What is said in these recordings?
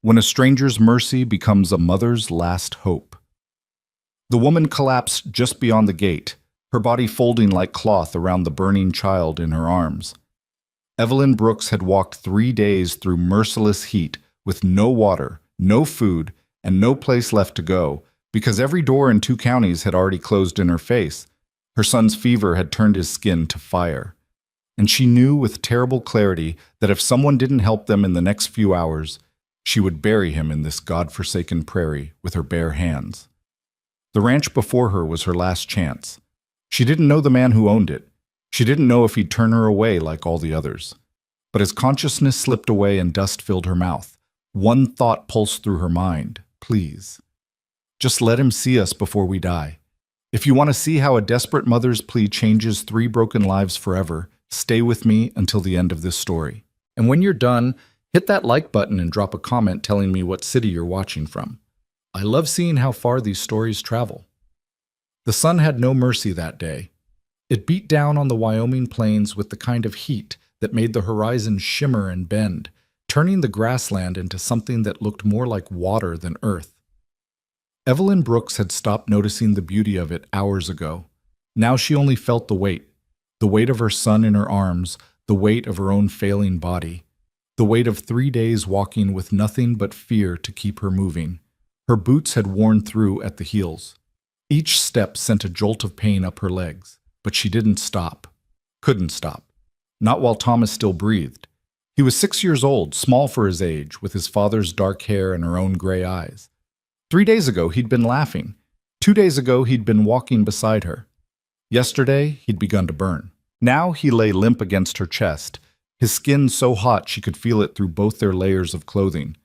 when a stranger's mercy becomes a mother's last hope. The woman collapsed just beyond the gate, her body folding like cloth around the burning child in her arms. Evelyn Brooks had walked 3 days through merciless heat with no water, no food, and no place left to go, because every door in 2 counties had already closed in her face. Her son's fever had turned his skin to fire. And she knew with terrible clarity that if someone didn't help them in the next few hours, she would bury him in this God-forsaken prairie with her bare hands. The ranch before her was her last chance. She didn't know the man who owned it. She didn't know if he'd turn her away like all the others. But as consciousness slipped away and dust filled her mouth, one thought pulsed through her mind: please. Just let him see us before we die. If you want to see how a desperate mother's plea changes 3 broken lives forever, stay with me until the end of this story. And when you're done, hit that like button and drop a comment telling me what city you're watching from. I love seeing how far these stories travel. The sun had no mercy that day. It beat down on the Wyoming plains with the kind of heat that made the horizon shimmer and bend, turning the grassland into something that looked more like water than earth. Evelyn Brooks had stopped noticing the beauty of it hours ago. Now she only felt the weight of her son in her arms, the weight of her own failing body, the weight of 3 days walking with nothing but fear to keep her moving. Her boots had worn through at the heels. Each step sent a jolt of pain up her legs, but she didn't stop. Couldn't stop. Not while Thomas still breathed. He was 6 years old, small for his age, with his father's dark hair and her own gray eyes. 3 days ago, he'd been laughing. 2 days ago, he'd been walking beside her. Yesterday, he'd begun to burn. Now he lay limp against her chest, his skin so hot she could feel it through both their layers of clothing.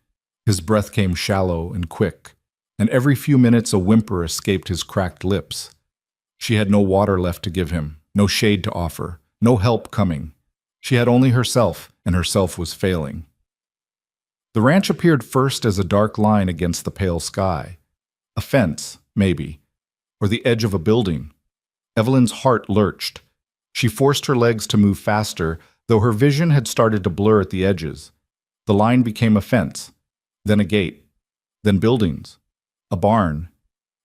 His breath came shallow and quick, and every few minutes a whimper escaped his cracked lips. She had no water left to give him, no shade to offer, no help coming. She had only herself, and herself was failing. The ranch appeared first as a dark line against the pale sky. A fence, maybe, or the edge of a building. Evelyn's heart lurched. She forced her legs to move faster, though her vision had started to blur at the edges. The line became a fence, then a gate, then buildings, a barn,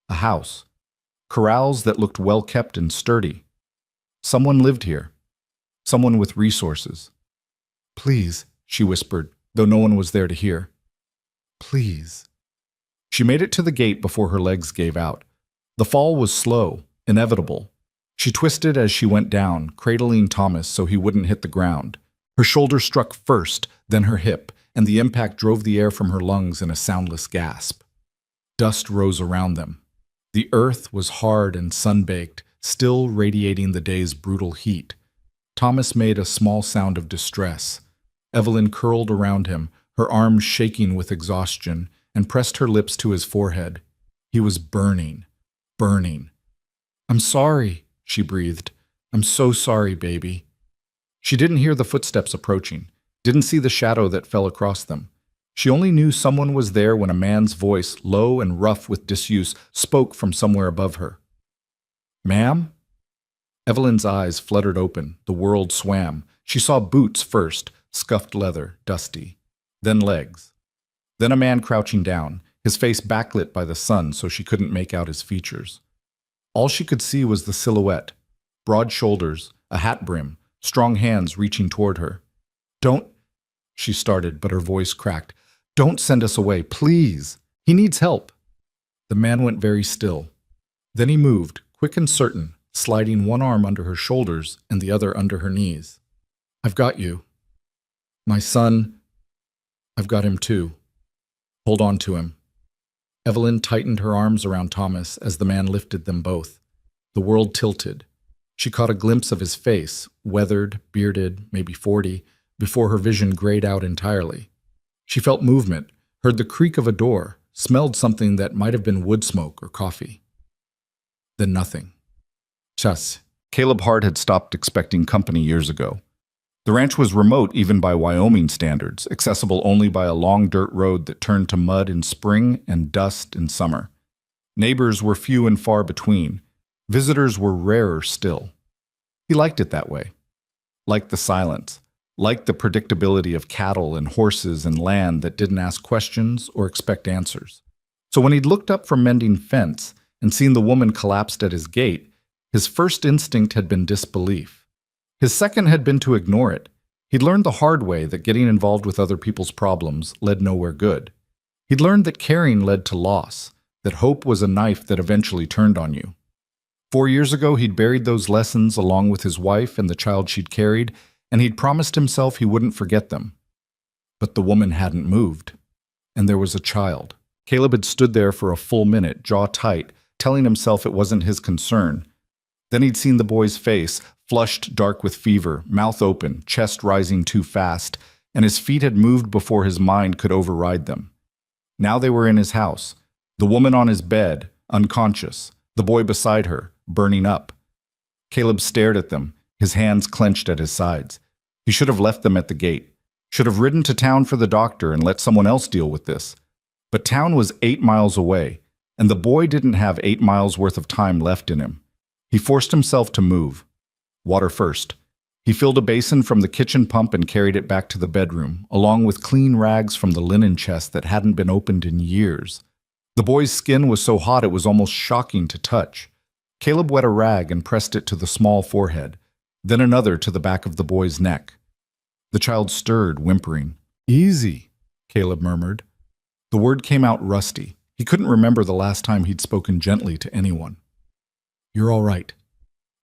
a house, corrals that looked well-kept and sturdy. Someone lived here, someone with resources. "Please," she whispered, though no one was there to hear. "Please." She made it to the gate before her legs gave out. The fall was slow, inevitable. She twisted as she went down, cradling Thomas so he wouldn't hit the ground. Her shoulder struck first, then her hip, and the impact drove the air from her lungs in a soundless gasp. Dust rose around them. The earth was hard and sun-baked, still radiating the day's brutal heat. Thomas made a small sound of distress. Evelyn curled around him, her arms shaking with exhaustion, and pressed her lips to his forehead. He was burning, burning. "I'm sorry," she breathed. "I'm so sorry, baby." She didn't hear the footsteps approaching, didn't see the shadow that fell across them. She only knew someone was there when a man's voice, low and rough with disuse, spoke from somewhere above her. "Ma'am?" Evelyn's eyes fluttered open, the world swam. She saw boots first, scuffed leather, dusty. Then legs. Then a man crouching down, his face backlit by the sun so she couldn't make out his features. All she could see was the silhouette, broad shoulders, a hat brim, strong hands reaching toward her. "Don't," she started, but her voice cracked. "Don't send us away, please. He needs help." The man went very still. Then he moved, quick and certain, sliding one arm under her shoulders and the other under her knees. "I've got you. My son, I've got him too. Hold on to him." Evelyn tightened her arms around Thomas as the man lifted them both. The world tilted. She caught a glimpse of his face, weathered, bearded, maybe 40, before her vision grayed out entirely. She felt movement, heard the creak of a door, smelled something that might have been wood smoke or coffee. Then nothing. Chas. Caleb Hart had stopped expecting company years ago. The ranch was remote even by Wyoming standards, accessible only by a long dirt road that turned to mud in spring and dust in summer. Neighbors were few and far between. Visitors were rarer still. He liked it that way. Liked the silence, liked the predictability of cattle and horses and land that didn't ask questions or expect answers. So when he'd looked up from mending fence and seen the woman collapsed at his gate, his first instinct had been disbelief. His second had been to ignore it. He'd learned the hard way that getting involved with other people's problems led nowhere good. He'd learned that caring led to loss, that hope was a knife that eventually turned on you. 4 years ago, he'd buried those lessons along with his wife and the child she'd carried, and he'd promised himself he wouldn't forget them. But the woman hadn't moved, and there was a child. Caleb had stood there for a full minute, jaw tight, telling himself it wasn't his concern. Then he'd seen the boy's face, flushed dark with fever, mouth open, chest rising too fast, and his feet had moved before his mind could override them. Now they were in his house, the woman on his bed, unconscious, the boy beside her, burning up. Caleb stared at them, his hands clenched at his sides. He should have left them at the gate, should have ridden to town for the doctor and let someone else deal with this. But town was 8 miles away, and the boy didn't have 8 miles worth of time left in him. He forced himself to move. Water first. He filled a basin from the kitchen pump and carried it back to the bedroom, along with clean rags from the linen chest that hadn't been opened in years. The boy's skin was so hot it was almost shocking to touch. Caleb wet a rag and pressed it to the small forehead, then another to the back of the boy's neck. The child stirred, whimpering. "Easy," Caleb murmured. The word came out rusty. He couldn't remember the last time he'd spoken gently to anyone. "You're all right."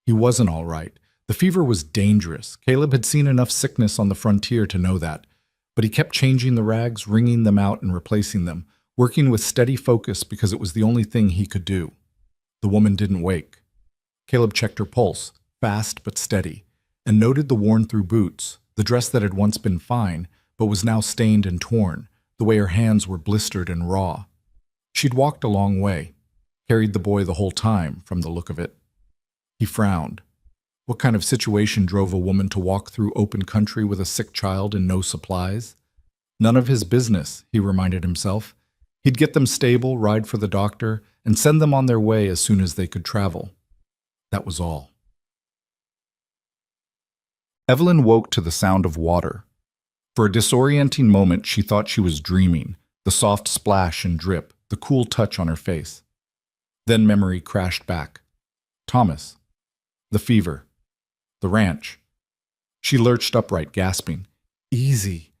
He wasn't all right. The fever was dangerous. Caleb had seen enough sickness on the frontier to know that. But he kept changing the rags, wringing them out and replacing them, working with steady focus because it was the only thing he could do. The woman didn't wake. Caleb checked her pulse, fast but steady, and noted the worn-through boots, the dress that had once been fine, but was now stained and torn, the way her hands were blistered and raw. She'd walked a long way, carried the boy the whole time, from the look of it. He frowned. What kind of situation drove a woman to walk through open country with a sick child and no supplies? None of his business, he reminded himself. He'd get them stable, ride for the doctor, and send them on their way as soon as they could travel. That was all. Evelyn woke to the sound of water. For a disorienting moment, she thought she was dreaming, the soft splash and drip, the cool touch on her face. Then memory crashed back. Thomas. The fever. The ranch. She lurched upright, gasping. "Easy."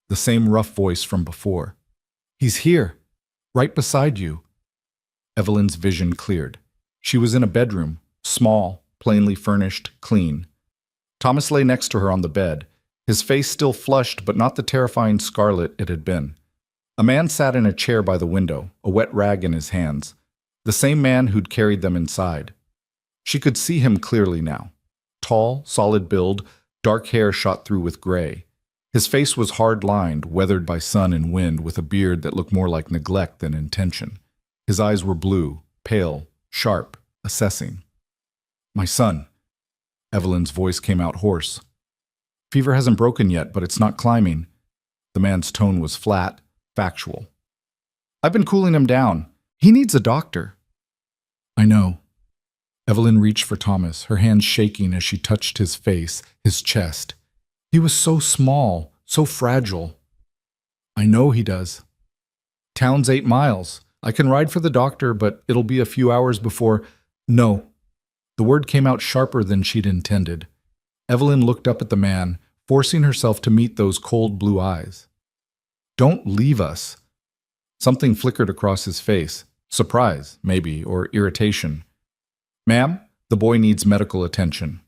The same rough voice from before. "He's here. Right beside you." Evelyn's vision cleared. She was in a bedroom, small, plainly furnished, clean. Thomas lay next to her on the bed, his face still flushed but not the terrifying scarlet it had been. A man sat in a chair by the window, a wet rag in his hands, the same man who'd carried them inside. She could see him clearly now. Tall, solid build, dark hair shot through with gray. His face was hard-lined, weathered by sun and wind, with a beard that looked more like neglect than intention. His eyes were blue, pale, sharp, assessing. "My son." Evelyn's voice came out hoarse. "Fever hasn't broken yet, but it's not climbing." The man's tone was flat, factual. "I've been cooling him down. He needs a doctor." "I know." Evelyn reached for Thomas, her hands shaking as she touched his face, his chest. He was so small, so fragile. "I know he does." "Town's 8 miles. I can ride for the doctor, but it'll be a few hours before—" "No." The word came out sharper than she'd intended. Evelyn looked up at the man, forcing herself to meet those cold blue eyes. "Don't leave us." Something flickered across his face. Surprise, maybe, or irritation. "Ma'am, the boy needs medical attention.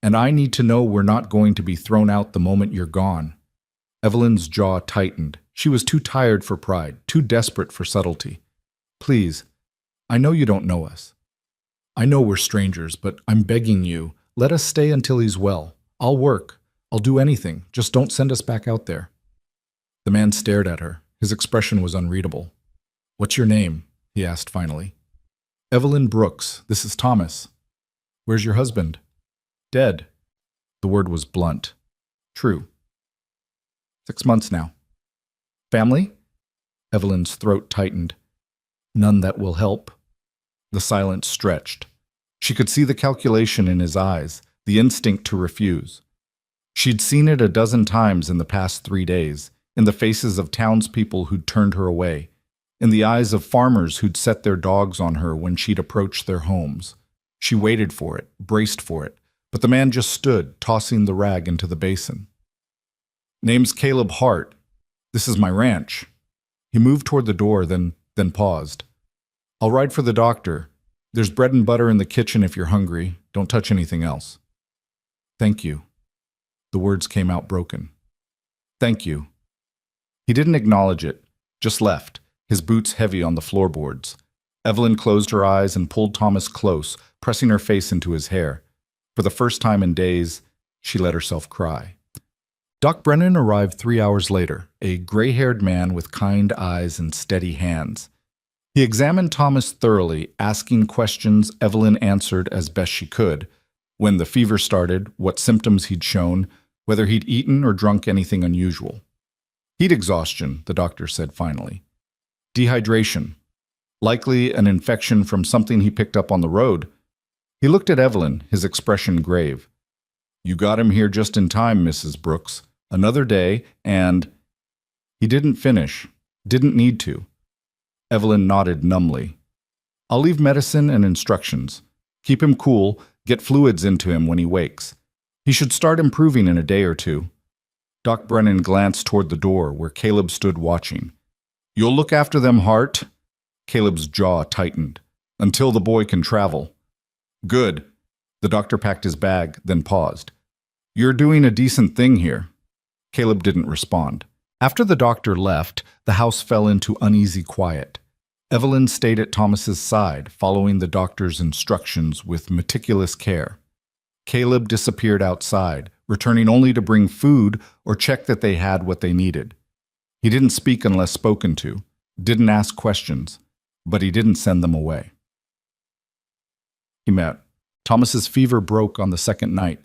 And I need to know we're not going to be thrown out the moment you're gone." Evelyn's jaw tightened. She was too tired for pride, too desperate for subtlety. "Please, I know you don't know us. I know we're strangers, but I'm begging you, let us stay until he's well. I'll work. I'll do anything. Just don't send us back out there." The man stared at her. His expression was unreadable. "What's your name?" he asked finally. "Evelyn Brooks. This is Thomas." "Where's your husband?" "Dead." The word was blunt. "True." 6 months now." "Family?" Evelyn's throat tightened. "None that will help." The silence stretched. She could see the calculation in his eyes, the instinct to refuse. She'd seen it a dozen times in the past 3 days, in the faces of townspeople who'd turned her away, in the eyes of farmers who'd set their dogs on her when she'd approached their homes. She waited for it, braced for it, but the man just stood, tossing the rag into the basin. "Name's Caleb Hart. This is my ranch." He moved toward the door, then paused. "I'll ride for the doctor. There's bread and butter in the kitchen if you're hungry. Don't touch anything else." "Thank you." The words came out broken. "Thank you." He didn't acknowledge it, just left, his boots heavy on the floorboards. Evelyn closed her eyes and pulled Thomas close, pressing her face into his hair. For the first time in days, she let herself cry. Doc Brennan arrived 3 hours later, a gray-haired man with kind eyes and steady hands. He examined Thomas thoroughly, asking questions Evelyn answered as best she could. When the fever started, what symptoms he'd shown, whether he'd eaten or drunk anything unusual. "Heat exhaustion," the doctor said finally. "Dehydration. Likely an infection from something he picked up on the road." He looked at Evelyn, his expression grave. "You got him here just in time, Mrs. Brooks. Another day, and—" He didn't finish. Didn't need to. Evelyn nodded numbly. "I'll leave medicine and instructions. Keep him cool, get fluids into him when he wakes. He should start improving in a day or two." Doc Brennan glanced toward the door where Caleb stood watching. "You'll look after them, Hart?" Caleb's jaw tightened. "Until the boy can travel." "Good." The doctor packed his bag, then paused. "You're doing a decent thing here." Caleb didn't respond. After the doctor left, the house fell into uneasy quiet. Evelyn stayed at Thomas's side, following the doctor's instructions with meticulous care. Caleb disappeared outside, returning only to bring food or check that they had what they needed. He didn't speak unless spoken to, didn't ask questions, but he didn't send them away. He met. Thomas's fever broke on the second night.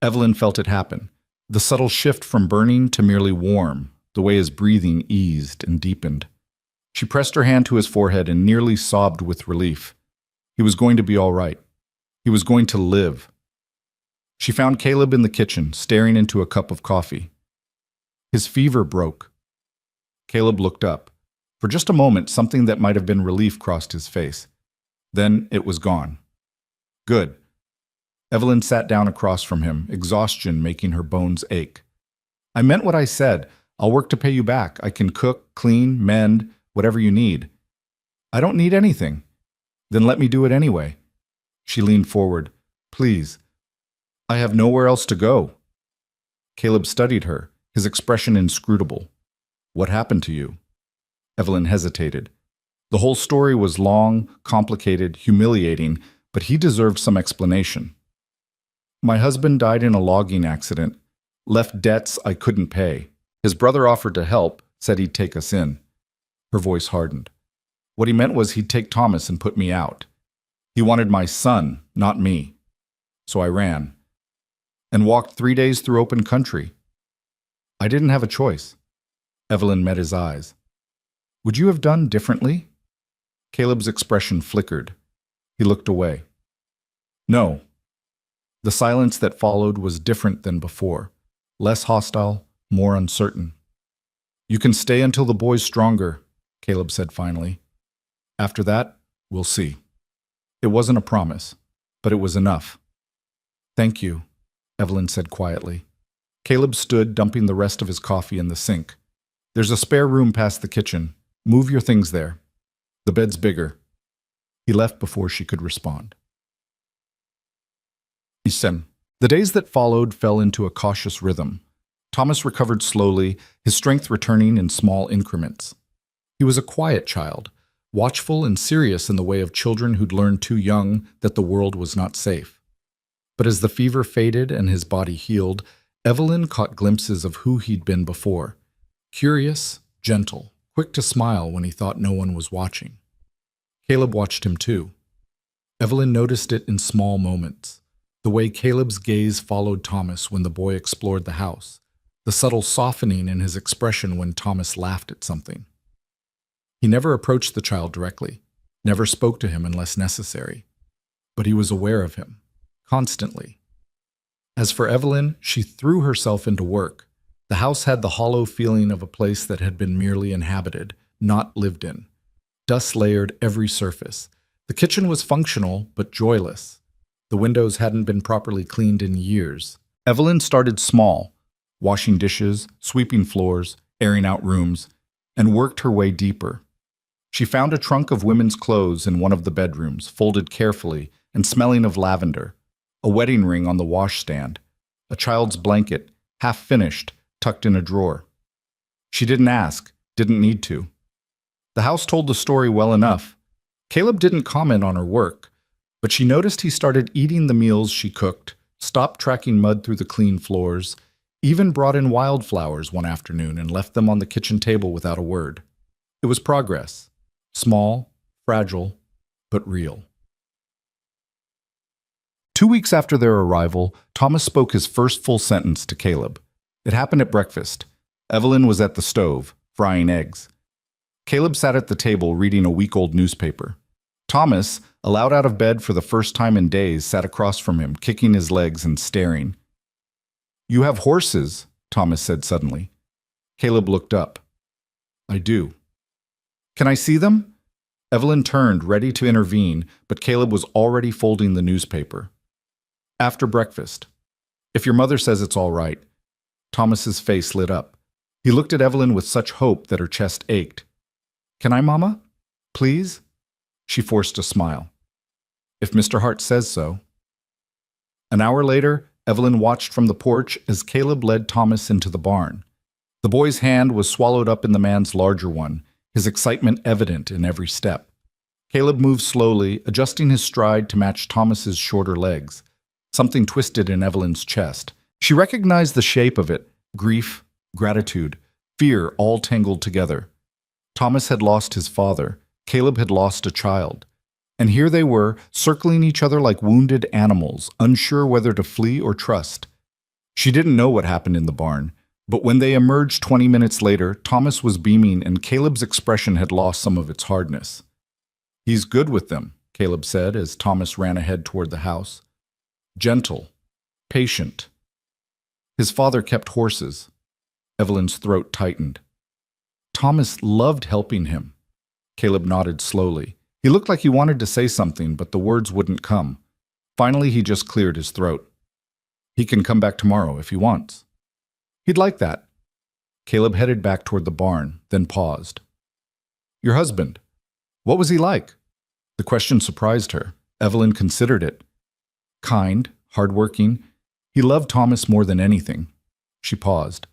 Evelyn felt it happen. The subtle shift from burning to merely warm, the way his breathing eased and deepened. She pressed her hand to his forehead and nearly sobbed with relief. He was going to be all right. He was going to live. She found Caleb in the kitchen, staring into a cup of coffee. His fever broke. Caleb looked up. For just a moment, something that might have been relief crossed his face. Then it was gone. Good. Evelyn sat down across from him, exhaustion making her bones ache. "I meant what I said. I'll work to pay you back. I can cook, clean, mend, whatever you need." "I don't need anything." "Then let me do it anyway." She leaned forward. "Please. I have nowhere else to go." Caleb studied her, his expression inscrutable. "What happened to you?" Evelyn hesitated. The whole story was long, complicated, humiliating, but he deserved some explanation. "My husband died in a logging accident, left debts I couldn't pay. His brother offered to help, said he'd take us in." Her voice hardened. "What he meant was he'd take Thomas and put me out. He wanted my son, not me. So I ran. And walked 3 days through open country. I didn't have a choice." Evelyn met his eyes. "Would you have done differently?" Caleb's expression flickered. He looked away. "No." The silence that followed was different than before, less hostile, more uncertain. "You can stay until the boy's stronger," Caleb said finally. "After that, we'll see." It wasn't a promise, but it was enough. "Thank you," Evelyn said quietly. Caleb stood, dumping the rest of his coffee in the sink. "There's a spare room past the kitchen. Move your things there. The bed's bigger." He left before she could respond. The days that followed fell into a cautious rhythm. Thomas recovered slowly, his strength returning in small increments. He was a quiet child, watchful and serious in the way of children who'd learned too young that the world was not safe. But as the fever faded and his body healed, Evelyn caught glimpses of who he'd been before. Curious, gentle, quick to smile when he thought no one was watching. Caleb watched him too. Evelyn noticed it in small moments. The way Caleb's gaze followed Thomas when the boy explored the house. The subtle softening in his expression when Thomas laughed at something. He never approached the child directly, never spoke to him unless necessary. But he was aware of him, constantly. As for Evelyn, she threw herself into work. The house had the hollow feeling of a place that had been merely inhabited, not lived in. Dust layered every surface. The kitchen was functional, but joyless. The windows hadn't been properly cleaned in years. Evelyn started small, washing dishes, sweeping floors, airing out rooms, and worked her way deeper. She found a trunk of women's clothes in one of the bedrooms, folded carefully and smelling of lavender, a wedding ring on the washstand, a child's blanket, half finished, tucked in a drawer. She didn't ask, didn't need to. The house told the story well enough. Caleb didn't comment on her work, but she noticed he started eating the meals she cooked, stopped tracking mud through the clean floors, even brought in wildflowers one afternoon and left them on the kitchen table without a word. It was progress. Small, fragile, but real. 2 weeks after their arrival, Thomas spoke his first full sentence to Caleb. It happened at breakfast. Evelyn was at the stove, frying eggs. Caleb sat at the table reading a week-old newspaper. Thomas, allowed out of bed for the first time in days, sat across from him, kicking his legs and staring. "You have horses," Thomas said suddenly. Caleb looked up. "I do." "Can I see them?" Evelyn turned, ready to intervene, but Caleb was already folding the newspaper. "After breakfast. If your mother says it's all right." Thomas's face lit up. He looked at Evelyn with such hope that her chest ached. "Can I, Mama? Please?" She forced a smile. "If Mr. Hart says so." An hour later, Evelyn watched from the porch as Caleb led Thomas into the barn. The boy's hand was swallowed up in the man's larger one, his excitement evident in every step. Caleb moved slowly, adjusting his stride to match Thomas's shorter legs. Something twisted in Evelyn's chest. She recognized the shape of it, grief, gratitude, fear all tangled together. Thomas had lost his father. Caleb had lost a child. And here they were, circling each other like wounded animals, unsure whether to flee or trust. She didn't know what happened in the barn, but when they emerged 20 minutes later, Thomas was beaming and Caleb's expression had lost some of its hardness. "He's good with them," Caleb said as Thomas ran ahead toward the house. "Gentle, patient." His father kept horses. Evelyn's throat tightened. Thomas loved helping him. Caleb nodded slowly. He looked like he wanted to say something, but the words wouldn't come. Finally, he just cleared his throat. "He can come back tomorrow if he wants." "He'd like that." Caleb headed back toward the barn, then paused. "Your husband, what was he like?" The question surprised her. Evelyn considered it. Kind, hardworking. He loved Thomas more than anything. She paused.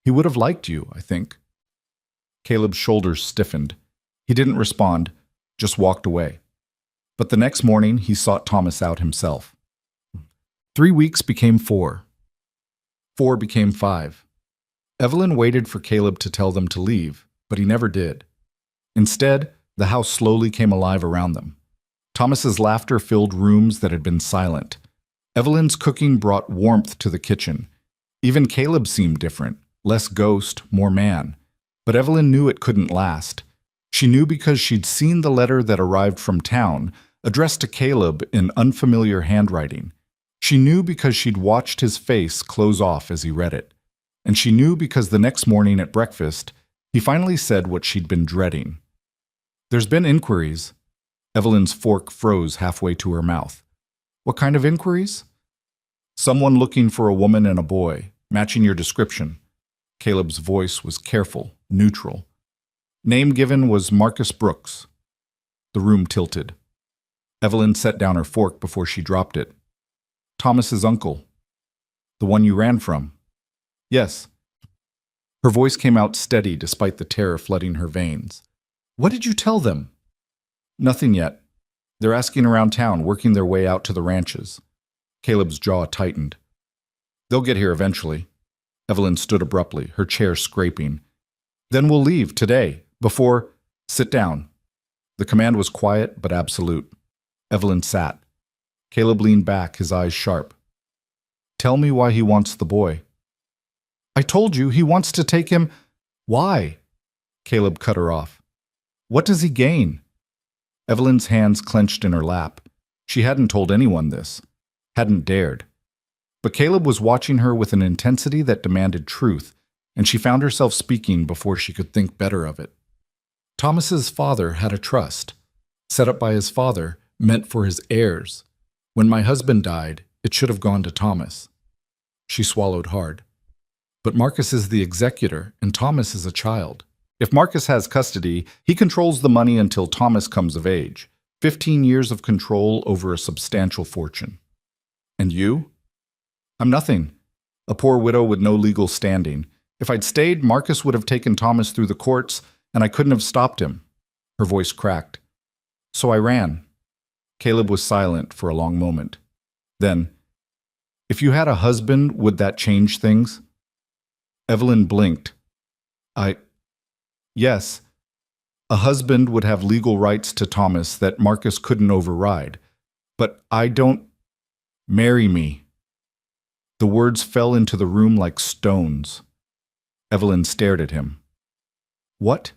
"He would have liked you, I think." Caleb's shoulders stiffened. He didn't respond, just walked away. But the next morning, he sought Thomas out himself. 3 weeks became 4. 4 became 5. Evelyn waited for Caleb to tell them to leave, but he never did. Instead, the house slowly came alive around them. Thomas's laughter filled rooms that had been silent. Evelyn's cooking brought warmth to the kitchen. Even Caleb seemed different, less ghost, more man. But Evelyn knew it couldn't last. She knew because she'd seen the letter that arrived from town, addressed to Caleb in unfamiliar handwriting. She knew because she'd watched his face close off as he read it. And she knew because the next morning at breakfast, he finally said what she'd been dreading. "There's been inquiries." Evelyn's fork froze halfway to her mouth. "What kind of inquiries?" "Someone looking for a woman and a boy, matching your description." Caleb's voice was careful, neutral. "Name given was Marcus Brooks." The room tilted. Evelyn set down her fork before she dropped it. "Thomas's uncle." "The one you ran from?" "Yes." Her voice came out steady despite the terror flooding her veins. "What did you tell them?" "Nothing yet. They're asking around town, working their way out to the ranches." Caleb's jaw tightened. "They'll get here eventually." Evelyn stood abruptly, her chair scraping. "Then we'll leave, today, before—" "Sit down." The command was quiet but absolute. Evelyn sat. Caleb leaned back, his eyes sharp. "Tell me why he wants the boy." "I told you, he wants to take him—" "Why?" Caleb cut her off. "What does he gain?" Evelyn's hands clenched in her lap. She hadn't told anyone this. Hadn't dared. But Caleb was watching her with an intensity that demanded truth, and she found herself speaking before she could think better of it. Thomas's father had a trust, set up by his father, meant for his heirs. When my husband died, it should have gone to Thomas. She swallowed hard. But Marcus is the executor, and Thomas is a child. If Marcus has custody, he controls the money until Thomas comes of age. 15 years of control over a substantial fortune. And you? I'm nothing. A poor widow with no legal standing. If I'd stayed, Marcus would have taken Thomas through the courts, and I couldn't have stopped him. Her voice cracked. So I ran. Caleb was silent for a long moment. Then, if you had a husband, would that change things? Evelyn blinked. Yes. A husband would have legal rights to Thomas that Marcus couldn't override. But I don't... Marry me. The words fell into the room like stones. Evelyn stared at him. What?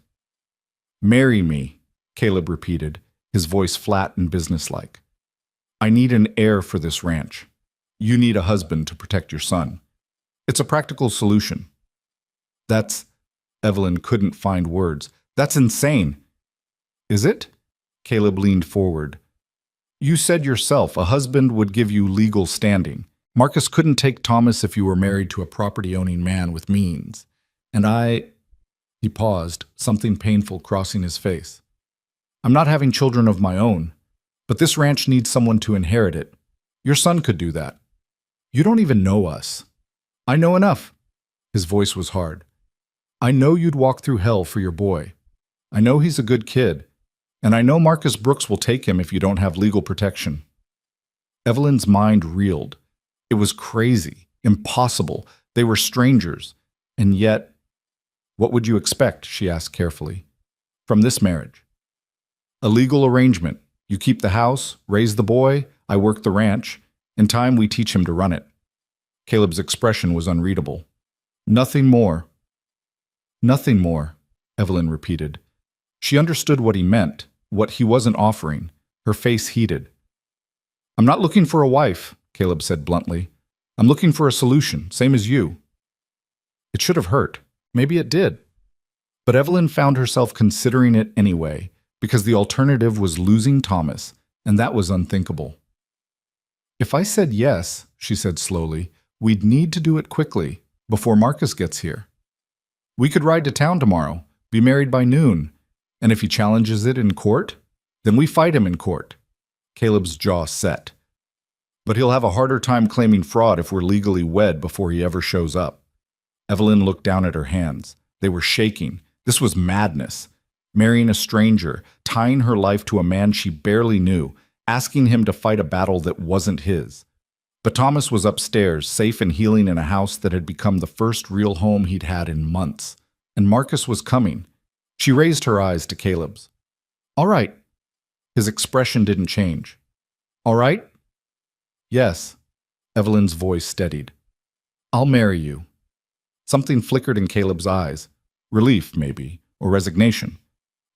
Marry me, Caleb repeated, his voice flat and businesslike. I need an heir for this ranch. You need a husband to protect your son. It's a practical solution. That's... Evelyn couldn't find words. That's insane. Is it? Caleb leaned forward. You said yourself a husband would give you legal standing. Marcus couldn't take Thomas if you were married to a property-owning man with means. And He paused, something painful crossing his face. I'm not having children of my own, but this ranch needs someone to inherit it. Your son could do that. You don't even know us. I know enough. His voice was hard. I know you'd walk through hell for your boy. I know he's a good kid, and I know Marcus Brooks will take him if you don't have legal protection. Evelyn's mind reeled. It was crazy, impossible. They were strangers, and yet, what would you expect, she asked carefully, from this marriage? A legal arrangement. You keep the house, raise the boy, I work the ranch. In time, we teach him to run it. Caleb's expression was unreadable. Nothing more. Nothing more, Evelyn repeated. She understood what he meant, what he wasn't offering. Her face heated. I'm not looking for a wife, Caleb said bluntly. I'm looking for a solution, same as you. It should have hurt. Maybe it did. But Evelyn found herself considering it anyway, because the alternative was losing Thomas, and that was unthinkable. If I said yes, she said slowly, we'd need to do it quickly, before Marcus gets here. We could ride to town tomorrow, be married by noon, and if he challenges it in court, then we fight him in court. Caleb's jaw set. But he'll have a harder time claiming fraud if we're legally wed before he ever shows up. Evelyn looked down at her hands. They were shaking. This was madness. Marrying a stranger, tying her life to a man she barely knew, asking him to fight a battle that wasn't his. But Thomas was upstairs, safe and healing in a house that had become the first real home he'd had in months. And Marcus was coming. She raised her eyes to Caleb's. All right. His expression didn't change. All right? Yes. Evelyn's voice steadied. I'll marry you. Something flickered in Caleb's eyes. Relief, maybe, or resignation.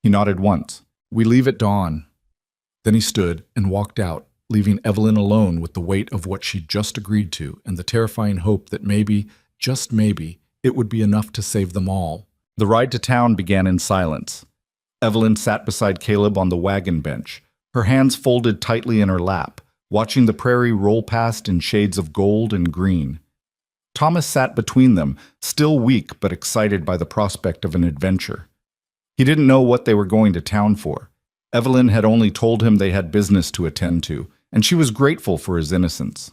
He nodded once. We leave at dawn. Then he stood and walked out, leaving Evelyn alone with the weight of what she'd just agreed to and the terrifying hope that maybe, just maybe, it would be enough to save them all. The ride to town began in silence. Evelyn sat beside Caleb on the wagon bench, her hands folded tightly in her lap, watching the prairie roll past in shades of gold and green. Thomas sat between them, still weak but excited by the prospect of an adventure. He didn't know what they were going to town for. Evelyn had only told him they had business to attend to, and she was grateful for his innocence.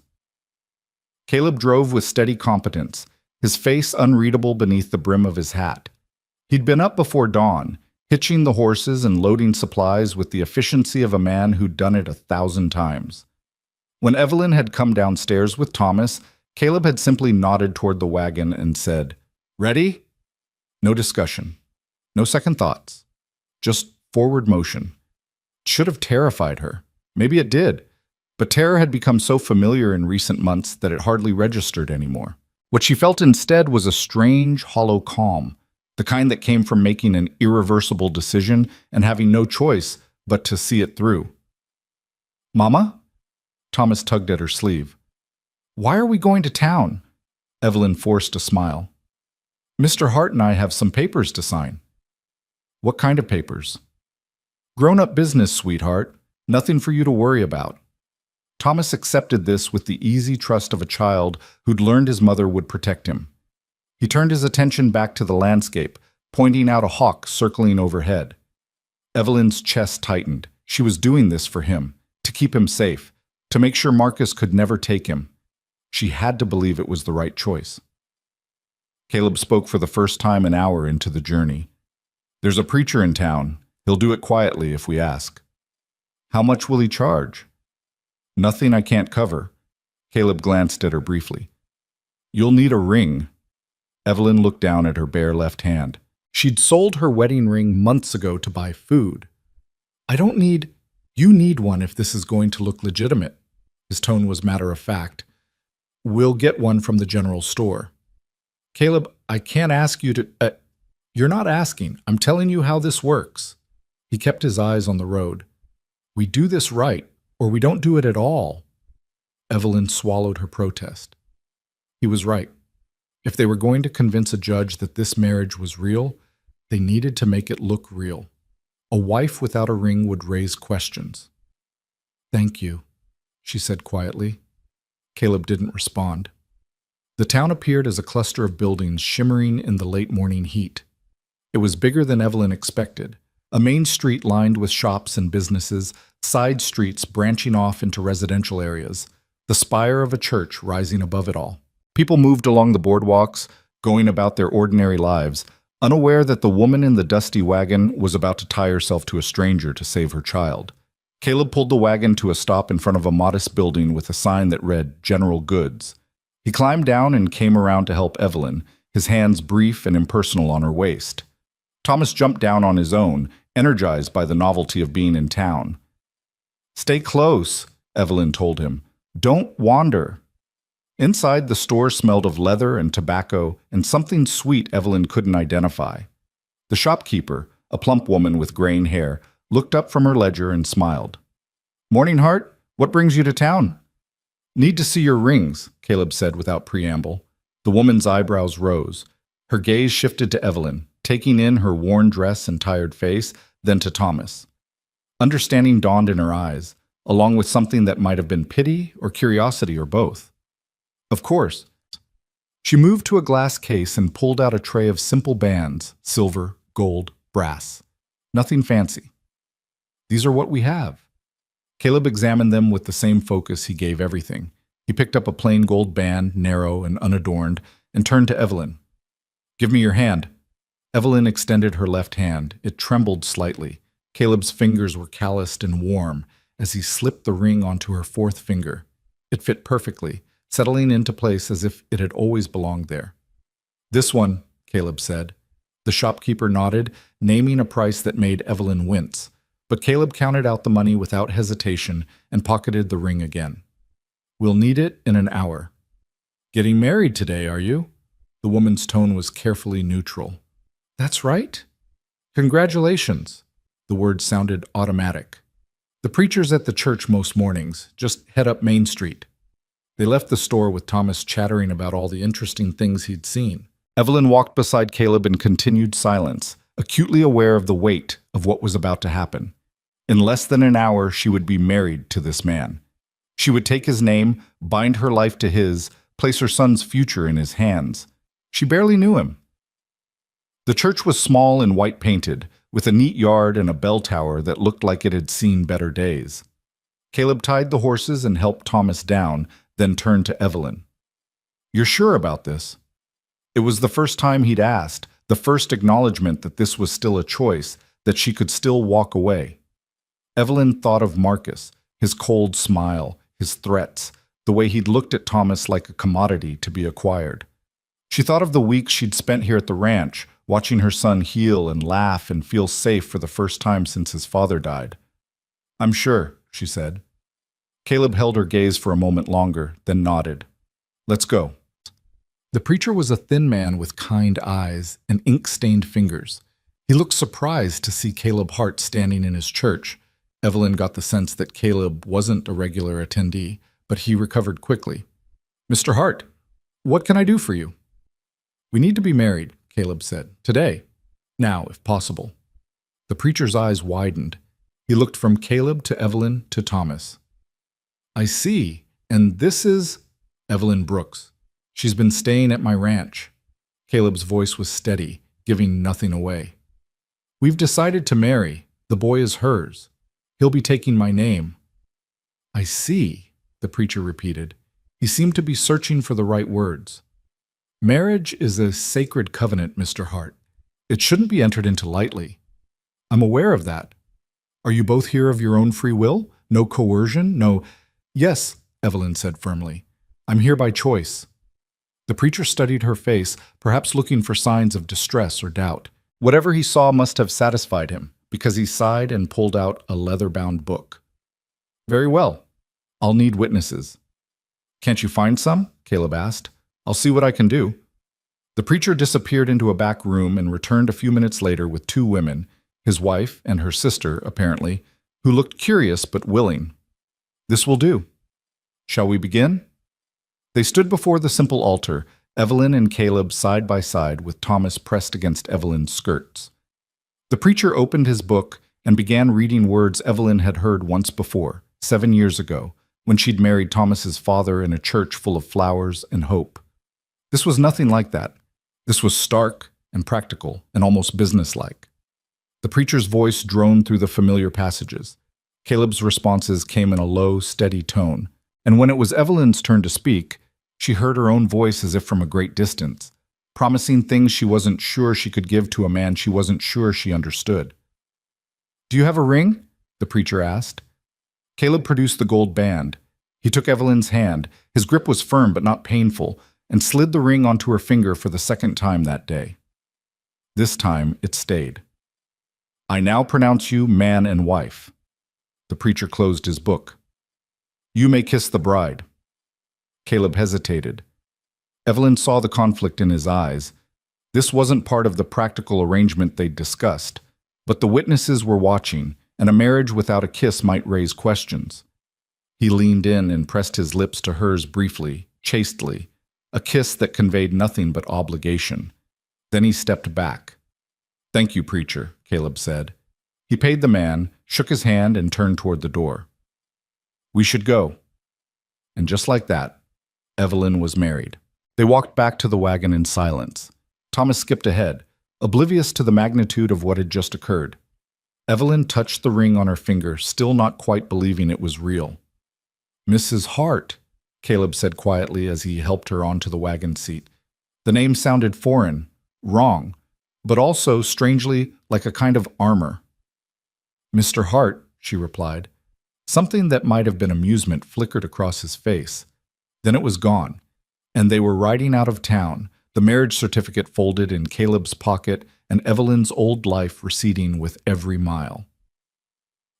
Caleb drove with steady competence, his face unreadable beneath the brim of his hat. He'd been up before dawn, hitching the horses and loading supplies with the efficiency of a man who'd done it 1,000 times. When Evelyn had come downstairs with Thomas, Caleb had simply nodded toward the wagon and said, Ready? No discussion. No second thoughts. Just forward motion. It should have terrified her. Maybe it did. But terror had become so familiar in recent months that it hardly registered anymore. What she felt instead was a strange, hollow calm, the kind that came from making an irreversible decision and having no choice but to see it through. Mama? Thomas tugged at her sleeve. Why are we going to town? Evelyn forced a smile. Mr. Hart and I have some papers to sign. What kind of papers? Grown-up business, sweetheart. Nothing for you to worry about. Thomas accepted this with the easy trust of a child who'd learned his mother would protect him. He turned his attention back to the landscape, pointing out a hawk circling overhead. Evelyn's chest tightened. She was doing this for him, to keep him safe, to make sure Marcus could never take him. She had to believe it was the right choice. Caleb spoke for the first time an hour into the journey. There's a preacher in town. He'll do it quietly if we ask. How much will he charge? Nothing I can't cover. Caleb glanced at her briefly. You'll need a ring. Evelyn looked down at her bare left hand. She'd sold her wedding ring months ago to buy food. You need one if this is going to look legitimate. His tone was matter of fact. We'll get one from the general store. Caleb, I can't ask you to... You're not asking. I'm telling you how this works. He kept his eyes on the road. We do this right, or we don't do it at all. Evelyn swallowed her protest. He was right. If they were going to convince a judge that this marriage was real, they needed to make it look real. A wife without a ring would raise questions. Thank you, she said quietly. Caleb didn't respond. The town appeared as a cluster of buildings shimmering in the late morning heat. It was bigger than Evelyn expected. A main street lined with shops and businesses, side streets branching off into residential areas, the spire of a church rising above it all. People moved along the boardwalks, going about their ordinary lives, unaware that the woman in the dusty wagon was about to tie herself to a stranger to save her child. Caleb pulled the wagon to a stop in front of a modest building with a sign that read General Goods. He climbed down and came around to help Evelyn, his hands brief and impersonal on her waist. Thomas jumped down on his own, energized by the novelty of being in town. Stay close, Evelyn told him. Don't wander. Inside, the store smelled of leather and tobacco and something sweet Evelyn couldn't identify. The shopkeeper, a plump woman with graying hair, looked up from her ledger and smiled. Morning, Hart. What brings you to town? Need to see your rings, Caleb said without preamble. The woman's eyebrows rose. Her gaze shifted to Evelyn, taking in her worn dress and tired face, then to Thomas. Understanding dawned in her eyes, along with something that might have been pity or curiosity or both. Of course. She moved to a glass case and pulled out a tray of simple bands, silver, gold, brass. Nothing fancy. These are what we have. Caleb examined them with the same focus he gave everything. He picked up a plain gold band, narrow and unadorned, and turned to Evelyn. Give me your hand. Evelyn extended her left hand. It trembled slightly. Caleb's fingers were calloused and warm as he slipped the ring onto her fourth finger. It fit perfectly, settling into place as if it had always belonged there. This one, Caleb said. The shopkeeper nodded, naming a price that made Evelyn wince. But Caleb counted out the money without hesitation and pocketed the ring again. We'll need it in an hour. Getting married today, are you? The woman's tone was carefully neutral. That's right. Congratulations. The word sounded automatic. The preachers at the church most mornings just head up Main Street. They left the store with Thomas chattering about all the interesting things he'd seen. Evelyn walked beside Caleb in continued silence, acutely aware of the weight of what was about to happen. In less than an hour, she would be married to this man. She would take his name, bind her life to his, place her son's future in his hands. She barely knew him. The church was small and white-painted, with a neat yard and a bell tower that looked like it had seen better days. Caleb tied the horses and helped Thomas down, then turned to Evelyn. You're sure about this? It was the first time he'd asked, the first acknowledgement that this was still a choice, that she could still walk away. Evelyn thought of Marcus, his cold smile, his threats, the way he'd looked at Thomas like a commodity to be acquired. She thought of the weeks she'd spent here at the ranch, watching her son heal and laugh and feel safe for the first time since his father died. I'm sure, she said. Caleb held her gaze for a moment longer, then nodded. Let's go. The preacher was a thin man with kind eyes and ink-stained fingers. He looked surprised to see Caleb Hart standing in his church. Evelyn got the sense that Caleb wasn't a regular attendee, but he recovered quickly. Mr. Hart, what can I do for you? We need to be married, Caleb said. Today. Now, if possible. The preacher's eyes widened. He looked from Caleb to Evelyn to Thomas. I see. And this is Evelyn Brooks. She's been staying at my ranch. Caleb's voice was steady, giving nothing away. We've decided to marry. The boy is hers. He'll be taking my name. I see, the preacher repeated. He seemed to be searching for the right words. Marriage is a sacred covenant, Mr. Hart. It shouldn't be entered into lightly. I'm aware of that. Are you both here of your own free will? No coercion? No— Yes, Evelyn said firmly. I'm here by choice. The preacher studied her face, perhaps looking for signs of distress or doubt. Whatever he saw must have satisfied him, because he sighed and pulled out a leather-bound book. Very well. I'll need witnesses. Can't you find some? Caleb asked. I'll see what I can do. The preacher disappeared into a back room and returned a few minutes later with two women, his wife and her sister, apparently, who looked curious but willing. This will do. Shall we begin? They stood before the simple altar, Evelyn and Caleb side by side with Thomas pressed against Evelyn's skirts. The preacher opened his book and began reading words Evelyn had heard once before, 7 years ago, when she'd married Thomas's father in a church full of flowers and hope. This was nothing like that. This was stark and practical and almost businesslike. The preacher's voice droned through the familiar passages. Caleb's responses came in a low, steady tone, and when it was Evelyn's turn to speak, she heard her own voice as if from a great distance, promising things she wasn't sure she could give to a man she wasn't sure she understood. Do you have a ring? The preacher asked. Caleb produced the gold band. He took Evelyn's hand. His grip was firm but not painful, and slid the ring onto her finger for the second time that day. This time it stayed. I now pronounce you man and wife. The preacher closed his book. You may kiss the bride. Caleb hesitated. Evelyn saw the conflict in his eyes. This wasn't part of the practical arrangement they'd discussed, but the witnesses were watching, and a marriage without a kiss might raise questions. He leaned in and pressed his lips to hers briefly, chastely, a kiss that conveyed nothing but obligation. Then he stepped back. Thank you, preacher, Caleb said. He paid the man, shook his hand, and turned toward the door. We should go. And just like that, Evelyn was married. They walked back to the wagon in silence. Thomas skipped ahead, oblivious to the magnitude of what had just occurred. Evelyn touched the ring on her finger, still not quite believing it was real. Mrs. Hart, Caleb said quietly as he helped her onto the wagon seat. The name sounded foreign, wrong, but also, strangely, like a kind of armor. Mr. Hart, she replied. Something that might have been amusement flickered across his face. Then it was gone, and they were riding out of town, the marriage certificate folded in Caleb's pocket and Evelyn's old life receding with every mile.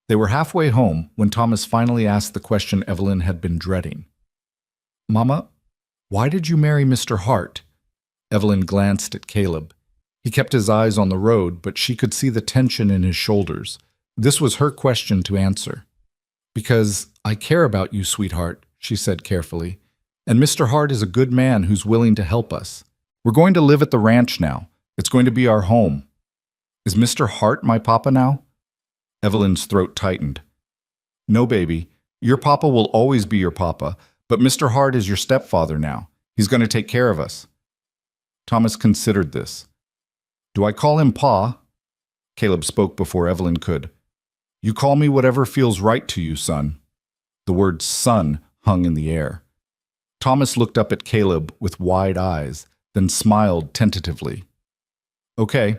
They were halfway home when Thomas finally asked the question Evelyn had been dreading. Mama, why did you marry Mr. Hart? Evelyn glanced at Caleb. He kept his eyes on the road, but she could see the tension in his shoulders. This was her question to answer. Because I care about you, sweetheart, she said carefully, and Mr. Hart is a good man who's willing to help us. We're going to live at the ranch now. It's going to be our home. Is Mr. Hart my papa now? Evelyn's throat tightened. No, baby. Your papa will always be your papa, but Mr. Hart is your stepfather now. He's going to take care of us. Thomas considered this. Do I call him Pa? Caleb spoke before Evelyn could. You call me whatever feels right to you, son. The word son hung in the air. Thomas looked up at Caleb with wide eyes, then smiled tentatively. Okay.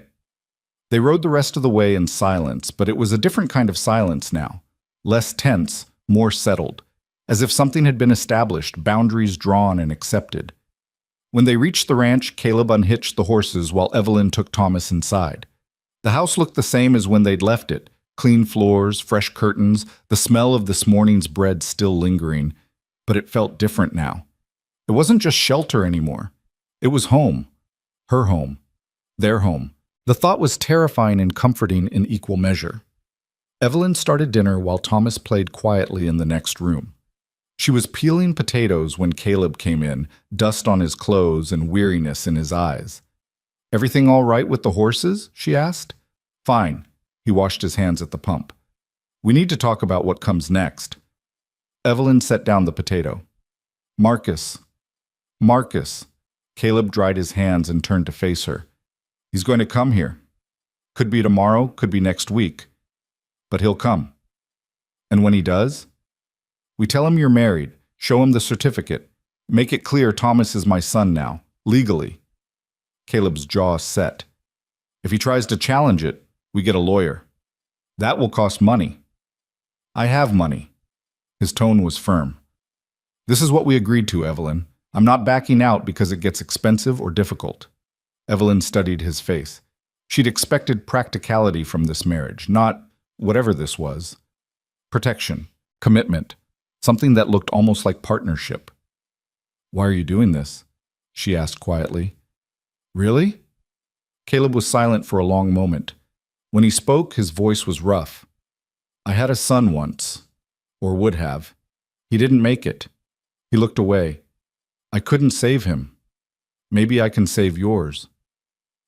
They rode the rest of the way in silence, but it was a different kind of silence now. Less tense, more settled, as if something had been established, boundaries drawn and accepted. When they reached the ranch, Caleb unhitched the horses while Evelyn took Thomas inside. The house looked the same as when they'd left it. Clean floors, fresh curtains, the smell of this morning's bread still lingering, but it felt different now. It wasn't just shelter anymore. It was home. Her home. Their home. The thought was terrifying and comforting in equal measure. Evelyn started dinner while Thomas played quietly in the next room. She was peeling potatoes when Caleb came in, dust on his clothes and weariness in his eyes. "Everything all right with the horses?" she asked. "Fine." He washed his hands at the pump. "We need to talk about what comes next." Evelyn set down the potato. "Marcus. Marcus." Caleb dried his hands and turned to face her. "He's going to come here. Could be tomorrow, could be next week. But he'll come. And when he does, we tell him you're married, show him the certificate, make it clear Thomas is my son now, legally." Caleb's jaw set. "If he tries to challenge it, we get a lawyer. That will cost money." "I have money." His tone was firm. "This is what we agreed to, Evelyn. I'm not backing out because it gets expensive or difficult." Evelyn studied his face. She'd expected practicality from this marriage, not whatever this was. Protection, commitment, something that looked almost like partnership. "Why are you doing this?" she asked quietly. "Really?" Caleb was silent for a long moment. When he spoke, his voice was rough. "I had a son once, or would have. He didn't make it." He looked away. "I couldn't save him. Maybe I can save yours."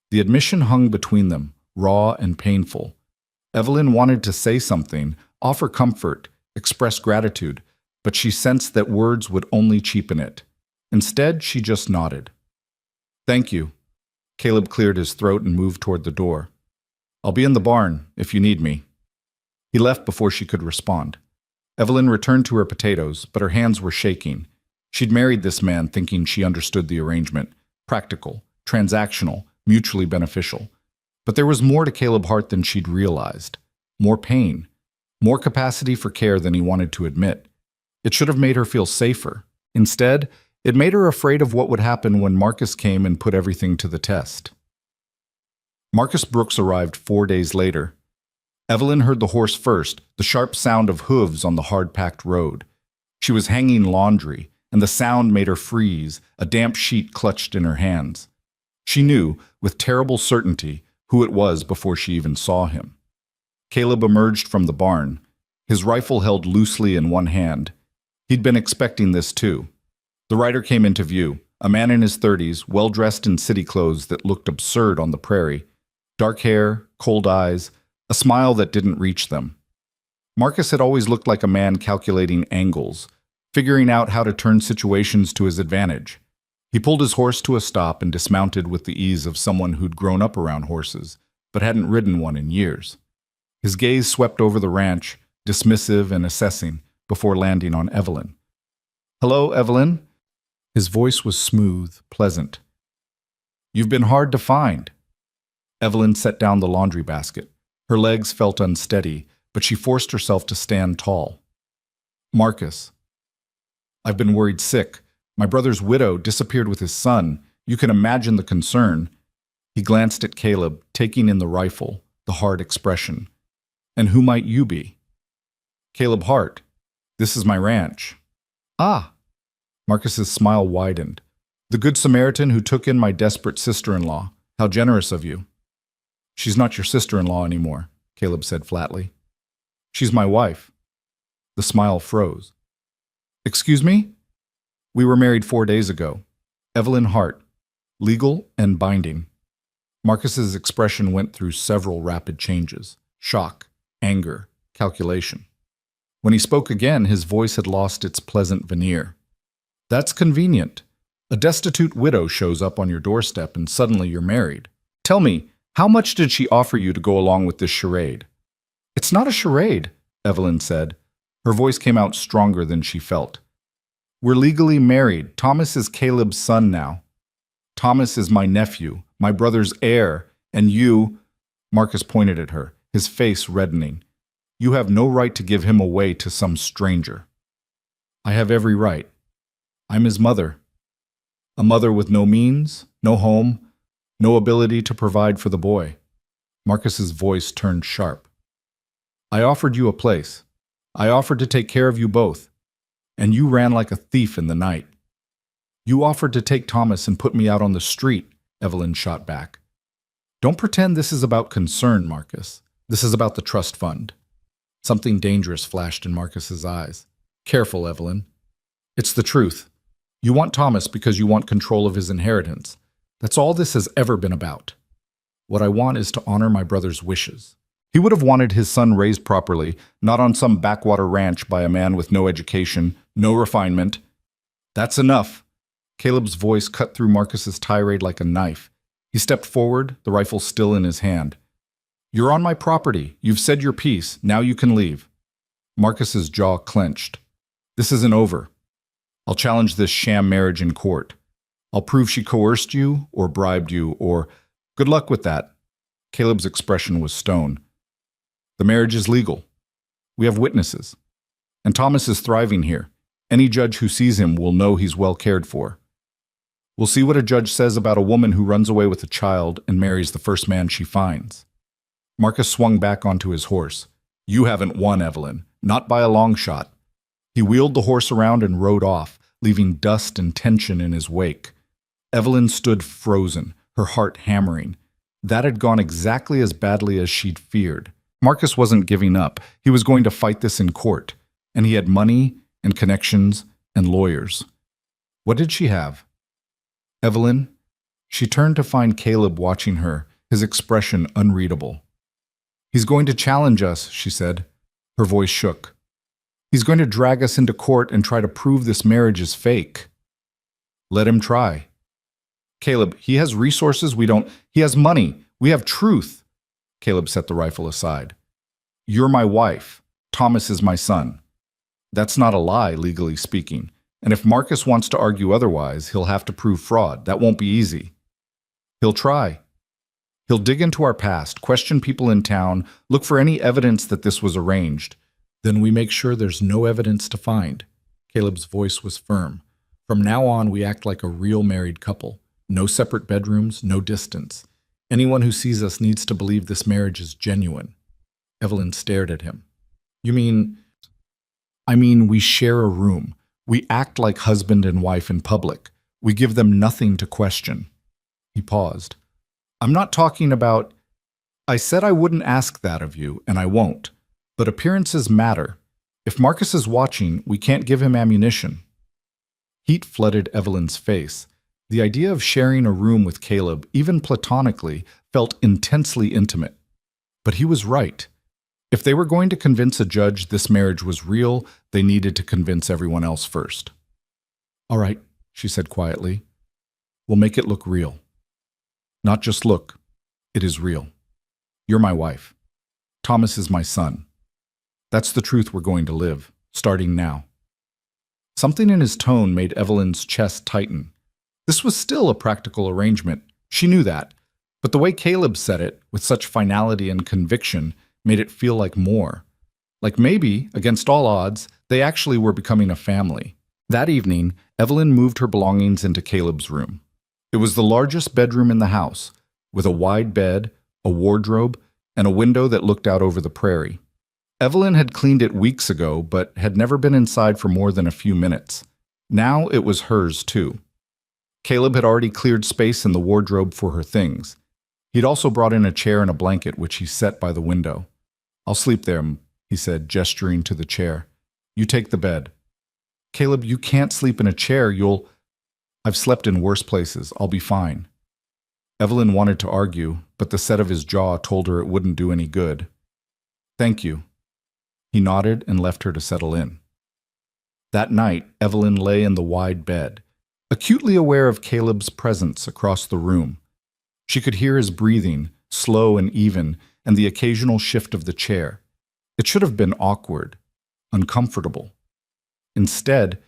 The admission hung between them, raw and painful. Evelyn wanted to say something, offer comfort, express gratitude, but she sensed that words would only cheapen it. Instead, she just nodded. "Thank you." Caleb cleared his throat and moved toward the door. "I'll be in the barn if you need me." He left before she could respond. Evelyn returned to her potatoes, but her hands were shaking. She'd married this man thinking she understood the arrangement. Practical, transactional, mutually beneficial. But there was more to Caleb Hart than she'd realized. More pain. More capacity for care than he wanted to admit. It should have made her feel safer. Instead, it made her afraid of what would happen when Marcus came and put everything to the test. Marcus Brooks arrived 4 days later. Evelyn heard the horse first, the sharp sound of hooves on the hard-packed road. She was hanging laundry, and the sound made her freeze, a damp sheet clutched in her hands. She knew, with terrible certainty, who it was before she even saw him. Caleb emerged from the barn, his rifle held loosely in one hand. He'd been expecting this too. The rider came into view, a man in his 30s, well-dressed in city clothes that looked absurd on the prairie. Dark hair, cold eyes, a smile that didn't reach them. Marcus had always looked like a man calculating angles, figuring out how to turn situations to his advantage. He pulled his horse to a stop and dismounted with the ease of someone who'd grown up around horses, but hadn't ridden one in years. His gaze swept over the ranch, dismissive and assessing, before landing on Evelyn. "Hello, Evelyn." His voice was smooth, pleasant. "You've been hard to find." Evelyn set down the laundry basket. Her legs felt unsteady, but she forced herself to stand tall. "Marcus. I've been worried sick. My brother's widow disappeared with his son. You can imagine the concern." He glanced at Caleb, taking in the rifle, the hard expression. "And who might you be?" "Caleb Hart. This is my ranch." "Ah." Marcus's smile widened. "The good Samaritan who took in my desperate sister-in-law. How generous of you." "She's not your sister-in-law anymore," Caleb said flatly. "She's my wife." The smile froze. "Excuse me?" "We were married 4 days ago. Evelyn Hart. Legal and binding." Marcus's expression went through several rapid changes. Shock, anger, calculation. When he spoke again, his voice had lost its pleasant veneer. "That's convenient. A destitute widow shows up on your doorstep and suddenly you're married. Tell me, how much did she offer you to go along with this charade?" "It's not a charade," Evelyn said. Her voice came out stronger than she felt. "We're legally married. Thomas is Caleb's son now. Thomas is my nephew, my brother's heir, and you—" Marcus pointed at her, his face reddening. "You have no right to give him away to some stranger." "I have every right. I'm his mother. A mother with no means, no home, no ability to provide for the boy." Marcus's voice turned sharp. "I offered you a place. I offered to take care of you both. And you ran like a thief in the night." "You offered to take Thomas and put me out on the street," Evelyn shot back. "Don't pretend this is about concern, Marcus. This is about the trust fund." Something dangerous flashed in Marcus's eyes. "Careful, Evelyn. It's the truth. You want Thomas because you want control of his inheritance. That's all this has ever been about. What I want is to honor my brother's wishes. He would have wanted his son raised properly, not on some backwater ranch by a man with no education, no refinement. That's enough. Caleb's voice cut through Marcus's tirade like a knife. He stepped forward, the rifle still in his hand. You're on my property. You've said your piece. Now you can leave. Marcus's jaw clenched. This isn't over. I'll challenge this sham marriage in court. I'll prove she coerced you or bribed you or... Good luck with that. Caleb's expression was stone. The marriage is legal. We have witnesses. And Thomas is thriving here. Any judge who sees him will know he's well cared for. We'll see what a judge says about a woman who runs away with a child and marries the first man she finds. Marcus swung back onto his horse. You haven't won, Evelyn. Not by a long shot. He wheeled the horse around and rode off, leaving dust and tension in his wake. Evelyn stood frozen, her heart hammering. That had gone exactly as badly as she'd feared. Marcus wasn't giving up. He was going to fight this in court. And he had money and connections and lawyers. What did she have? Evelyn? She turned to find Caleb watching her, his expression unreadable. He's going to challenge us, she said. Her voice shook. He's going to drag us into court and try to prove this marriage is fake. Let him try. Caleb, he has resources we don't. He has money. We have truth. Caleb set the rifle aside. You're my wife. Thomas is my son. That's not a lie, legally speaking. And if Marcus wants to argue otherwise, he'll have to prove fraud. That won't be easy. He'll try. He'll dig into our past, question people in town, look for any evidence that this was arranged. Then we make sure there's no evidence to find. Caleb's voice was firm. From now on, we act like a real married couple. No separate bedrooms, no distance. Anyone who sees us needs to believe this marriage is genuine. Evelyn stared at him. You mean... I mean, we share a room. We act like husband and wife in public. We give them nothing to question. He paused. I'm not talking about... I said I wouldn't ask that of you, and I won't. But appearances matter. If Marcus is watching, we can't give him ammunition. Heat flooded Evelyn's face. The idea of sharing a room with Caleb, even platonically, felt intensely intimate. But he was right. If they were going to convince a judge this marriage was real, they needed to convince everyone else first. All right, she said quietly. We'll make it look real. Not just look. It is real. You're my wife. Thomas is my son. That's the truth we're going to live, starting now. Something in his tone made Evelyn's chest tighten. This was still a practical arrangement. She knew that. But the way Caleb said it, with such finality and conviction, made it feel like more. Like maybe, against all odds, they actually were becoming a family. That evening, Evelyn moved her belongings into Caleb's room. It was the largest bedroom in the house, with a wide bed, a wardrobe, and a window that looked out over the prairie. Evelyn had cleaned it weeks ago, but had never been inside for more than a few minutes. Now it was hers, too. Caleb had already cleared space in the wardrobe for her things. He'd also brought in a chair and a blanket, which he set by the window. I'll sleep there, he said, gesturing to the chair. You take the bed. Caleb, you can't sleep in a chair. I've slept in worse places. I'll be fine. Evelyn wanted to argue, but the set of his jaw told her it wouldn't do any good. Thank you. He nodded and left her to settle in. That night, Evelyn lay in the wide bed, acutely aware of Caleb's presence across the room. She could hear his breathing, slow and even, and the occasional shift of the chair. It should have been awkward, uncomfortable. Instead,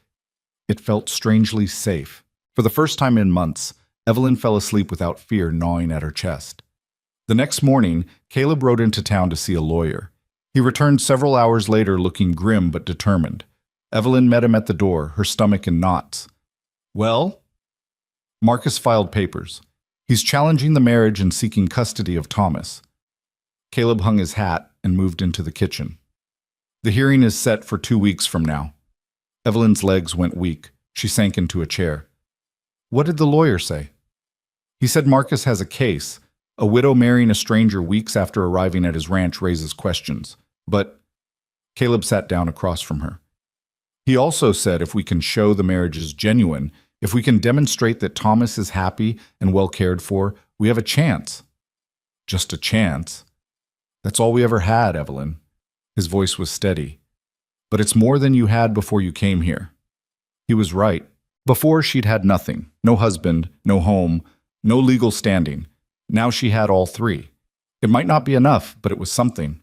it felt strangely safe. For the first time in months, Evelyn fell asleep without fear gnawing at her chest. The next morning, Caleb rode into town to see a lawyer. He returned several hours later looking grim but determined. Evelyn met him at the door, her stomach in knots. Well? Marcus filed papers. He's challenging the marriage and seeking custody of Thomas. Caleb hung his hat and moved into the kitchen. The hearing is set for 2 weeks from now. Evelyn's legs went weak. She sank into a chair. What did the lawyer say? He said Marcus has a case. A widow marrying a stranger weeks after arriving at his ranch raises questions. But Caleb sat down across from her. He also said if we can show the marriage is genuine, if we can demonstrate that Thomas is happy and well cared for, we have a chance. Just a chance. That's all we ever had, Evelyn. His voice was steady. But it's more than you had before you came here. He was right. Before, she'd had nothing. No husband, no home, no legal standing. Now she had all three. It might not be enough, but it was something.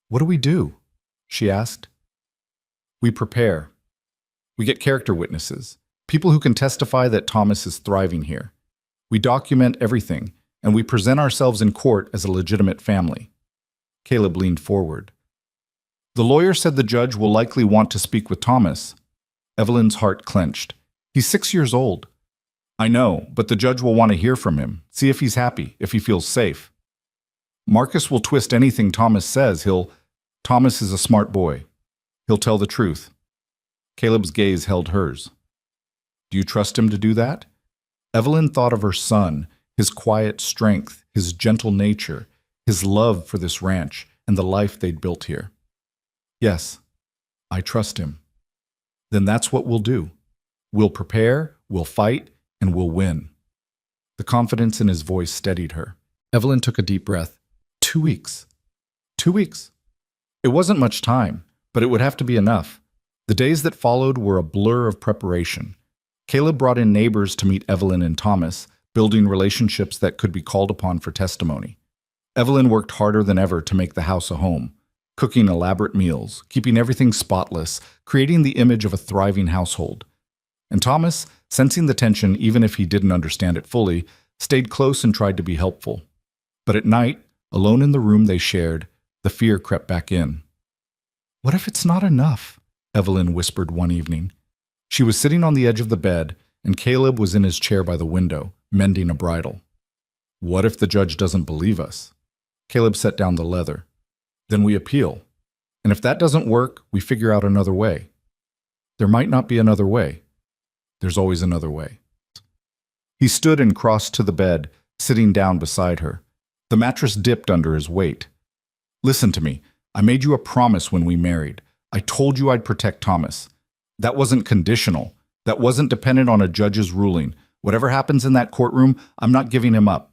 What do we do? She asked. We prepare. We get character witnesses, people who can testify that Thomas is thriving here. We document everything, and we present ourselves in court as a legitimate family. Caleb leaned forward. The lawyer said the judge will likely want to speak with Thomas. Evelyn's heart clenched. He's 6 years old. I know, but the judge will want to hear from him, see if he's happy, if he feels safe. Marcus will twist anything Thomas says. Thomas is a smart boy. He'll tell the truth. Caleb's gaze held hers. Do you trust him to do that? Evelyn thought of her son, his quiet strength, his gentle nature, his love for this ranch and the life they'd built here. Yes, I trust him. Then that's what we'll do. We'll prepare, we'll fight, and we'll win. The confidence in his voice steadied her. Evelyn took a deep breath. 2 weeks. 2 weeks. It wasn't much time, but it would have to be enough. The days that followed were a blur of preparation. Caleb brought in neighbors to meet Evelyn and Thomas, building relationships that could be called upon for testimony. Evelyn worked harder than ever to make the house a home, cooking elaborate meals, keeping everything spotless, creating the image of a thriving household. And Thomas, sensing the tension even if he didn't understand it fully, stayed close and tried to be helpful. But at night, alone in the room they shared, the fear crept back in. What if it's not enough? Evelyn whispered one evening. She was sitting on the edge of the bed, and Caleb was in his chair by the window, mending a bridle. What if the judge doesn't believe us? Caleb set down the leather. Then we appeal. And if that doesn't work, we figure out another way. There might not be another way. There's always another way. He stood and crossed to the bed, sitting down beside her. The mattress dipped under his weight. Listen to me. I made you a promise when we married. I told you I'd protect Thomas. That wasn't conditional. That wasn't dependent on a judge's ruling. Whatever happens in that courtroom, I'm not giving him up.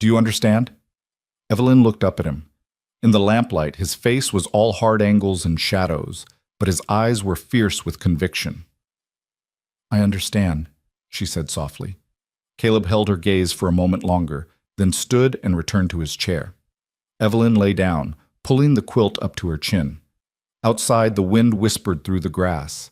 Do you understand? Evelyn looked up at him. In the lamplight, his face was all hard angles and shadows, but his eyes were fierce with conviction. I understand, she said softly. Caleb held her gaze for a moment longer, then stood and returned to his chair. Evelyn lay down, pulling the quilt up to her chin. Outside, the wind whispered through the grass.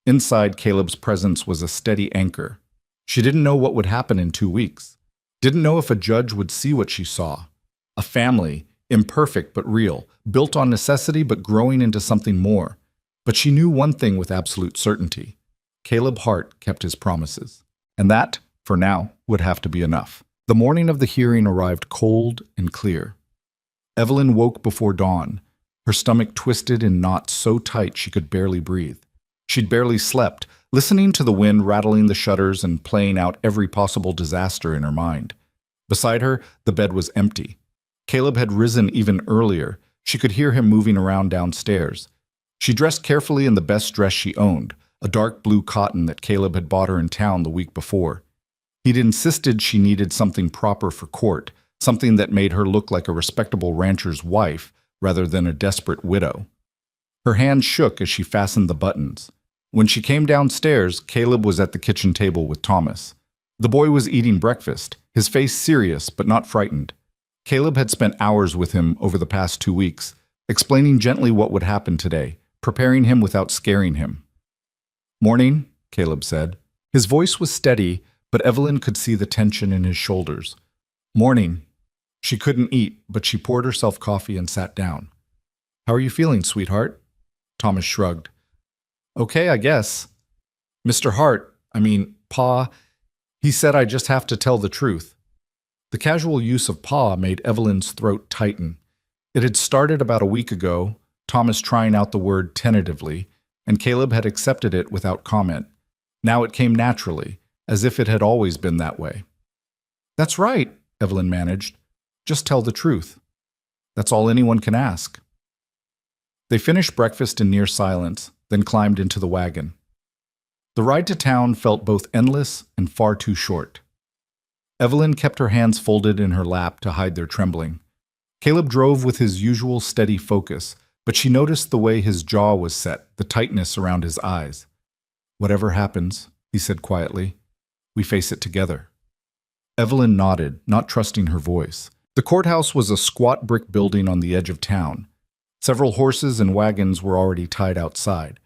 Inside, Caleb's presence was a steady anchor. She didn't know what would happen in 2 weeks. Didn't know if a judge would see what she saw. A family, imperfect but real, built on necessity but growing into something more. But she knew one thing with absolute certainty. Caleb Hart kept his promises. And that, for now, would have to be enough. The morning of the hearing arrived cold and clear. Evelyn woke before dawn, her stomach twisted in knots so tight she could barely breathe. She'd barely slept, listening to the wind rattling the shutters and playing out every possible disaster in her mind. Beside her, the bed was empty. Caleb had risen even earlier. She could hear him moving around downstairs. She dressed carefully in the best dress she owned, a dark blue cotton that Caleb had bought her in town the week before. He'd insisted she needed something proper for court, something that made her look like a respectable rancher's wife rather than a desperate widow. Her hand shook as she fastened the buttons. When she came downstairs, Caleb was at the kitchen table with Thomas. The boy was eating breakfast, his face serious but not frightened. Caleb had spent hours with him over the past 2 weeks, explaining gently what would happen today, preparing him without scaring him. Morning, Caleb said. His voice was steady, but Evelyn could see the tension in his shoulders. Morning. She couldn't eat, but she poured herself coffee and sat down. How are you feeling, sweetheart? Thomas shrugged. Okay, I guess. Mr. Hart, Pa, he said I just have to tell the truth. The casual use of Pa made Evelyn's throat tighten. It had started about a week ago, Thomas trying out the word tentatively, and Caleb had accepted it without comment. Now it came naturally, as if it had always been that way. That's right, Evelyn managed. Just tell the truth. That's all anyone can ask. They finished breakfast in near silence, then climbed into the wagon. The ride to town felt both endless and far too short. Evelyn kept her hands folded in her lap to hide their trembling. Caleb drove with his usual steady focus, but she noticed the way his jaw was set, the tightness around his eyes. "Whatever happens," he said quietly, "we face it together." Evelyn nodded, not trusting her voice. The courthouse was a squat brick building on the edge of town. Several horses and wagons were already tied outside.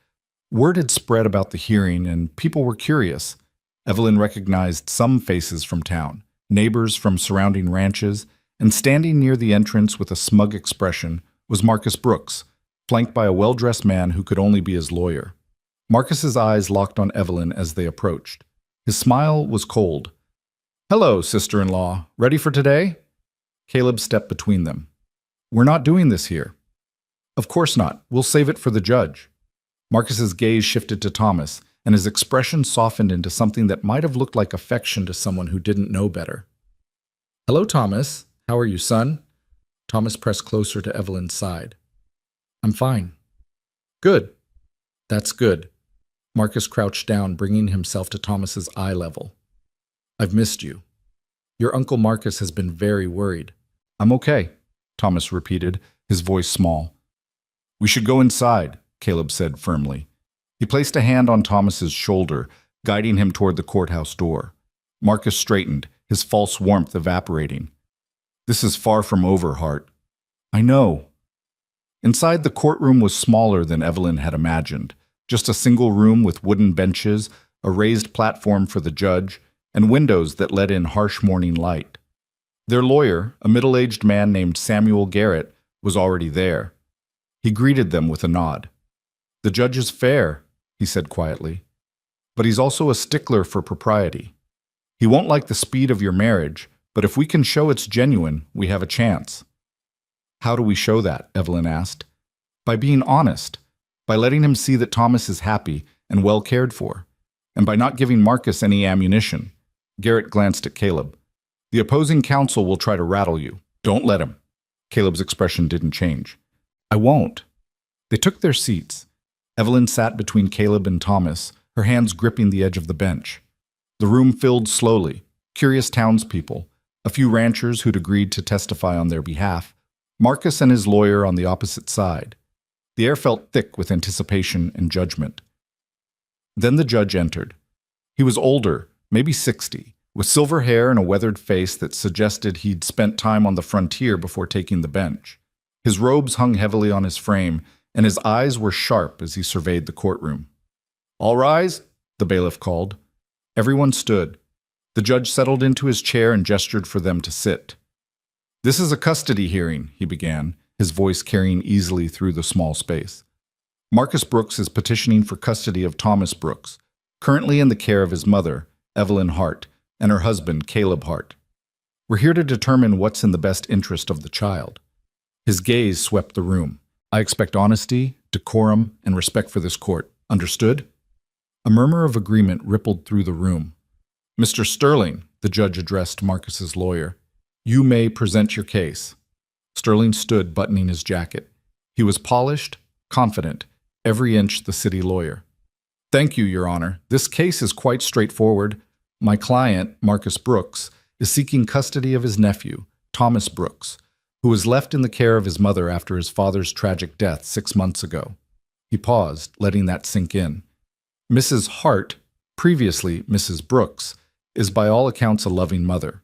Word had spread about the hearing, and people were curious. Evelyn recognized some faces from town, neighbors from surrounding ranches, and standing near the entrance with a smug expression was Marcus Brooks, flanked by a well-dressed man who could only be his lawyer. Marcus's eyes locked on Evelyn as they approached. His smile was cold. "Hello, sister-in-law. Ready for today?" Caleb stepped between them. "We're not doing this here." "Of course not. We'll save it for the judge." Marcus's gaze shifted to Thomas, and his expression softened into something that might have looked like affection to someone who didn't know better. "Hello, Thomas. How are you, son?" Thomas pressed closer to Evelyn's side. "I'm fine." "Good. That's good." Marcus crouched down, bringing himself to Thomas's eye level. "I've missed you. Your Uncle Marcus has been very worried." "I'm okay," Thomas repeated, his voice small. "We should go inside," Caleb said firmly. He placed a hand on Thomas's shoulder, guiding him toward the courthouse door. Marcus straightened, his false warmth evaporating. "This is far from over, Hart." "I know." Inside, the courtroom was smaller than Evelyn had imagined. Just a single room with wooden benches, a raised platform for the judge, and windows that let in harsh morning light. Their lawyer, a middle-aged man named Samuel Garrett, was already there. He greeted them with a nod. "The judge is fair," he said quietly, "but he's also a stickler for propriety. He won't like the speed of your marriage, but if we can show it's genuine, we have a chance." "How do we show that?" Evelyn asked. "By being honest, by letting him see that Thomas is happy and well cared for, and by not giving Marcus any ammunition." Garrett glanced at Caleb. "The opposing counsel will try to rattle you. Don't let him." Caleb's expression didn't change. "I won't." They took their seats. Evelyn sat between Caleb and Thomas, her hands gripping the edge of the bench. The room filled slowly, curious townspeople, a few ranchers who'd agreed to testify on their behalf, Marcus and his lawyer on the opposite side. The air felt thick with anticipation and judgment. Then the judge entered. He was older, maybe 60, with silver hair and a weathered face that suggested he'd spent time on the frontier before taking the bench. His robes hung heavily on his frame, and his eyes were sharp as he surveyed the courtroom. "All rise," the bailiff called. Everyone stood. The judge settled into his chair and gestured for them to sit. "This is a custody hearing," he began, his voice carrying easily through the small space. "Marcus Brooks is petitioning for custody of Thomas Brooks, currently in the care of his mother, Evelyn Hart, and her husband, Caleb Hart. We're here to determine what's in the best interest of the child." His gaze swept the room. "I expect honesty, decorum, and respect for this court. Understood?" A murmur of agreement rippled through the room. "Mr. Sterling," the judge addressed Marcus's lawyer, "you may present your case." Sterling stood, buttoning his jacket. He was polished, confident, every inch the city lawyer. "Thank you, Your Honor. This case is quite straightforward. My client, Marcus Brooks, is seeking custody of his nephew, Thomas Brooks, who was left in the care of his mother after his father's tragic death 6 months ago." He paused, letting that sink in. Mrs. Hart, previously Mrs. Brooks, is by all accounts a loving mother.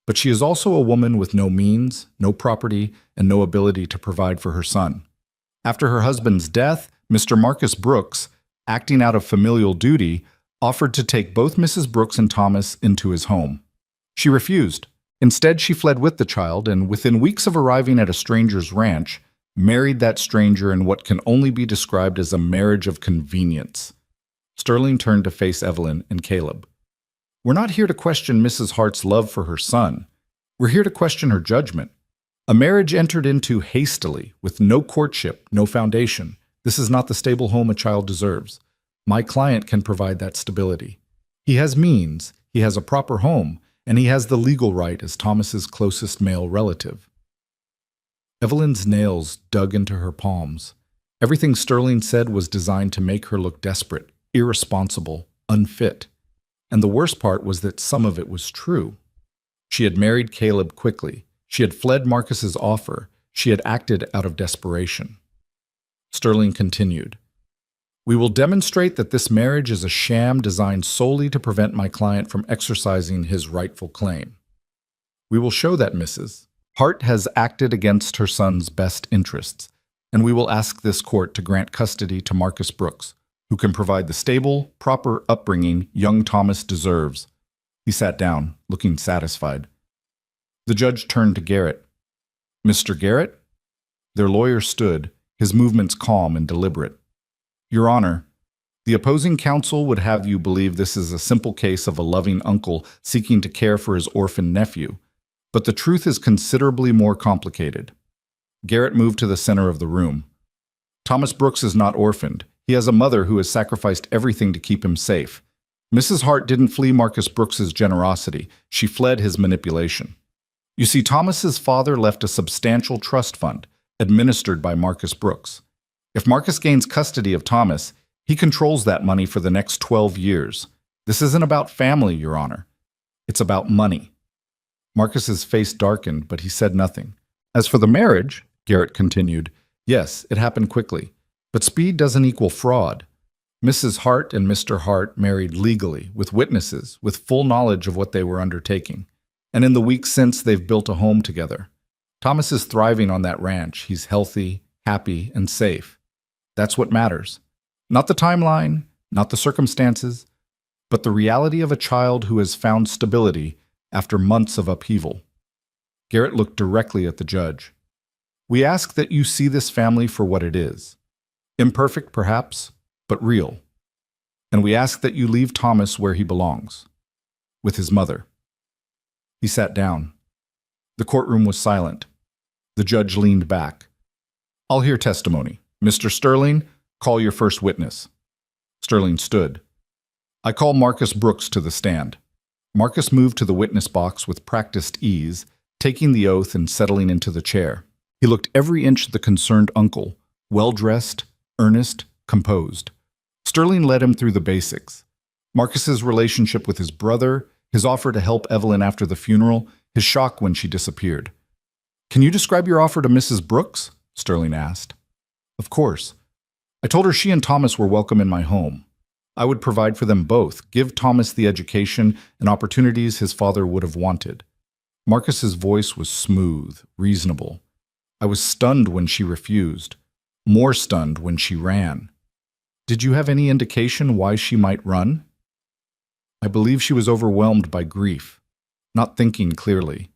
But she is also a woman with no means, no property, and no ability to provide for her son. After her husband's death, Mr. Marcus Brooks, acting out of familial duty, offered to take both Mrs. Brooks and Thomas into his home. She refused. Instead, she fled with the child and, within weeks of arriving at a stranger's ranch, married that stranger in what can only be described as a marriage of convenience. Sterling turned to face Evelyn and Caleb. "We're not here to question Mrs. Hart's love for her son. We're here to question her judgment. A marriage entered into hastily, with no courtship, no foundation. This is not the stable home a child deserves. My client can provide that stability. He has means, he has a proper home, and he has the legal right as Thomas's closest male relative." Evelyn's nails dug into her palms. Everything Sterling said was designed to make her look desperate, irresponsible, unfit. And the worst part was that some of it was true. She had married Caleb quickly. She had fled Marcus's offer. She had acted out of desperation. Sterling continued, "We will demonstrate that this marriage is a sham designed solely to prevent my client from exercising his rightful claim. We will show that Mrs. Hart has acted against her son's best interests, and we will ask this court to grant custody to Marcus Brooks, who can provide the stable, proper upbringing young Thomas deserves." He sat down, looking satisfied. The judge turned to Garrett. "Mr. Garrett?" Their lawyer stood, his movements calm and deliberate. "Your Honor, the opposing counsel would have you believe this is a simple case of a loving uncle seeking to care for his orphan nephew, but the truth is considerably more complicated." Garrett moved to the center of the room. "Thomas Brooks is not orphaned. He has a mother who has sacrificed everything to keep him safe. Mrs. Hart didn't flee Marcus Brooks's generosity. She fled his manipulation. You see, Thomas's father left a substantial trust fund, administered by Marcus Brooks. If Marcus gains custody of Thomas, he controls that money for the next 12 years. This isn't about family, Your Honor. It's about money." Marcus's face darkened, but he said nothing. "As for the marriage," Garrett continued, "yes, it happened quickly. But speed doesn't equal fraud. Mrs. Hart and Mr. Hart married legally, with witnesses, with full knowledge of what they were undertaking. And in the weeks since, they've built a home together. Thomas is thriving on that ranch. He's healthy, happy, and safe. That's what matters. Not the timeline, not the circumstances, but the reality of a child who has found stability after months of upheaval." Garrett looked directly at the judge. "We ask that you see this family for what it is. Imperfect, perhaps, but real. And we ask that you leave Thomas where he belongs, with his mother." He sat down. The courtroom was silent. The judge leaned back. "I'll hear testimony. Mr. Sterling, call your first witness." Sterling stood. "I call Marcus Brooks to the stand." Marcus moved to the witness box with practiced ease, taking the oath and settling into the chair. He looked every inch the concerned uncle, well-dressed, earnest, composed. Sterling led him through the basics. Marcus's relationship with his brother, his offer to help Evelyn after the funeral, his shock when she disappeared. "Can you describe your offer to Mrs. Brooks?" Sterling asked. "Of course. I told her she and Thomas were welcome in my home. I would provide for them both, give Thomas the education and opportunities his father would have wanted." Marcus's voice was smooth, reasonable. "I was stunned when she refused. More stunned when she ran." "Did you have any indication why she might run?" "I believe she was overwhelmed by grief, not thinking clearly.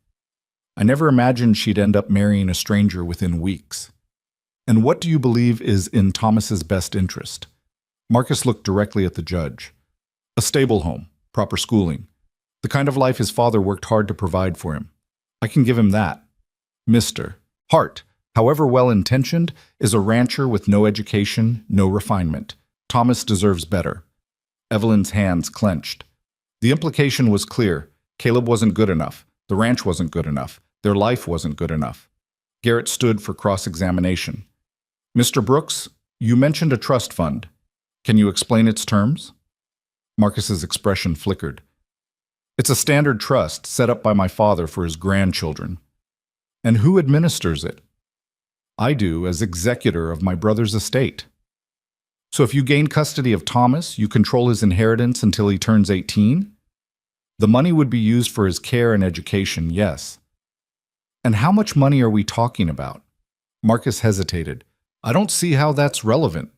I never imagined she'd end up marrying a stranger within weeks." "And what do you believe is in Thomas's best interest?" Marcus looked directly at the judge. "A stable home, proper schooling, the kind of life his father worked hard to provide for him. I can give him that. Mr. Hart, however well-intentioned, is a rancher with no education, no refinement. Thomas deserves better." Evelyn's hands clenched. The implication was clear. Caleb wasn't good enough. The ranch wasn't good enough. Their life wasn't good enough. Garrett stood for cross-examination. "Mr. Brooks, you mentioned a trust fund. Can you explain its terms?" Marcus's expression flickered. "It's a standard trust set up by my father for his grandchildren." "And who administers it?" "I do, as executor of my brother's estate." "So if you gain custody of Thomas, you control his inheritance until he turns 18? The money would be used for his care and education, yes." "And how much money are we talking about?" Marcus hesitated. "I don't see how that's relevant."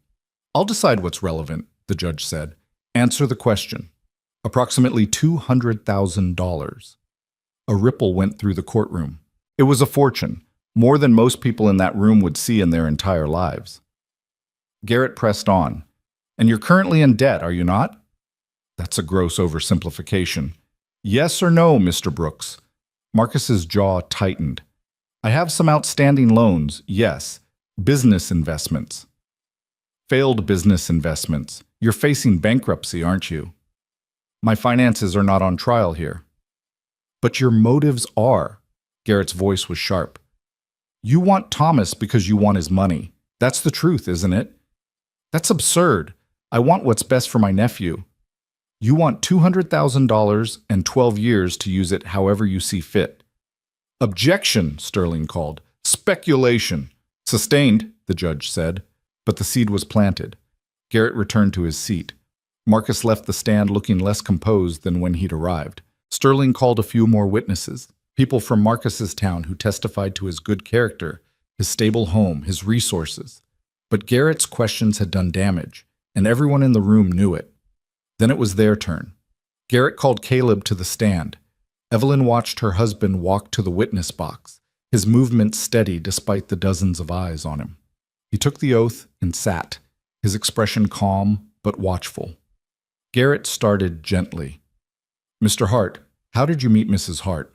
"I'll decide what's relevant," the judge said. "Answer the question." "Approximately $200,000. A ripple went through the courtroom. It was a fortune, more than most people in that room would see in their entire lives. Garrett pressed on. "And you're currently in debt, are you not?" "That's a gross oversimplification." "Yes or no, Mr. Brooks?" Marcus's jaw tightened. "I have some outstanding loans, yes. Business investments." "Failed business investments. You're facing bankruptcy, aren't you?" "My finances are not on trial here." "But your motives are." Garrett's voice was sharp. "You want Thomas because you want his money. That's the truth, isn't it? That's absurd. I want what's best for my nephew. You want $200,000 and 12 years to use it however you see fit. Objection, Sterling called. Speculation. Sustained, the judge said, but the seed was planted. Garrett returned to his seat. Marcus left the stand looking less composed than when he'd arrived. Sterling called a few more witnesses, people from Marcus's town who testified to his good character, his stable home, his resources. But Garrett's questions had done damage, and everyone in the room knew it. Then it was their turn. Garrett called Caleb to the stand. Evelyn watched her husband walk to the witness box, his movements steady despite the dozens of eyes on him. He took the oath and sat, his expression calm but watchful. Garrett started gently. Mr. Hart, how did you meet Mrs. Hart?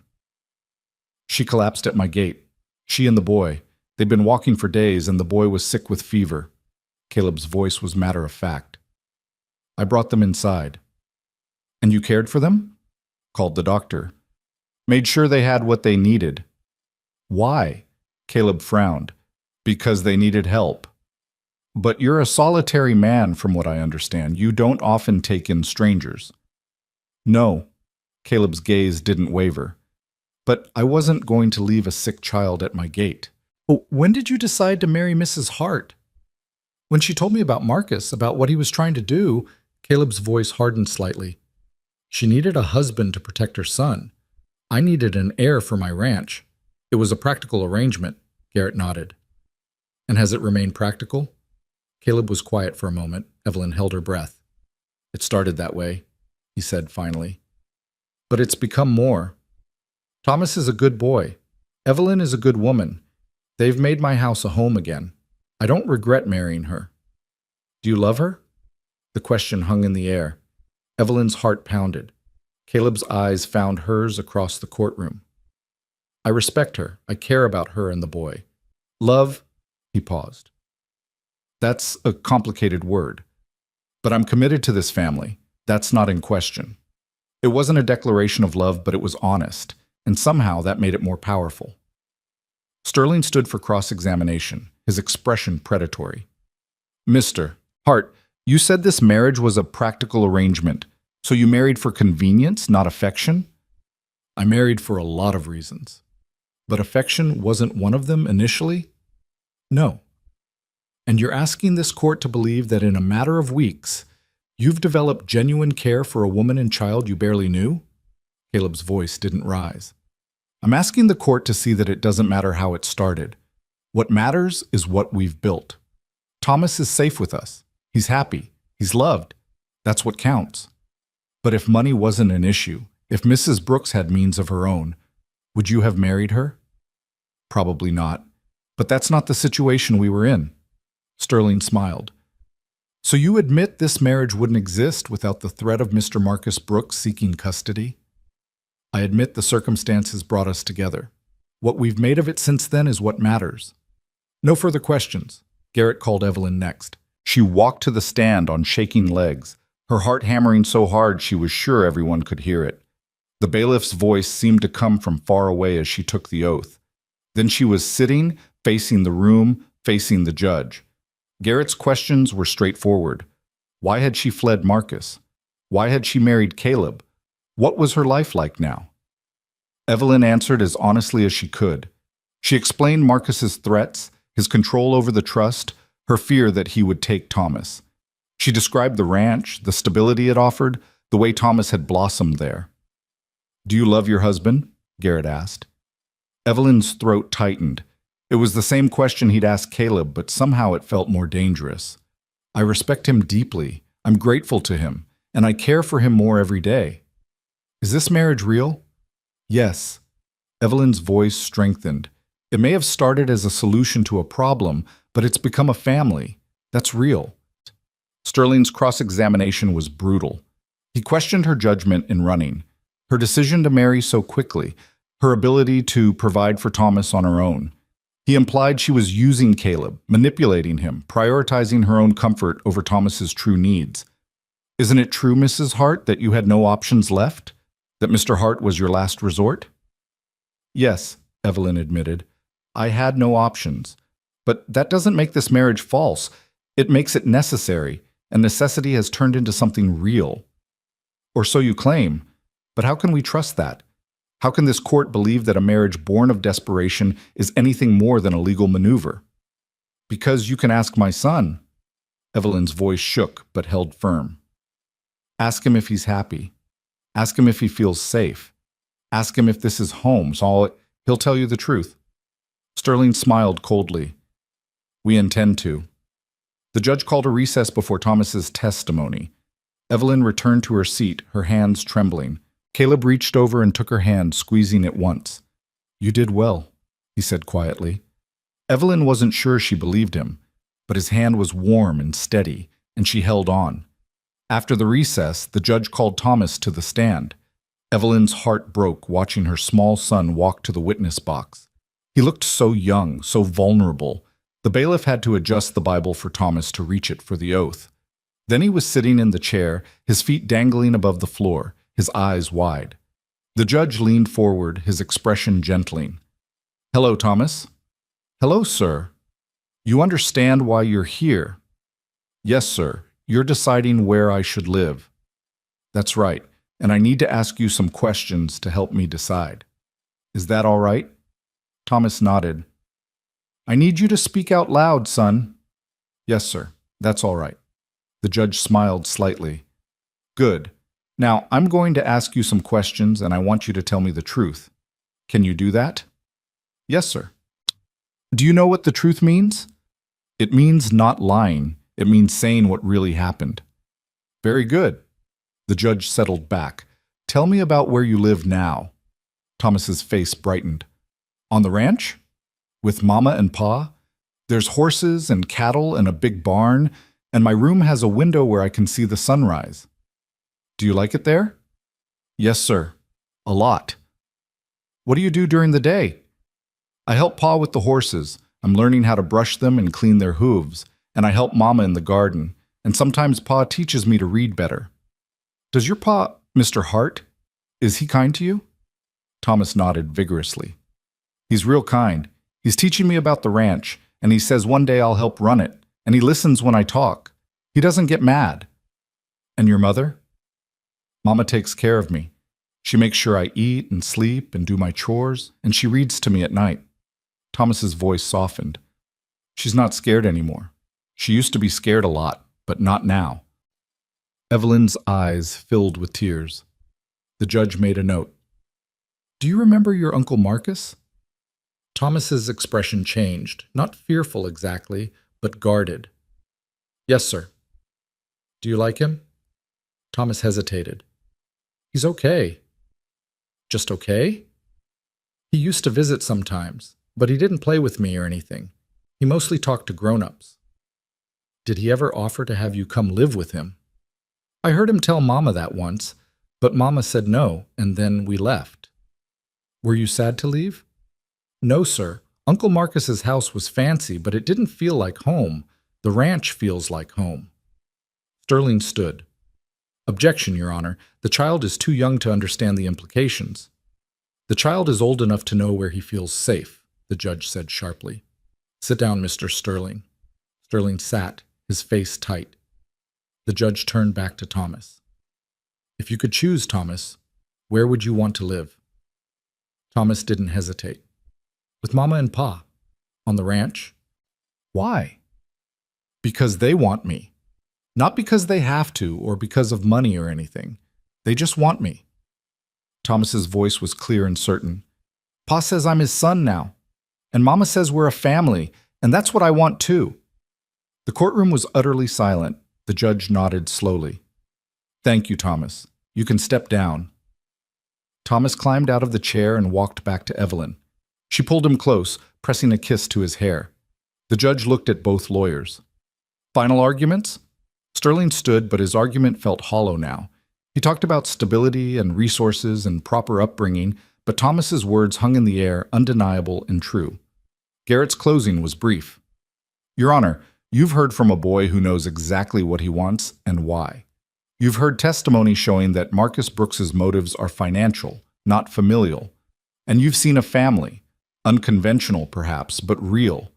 She collapsed at my gate. She and the boy. They'd been walking for days, and the boy was sick with fever. Caleb's voice was matter of fact. I brought them inside. And you cared for them? Called the doctor. Made sure they had what they needed. Why? Caleb frowned. Because they needed help. But you're a solitary man, from what I understand. You don't often take in strangers. No. Caleb's gaze didn't waver. But I wasn't going to leave a sick child at my gate. Oh, when did you decide to marry Mrs. Hart? When she told me about Marcus, about what he was trying to do, Caleb's voice hardened slightly. She needed a husband to protect her son. I needed an heir for my ranch. It was a practical arrangement, Garrett nodded. And has it remained practical? Caleb was quiet for a moment. Evelyn held her breath. It started that way, he said finally. But it's become more. Thomas is a good boy. Evelyn is a good woman. They've made my house a home again. I don't regret marrying her. Do you love her? The question hung in the air. Evelyn's heart pounded. Caleb's eyes found hers across the courtroom. I respect her. I care about her and the boy. Love, he paused. That's a complicated word. But I'm committed to this family. That's not in question. It wasn't a declaration of love, but it was honest, and somehow that made it more powerful. Sterling stood for cross-examination, his expression predatory. Mr. Hart, you said this marriage was a practical arrangement, so you married for convenience, not affection? I married for a lot of reasons. But affection wasn't one of them initially? No. And you're asking this court to believe that in a matter of weeks, you've developed genuine care for a woman and child you barely knew? Caleb's voice didn't rise. I'm asking the court to see that it doesn't matter how it started. What matters is what we've built. Thomas is safe with us. He's happy. He's loved. That's what counts. But if money wasn't an issue, if Mrs. Brooks had means of her own, would you have married her? Probably not. But that's not the situation we were in. Sterling smiled. So you admit this marriage wouldn't exist without the threat of Mr. Marcus Brooks seeking custody? I admit the circumstances brought us together. What we've made of it since then is what matters. No further questions. Garrett called Evelyn next. She walked to the stand on shaking legs, her heart hammering so hard she was sure everyone could hear it. The bailiff's voice seemed to come from far away as she took the oath. Then she was sitting, facing the room, facing the judge. Garrett's questions were straightforward. Why had she fled Marcus? Why had she married Caleb? What was her life like now? Evelyn answered as honestly as she could. She explained Marcus's threats, his control over the trust, her fear that he would take Thomas. She described the ranch, the stability it offered, the way Thomas had blossomed there. Do you love your husband? Garrett asked. Evelyn's throat tightened. It was the same question he'd asked Caleb, but somehow it felt more dangerous. I respect him deeply. I'm grateful to him, and I care for him more every day. Is this marriage real? Yes. Evelyn's voice strengthened. It may have started as a solution to a problem, but it's become a family. That's real. Sterling's cross-examination was brutal. He questioned her judgment in running, her decision to marry so quickly, her ability to provide for Thomas on her own. He implied she was using Caleb, manipulating him, prioritizing her own comfort over Thomas's true needs. Isn't it true, Mrs. Hart, that you had no options left? That Mr. Hart was your last resort? Yes, Evelyn admitted. I had no options. But that doesn't make this marriage false. It makes it necessary, and necessity has turned into something real. Or so you claim. But how can we trust that? How can this court believe that a marriage born of desperation is anything more than a legal maneuver? Because you can ask my son. Evelyn's voice shook but held firm. Ask him if he's happy. Ask him if he feels safe. Ask him if this is home, so he'll tell you the truth. Sterling smiled coldly. We intend to. The judge called a recess before Thomas's testimony. Evelyn returned to her seat, her hands trembling. Caleb reached over and took her hand, squeezing it once. You did well, he said quietly. Evelyn wasn't sure she believed him, but his hand was warm and steady, and she held on. After the recess, the judge called Thomas to the stand. Evelyn's heart broke watching her small son walk to the witness box. He looked so young, so vulnerable. The bailiff had to adjust the Bible for Thomas to reach it for the oath. Then he was sitting in the chair, his feet dangling above the floor, his eyes wide. The judge leaned forward, his expression gentling. Hello, Thomas. Hello, sir. You understand why you're here? Yes, sir. You're deciding where I should live. That's right, and I need to ask you some questions to help me decide. Is that all right? Thomas nodded. I need you to speak out loud, son. Yes, sir. That's all right. The judge smiled slightly. Good. Now, I'm going to ask you some questions, and I want you to tell me the truth. Can you do that? Yes, sir. Do you know what the truth means? It means not lying. It means saying what really happened. Very good. The judge settled back. Tell me about where you live now. Thomas's face brightened. On the ranch? With Mama and Pa? There's horses and cattle and a big barn, and my room has a window where I can see the sunrise. Do you like it there? Yes, sir. A lot. What do you do during the day? I help Pa with the horses. I'm learning how to brush them and clean their hooves, and I help Mama in the garden, and sometimes Pa teaches me to read better. Does your Pa, Mr. Hart, is he kind to you? Thomas nodded vigorously. He's real kind. He's teaching me about the ranch, and he says one day I'll help run it, and he listens when I talk. He doesn't get mad. And your mother? Mama takes care of me. She makes sure I eat and sleep and do my chores, and she reads to me at night. Thomas's voice softened. She's not scared anymore. She used to be scared a lot, but not now. Evelyn's eyes filled with tears. The judge made a note. Do you remember your Uncle Marcus? Thomas's expression changed, not fearful exactly, but guarded. Yes, sir. Do you like him? Thomas hesitated. He's okay. Just okay? He used to visit sometimes, but he didn't play with me or anything. He mostly talked to grown-ups. Did he ever offer to have you come live with him? I heard him tell Mama that once, but Mama said no, and then we left. Were you sad to leave? No, sir. Uncle Marcus's house was fancy, but it didn't feel like home. The ranch feels like home. Sterling stood. Objection, Your Honor. The child is too young to understand the implications. The child is old enough to know where he feels safe, the judge said sharply. Sit down, Mr. Sterling. Sterling sat, his face tight. The judge turned back to Thomas. If you could choose, Thomas, where would you want to live? Thomas didn't hesitate. With Mama and Pa. On the ranch. Why? Because they want me. Not because they have to or because of money or anything. They just want me. Thomas's voice was clear and certain. Pa says I'm his son now. And Mama says we're a family, and that's what I want too. The courtroom was utterly silent. The judge nodded slowly. Thank you, Thomas. You can step down. Thomas climbed out of the chair and walked back to Evelyn. She pulled him close, pressing a kiss to his hair. The judge looked at both lawyers. Final arguments? Sterling stood, but his argument felt hollow now. He talked about stability and resources and proper upbringing, but Thomas's words hung in the air, undeniable and true. Garrett's closing was brief. Your Honor, you've heard from a boy who knows exactly what he wants and why. You've heard testimony showing that Marcus Brooks's motives are financial, not familial. And you've seen a family, unconventional perhaps, but real.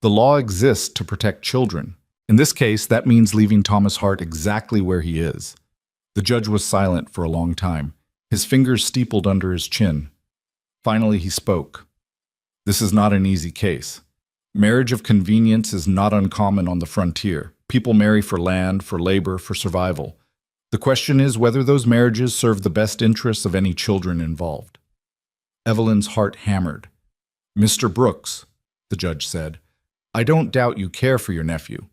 The law exists to protect children. In this case, that means leaving Thomas Hart exactly where he is. The judge was silent for a long time, his fingers steepled under his chin. Finally, he spoke. This is not an easy case. Marriage of convenience is not uncommon on the frontier. People marry for land, for labor, for survival. The question is whether those marriages serve the best interests of any children involved. Evelyn's heart hammered. Mr. Brooks, the judge said, I don't doubt you care for your nephew,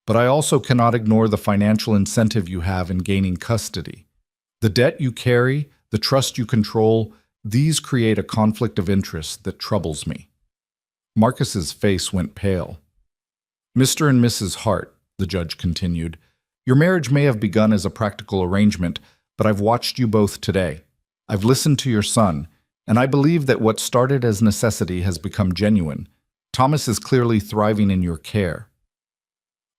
but I also cannot ignore the financial incentive you have in gaining custody. The debt you carry, the trust you control, these create a conflict of interest that troubles me. Marcus's face went pale. Mr. and Mrs. Hart, the judge continued, your marriage may have begun as a practical arrangement, but I've watched you both today. I've listened to your son, and I believe that what started as necessity has become genuine. Thomas is clearly thriving in your care.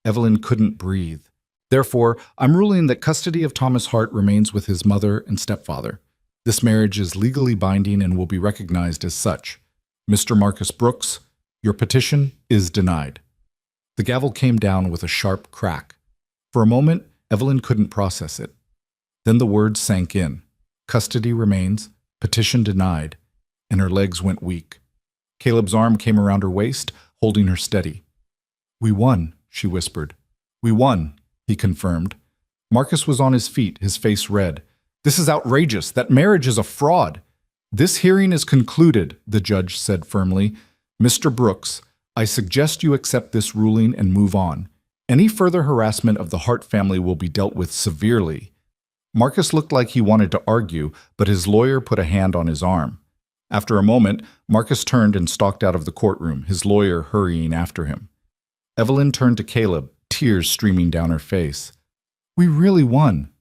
Evelyn couldn't breathe. Therefore, I'm ruling that custody of Thomas Hart remains with his mother and stepfather. This marriage is legally binding and will be recognized as such. Mr. Marcus Brooks, your petition is denied. The gavel came down with a sharp crack. For a moment, Evelyn couldn't process it. Then the words sank in. Custody remains, petition denied, and her legs went weak. Caleb's arm came around her waist, holding her steady. We won, she whispered. We won, he confirmed. Marcus was on his feet, his face red. This is outrageous. That marriage is a fraud. This hearing is concluded, the judge said firmly. Mr. Brooks, I suggest you accept this ruling and move on. Any further harassment of the Hart family will be dealt with severely. Marcus looked like he wanted to argue, but his lawyer put a hand on his arm. After a moment, Marcus turned and stalked out of the courtroom, his lawyer hurrying after him. Evelyn turned to Caleb, tears streaming down her face. We really won.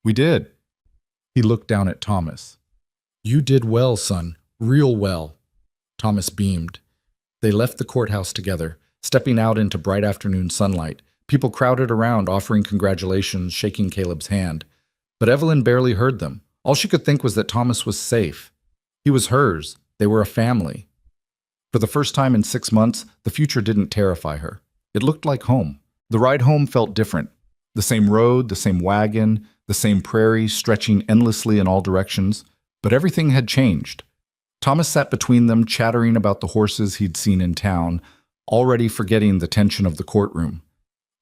We did. He looked down at Thomas. You did well, son. Real well. Thomas beamed. They left the courthouse together, stepping out into bright afternoon sunlight. People crowded around, offering congratulations, shaking Caleb's hand. But Evelyn barely heard them. All she could think was that Thomas was safe. He was hers. They were a family. For the first time in 6 months, the future didn't terrify her. It looked like home. The ride home felt different. The same road, the same wagon, the same prairie stretching endlessly in all directions. But everything had changed. Thomas sat between them, chattering about the horses he'd seen in town, already forgetting the tension of the courtroom.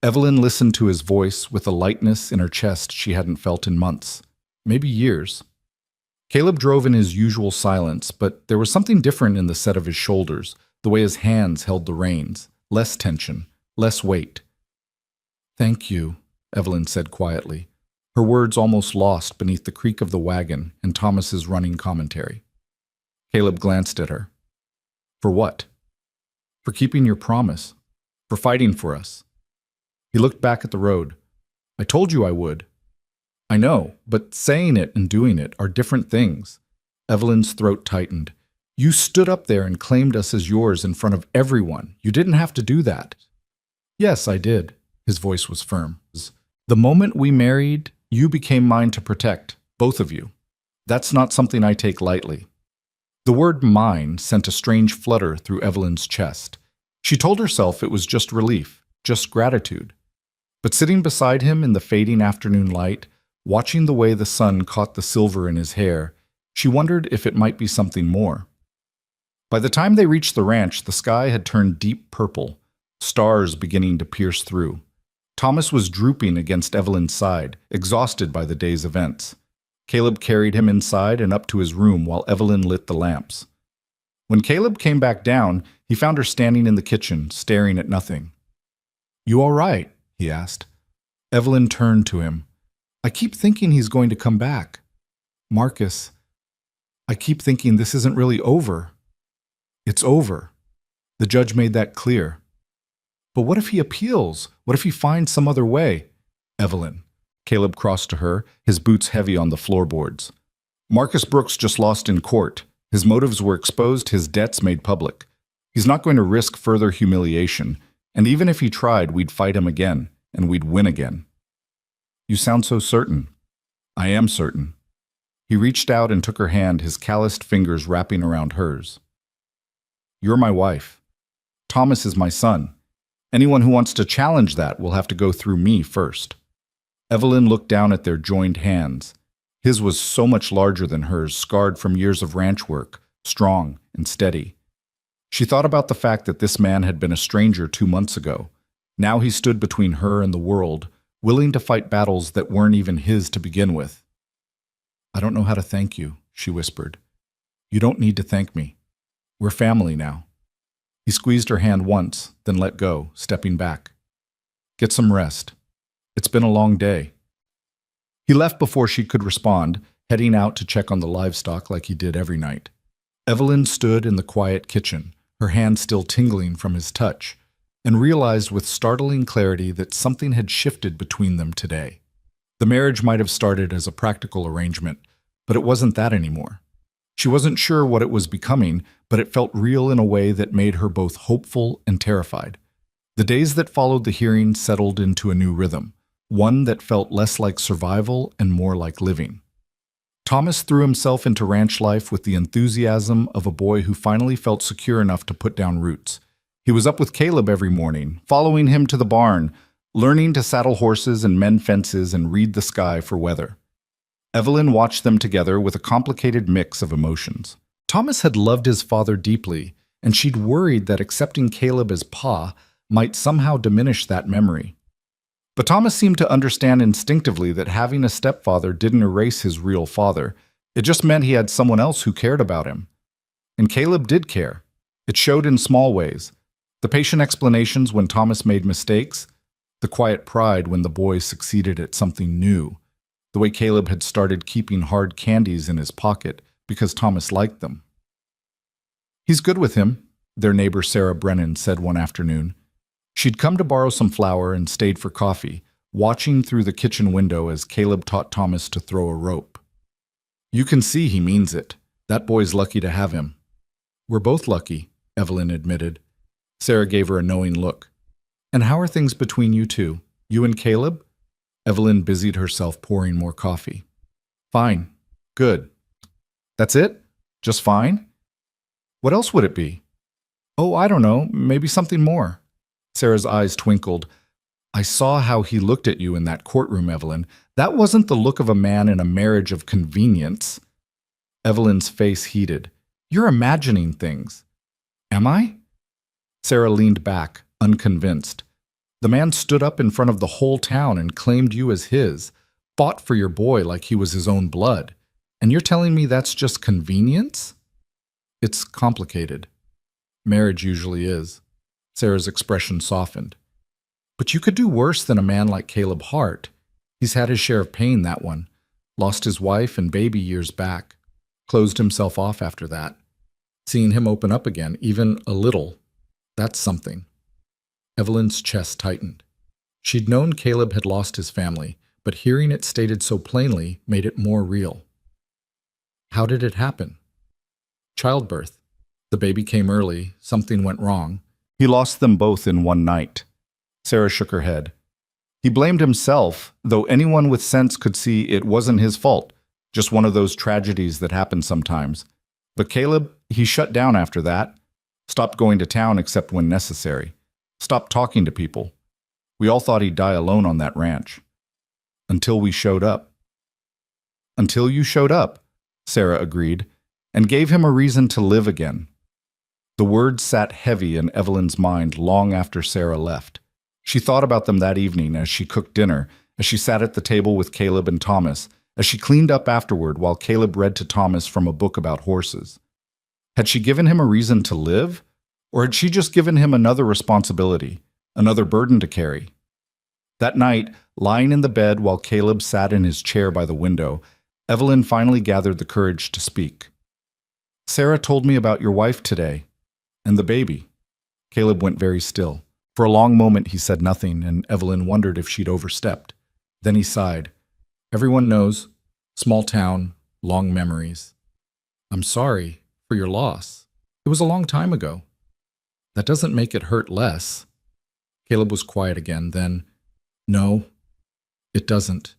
Evelyn listened to his voice with a lightness in her chest she hadn't felt in months, maybe years. Caleb drove in his usual silence, but there was something different in the set of his shoulders, the way his hands held the reins, less tension, less weight. Thank you, Evelyn said quietly, her words almost lost beneath the creak of the wagon and Thomas's running commentary. Caleb glanced at her. For what? For keeping your promise, for fighting for us. He looked back at the road. I told you I would. I know, but saying it and doing it are different things. Evelyn's throat tightened. You stood up there and claimed us as yours in front of everyone. You didn't have to do that. Yes, I did. His voice was firm. The moment we married, you became mine to protect, both of you. That's not something I take lightly. The word mine sent a strange flutter through Evelyn's chest. She told herself it was just relief, just gratitude. But sitting beside him in the fading afternoon light, watching the way the sun caught the silver in his hair, she wondered if it might be something more. By the time they reached the ranch, the sky had turned deep purple, stars beginning to pierce through. Thomas was drooping against Evelyn's side, exhausted by the day's events. Caleb carried him inside and up to his room while Evelyn lit the lamps. When Caleb came back down, he found her standing in the kitchen, staring at nothing. You all right? He asked. Evelyn turned to him. I keep thinking he's going to come back. Marcus, I keep thinking this isn't really over. It's over. The judge made that clear. But what if he appeals? What if he finds some other way? Evelyn. Caleb crossed to her, his boots heavy on the floorboards. Marcus Brooks just lost in court. His motives were exposed, his debts made public. He's not going to risk further humiliation, and even if he tried, we'd fight him again, and we'd win again. You sound so certain. I am certain. He reached out and took her hand, his calloused fingers wrapping around hers. You're my wife. Thomas is my son. Anyone who wants to challenge that will have to go through me first." Evelyn looked down at their joined hands. His was so much larger than hers, scarred from years of ranch work, strong and steady. She thought about the fact that this man had been a stranger 2 months ago. Now he stood between her and the world, willing to fight battles that weren't even his to begin with. "I don't know how to thank you," she whispered. "You don't need to thank me. We're family now." He squeezed her hand once, then let go, stepping back. "Get some rest. It's been a long day." He left before she could respond, heading out to check on the livestock like he did every night. Evelyn stood in the quiet kitchen, her hand still tingling from his touch, and realized with startling clarity that something had shifted between them today. The marriage might have started as a practical arrangement, but it wasn't that anymore. She wasn't sure what it was becoming, but it felt real in a way that made her both hopeful and terrified. The days that followed the hearing settled into a new rhythm, one that felt less like survival and more like living. Thomas threw himself into ranch life with the enthusiasm of a boy who finally felt secure enough to put down roots. He was up with Caleb every morning, following him to the barn, learning to saddle horses and mend fences and read the sky for weather. Evelyn watched them together with a complicated mix of emotions. Thomas had loved his father deeply, and she'd worried that accepting Caleb as Pa might somehow diminish that memory. But Thomas seemed to understand instinctively that having a stepfather didn't erase his real father. It just meant he had someone else who cared about him. And Caleb did care. It showed in small ways. The patient explanations when Thomas made mistakes, the quiet pride when the boy succeeded at something new, the way Caleb had started keeping hard candies in his pocket because Thomas liked them. "He's good with him," their neighbor Sarah Brennan said one afternoon. She'd come to borrow some flour and stayed for coffee, watching through the kitchen window as Caleb taught Thomas to throw a rope. "You can see he means it. That boy's lucky to have him." "We're both lucky," Evelyn admitted. Sarah gave her a knowing look. "And how are things between you two? You and Caleb?" Evelyn busied herself pouring more coffee. "Fine. Good." "That's it? Just fine?" "What else would it be?" "Oh, I don't know. Maybe something more." Sarah's eyes twinkled. "I saw how he looked at you in that courtroom, Evelyn. That wasn't the look of a man in a marriage of convenience." Evelyn's face heated. "You're imagining things." "Am I?" Sarah leaned back, unconvinced. "The man stood up in front of the whole town and claimed you as his, fought for your boy like he was his own blood. And you're telling me that's just convenience?" "It's complicated. Marriage usually is." Sarah's expression softened. "But you could do worse than a man like Caleb Hart. He's had his share of pain, that one. Lost his wife and baby years back. Closed himself off after that. Seeing him open up again, even a little, that's something." Evelyn's chest tightened. She'd known Caleb had lost his family, but hearing it stated so plainly made it more real. "How did it happen?" "Childbirth. The baby came early, something went wrong. He lost them both in one night." Sarah shook her head. "He blamed himself, though anyone with sense could see it wasn't his fault, just one of those tragedies that happen sometimes. But Caleb, he shut down after that. Stopped going to town except when necessary. Stopped talking to people. We all thought he'd die alone on that ranch. Until we showed up." "Until you showed up," Sarah agreed, "and gave him a reason to live again." The words sat heavy in Evelyn's mind long after Sarah left. She thought about them that evening as she cooked dinner, as she sat at the table with Caleb and Thomas, as she cleaned up afterward while Caleb read to Thomas from a book about horses. Had she given him a reason to live, or had she just given him another responsibility, another burden to carry? That night, lying in the bed while Caleb sat in his chair by the window, Evelyn finally gathered the courage to speak. "Sarah told me about your wife today. And the baby." Caleb went very still. For a long moment he said nothing, and Evelyn wondered if she'd overstepped. Then he sighed. "Everyone knows. Small town, long memories. I'm sorry for your loss. It was a long time ago. That doesn't make it hurt less." Caleb was quiet again, then, "No, it doesn't."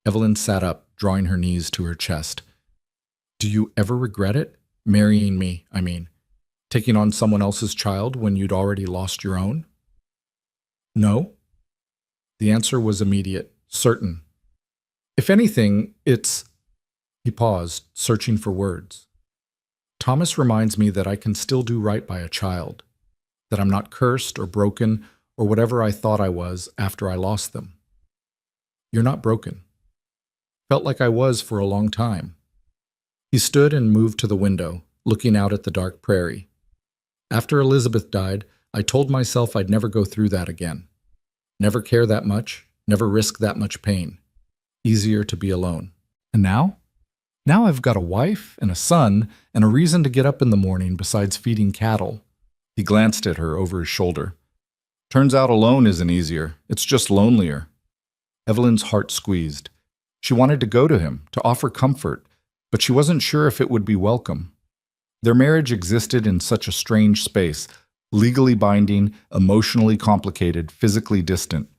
Evelyn sat up, drawing her knees to her chest. "Do you ever regret it? Marrying me, I mean. Taking on someone else's child when you'd already lost your own? No. The answer was immediate, certain. If anything, it's... He paused, searching for words. Thomas reminds me that I can still do right by a child, that I'm not cursed or broken or whatever I thought I was after I lost them. You're not broken. Felt like I was for a long time. He stood and moved to the window, looking out at the dark prairie. After Elizabeth died, I told myself I'd never go through that again. Never care that much, never risk that much pain. Easier to be alone. And now? Now I've got a wife and a son and a reason to get up in the morning besides feeding cattle. He glanced at her over his shoulder. Turns out alone isn't easier. It's just lonelier. Evelyn's heart squeezed. She wanted to go to him, to offer comfort, but she wasn't sure if it would be welcome. Their marriage existed in such a strange space, legally binding, emotionally complicated, physically distant.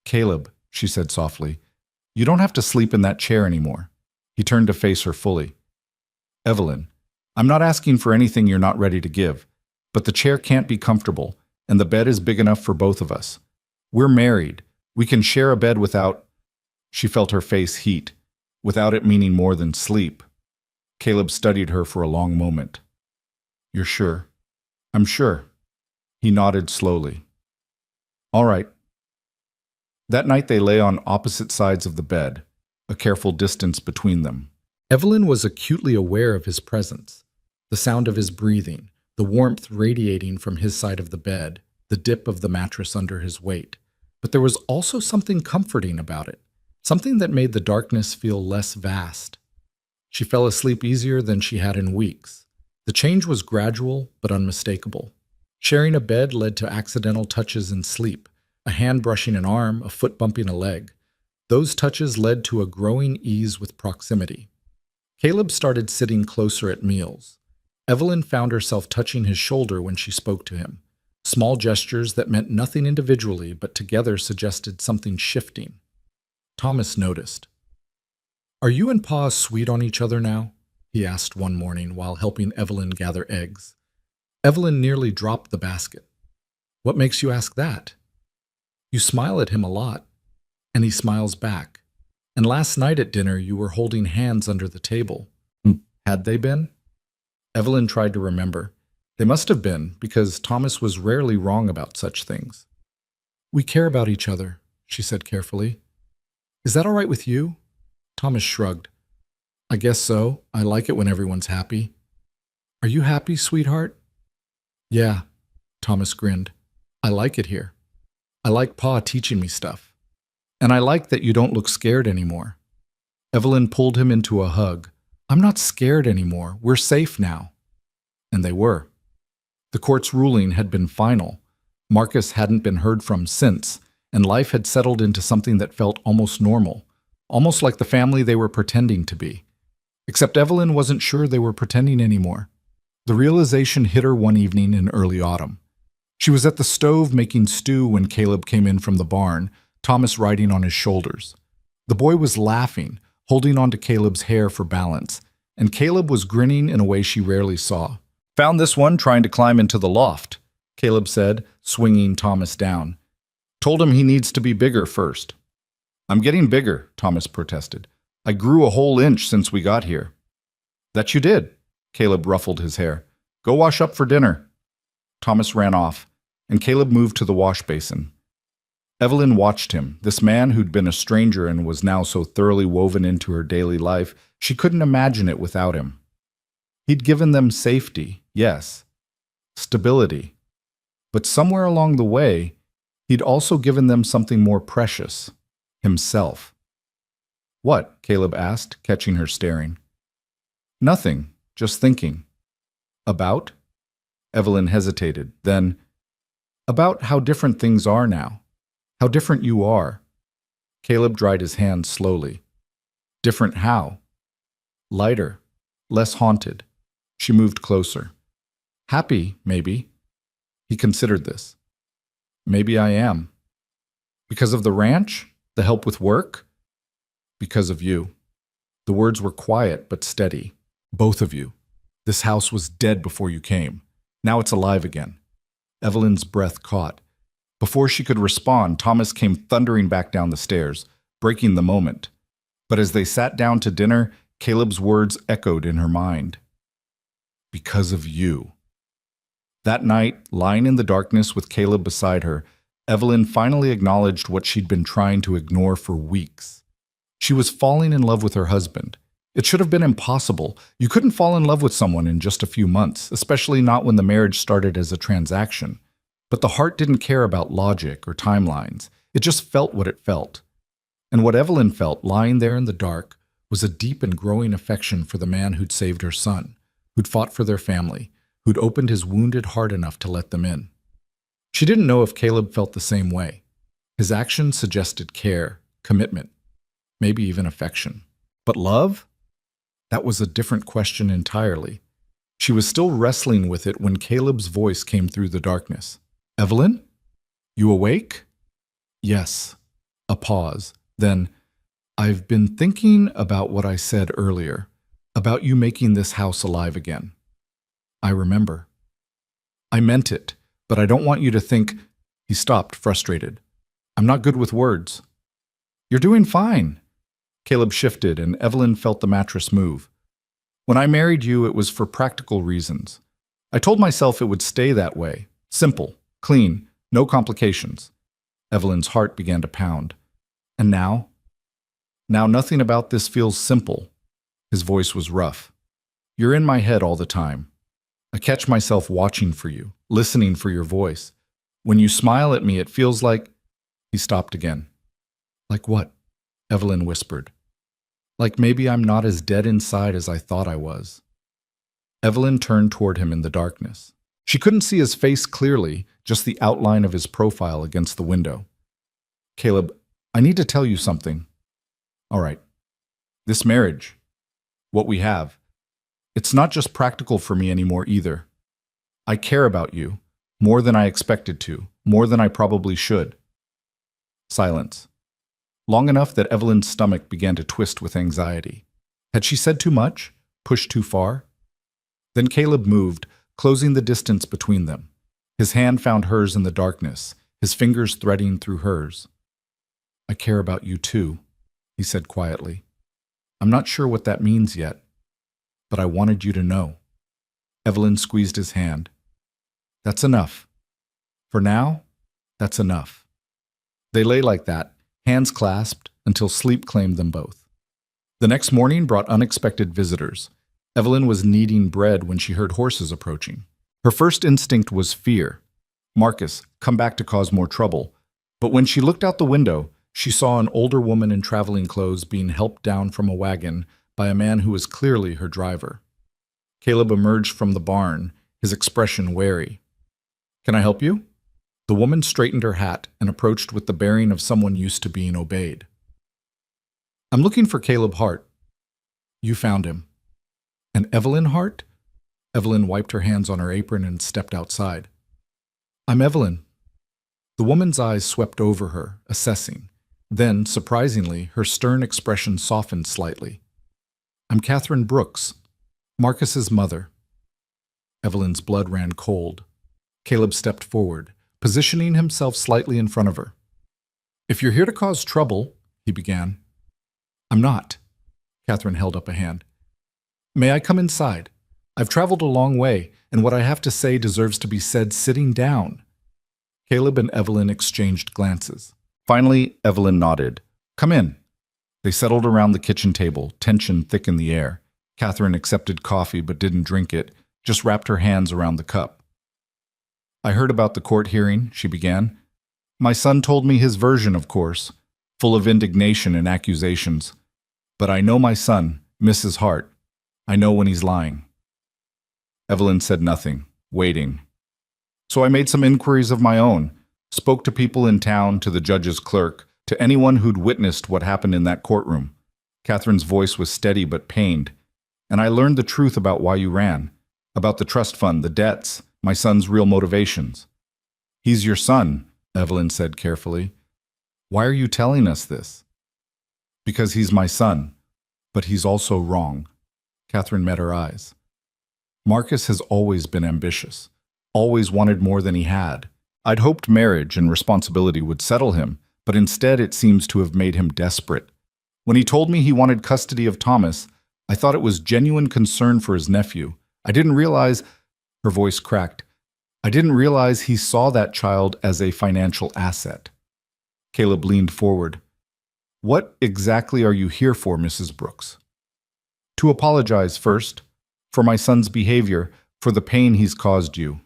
Caleb, she said softly, you don't have to sleep in that chair anymore. He turned to face her fully. Evelyn, I'm not asking for anything you're not ready to give, but the chair can't be comfortable, and the bed is big enough for both of us. We're married. We can share a bed without... She felt her face heat, without it meaning more than sleep. Caleb studied her for a long moment. You're sure? I'm sure. He nodded slowly. All right. That night they lay on opposite sides of the bed, a careful distance between them. Evelyn was acutely aware of his presence, the sound of his breathing, the warmth radiating from his side of the bed, the dip of the mattress under his weight. But there was also something comforting about it, something that made the darkness feel less vast. She fell asleep easier than she had in weeks. The change was gradual but unmistakable. Sharing a bed led to accidental touches in sleep, a hand brushing an arm, a foot bumping a leg. Those touches led to a growing ease with proximity. Caleb started sitting closer at meals. Evelyn found herself touching his shoulder when she spoke to him. Small gestures that meant nothing individually but together suggested something shifting. Thomas noticed. Are you and Pa sweet on each other now? He asked one morning while helping Evelyn gather eggs. Evelyn nearly dropped the basket. What makes you ask that? You smile at him a lot, and he smiles back. And last night at dinner you were holding hands under the table. Had they been? Evelyn tried to remember. They must have been, because Thomas was rarely wrong about such things. We care about each other, she said carefully. Is that all right with you? Thomas shrugged. I guess so. I like it when everyone's happy. Are you happy, sweetheart? Yeah, Thomas grinned. I like it here. I like Pa teaching me stuff. And I like that you don't look scared anymore. Evelyn pulled him into a hug. I'm not scared anymore. We're safe now. And they were. The court's ruling had been final. Marcus hadn't been heard from since, and life had settled into something that felt almost normal, almost like the family they were pretending to be. Except Evelyn wasn't sure they were pretending anymore. The realization hit her one evening in early autumn. She was at the stove making stew when Caleb came in from the barn, Thomas riding on his shoulders. The boy was laughing, holding onto Caleb's hair for balance, and Caleb was grinning in a way she rarely saw. Found this one trying to climb into the loft, Caleb said, swinging Thomas down. Told him he needs to be bigger first. I'm getting bigger, Thomas protested. I grew a whole inch since we got here. That you did, Caleb ruffled his hair. Go wash up for dinner. Thomas ran off, and Caleb moved to the wash basin. Evelyn watched him, this man who'd been a stranger and was now so thoroughly woven into her daily life, she couldn't imagine it without him. He'd given them safety, yes, stability, but somewhere along the way, he'd also given them something more precious, himself. What? Caleb asked, catching her staring. Nothing, just thinking. About? Evelyn hesitated, then, about how different things are now, how different you are. Caleb dried his hands slowly. Different how? Lighter, less haunted. She moved closer. Happy, maybe. He considered this. Maybe I am. Because of the ranch? The help with work? Because of you. The words were quiet but steady. Both of you. This house was dead before you came. Now it's alive again. Evelyn's breath caught. Before she could respond, Thomas came thundering back down the stairs, breaking the moment. But as they sat down to dinner, Caleb's words echoed in her mind. Because of you. That night, lying in the darkness with Caleb beside her, Evelyn finally acknowledged what she'd been trying to ignore for weeks. She was falling in love with her husband. It should have been impossible. You couldn't fall in love with someone in just a few months, especially not when the marriage started as a transaction. But the heart didn't care about logic or timelines. It just felt what it felt. And what Evelyn felt, lying there in the dark, was a deep and growing affection for the man who'd saved her son, who'd fought for their family, who'd opened his wounded heart enough to let them in. She didn't know if Caleb felt the same way. His actions suggested care, commitment, maybe even affection. But love? That was a different question entirely. She was still wrestling with it when Caleb's voice came through the darkness. Evelyn? You awake? Yes. A pause. Then, I've been thinking about what I said earlier, about you making this house alive again. I remember. I meant it, but I don't want you to think... He stopped, frustrated. I'm not good with words. You're doing fine. Caleb shifted, and Evelyn felt the mattress move. When I married you, it was for practical reasons. I told myself it would stay that way. Simple, clean, no complications. Evelyn's heart began to pound. And now? Now nothing about this feels simple. His voice was rough. You're in my head all the time. I catch myself watching for you, listening for your voice. When you smile at me, it feels like... He stopped again. Like what? Evelyn whispered. Like maybe I'm not as dead inside as I thought I was. Evelyn turned toward him in the darkness. She couldn't see his face clearly, just the outline of his profile against the window. Caleb, I need to tell you something. All right. This marriage, what we have, it's not just practical for me anymore either. I care about you, more than I expected to, more than I probably should. Silence. Long enough that Evelyn's stomach began to twist with anxiety. Had she said too much? Pushed too far? Then Caleb moved, closing the distance between them. His hand found hers in the darkness, his fingers threading through hers. I care about you too, he said quietly. I'm not sure what that means yet, but I wanted you to know. Evelyn squeezed his hand. That's enough. For now, that's enough. They lay like that, hands clasped, until sleep claimed them both. The next morning brought unexpected visitors. Evelyn was kneading bread when she heard horses approaching. Her first instinct was fear. Marcus, come back to cause more trouble. But when she looked out the window, she saw an older woman in traveling clothes being helped down from a wagon by a man who was clearly her driver. Caleb emerged from the barn, his expression wary. Can I help you? The woman straightened her hat and approached with the bearing of someone used to being obeyed. I'm looking for Caleb Hart. You found him. And Evelyn Hart? Evelyn wiped her hands on her apron and stepped outside. I'm Evelyn. The woman's eyes swept over her, assessing. Then, surprisingly, her stern expression softened slightly. I'm Catherine Brooks, Marcus's mother. Evelyn's blood ran cold. Caleb stepped forward, positioning himself slightly in front of her. If you're here to cause trouble, he began. I'm not. Catherine held up a hand. May I come inside? I've traveled a long way, and what I have to say deserves to be said sitting down. Caleb and Evelyn exchanged glances. Finally, Evelyn nodded. Come in. They settled around the kitchen table, tension thick in the air. Catherine accepted coffee but didn't drink it, just wrapped her hands around the cup. I heard about the court hearing, she began. My son told me his version, of course, full of indignation and accusations. But I know my son, Mrs. Hart. I know when he's lying. Evelyn said nothing, waiting. So I made some inquiries of my own, spoke to people in town, to the judge's clerk, to anyone who'd witnessed what happened in that courtroom. Catherine's voice was steady but pained. And I learned the truth about why you ran, about the trust fund, the debts, my son's real motivations. He's your son, Evelyn said carefully. Why are you telling us this? Because he's my son, but he's also wrong. Catherine met her eyes. Marcus has always been ambitious, always wanted more than he had. I'd hoped marriage and responsibility would settle him, but instead it seems to have made him desperate. When he told me he wanted custody of Thomas, I thought it was genuine concern for his nephew. I didn't realize, her voice cracked, I didn't realize he saw that child as a financial asset. Caleb leaned forward. What exactly are you here for, Mrs. Brooks? To apologize first, for my son's behavior, for the pain he's caused you.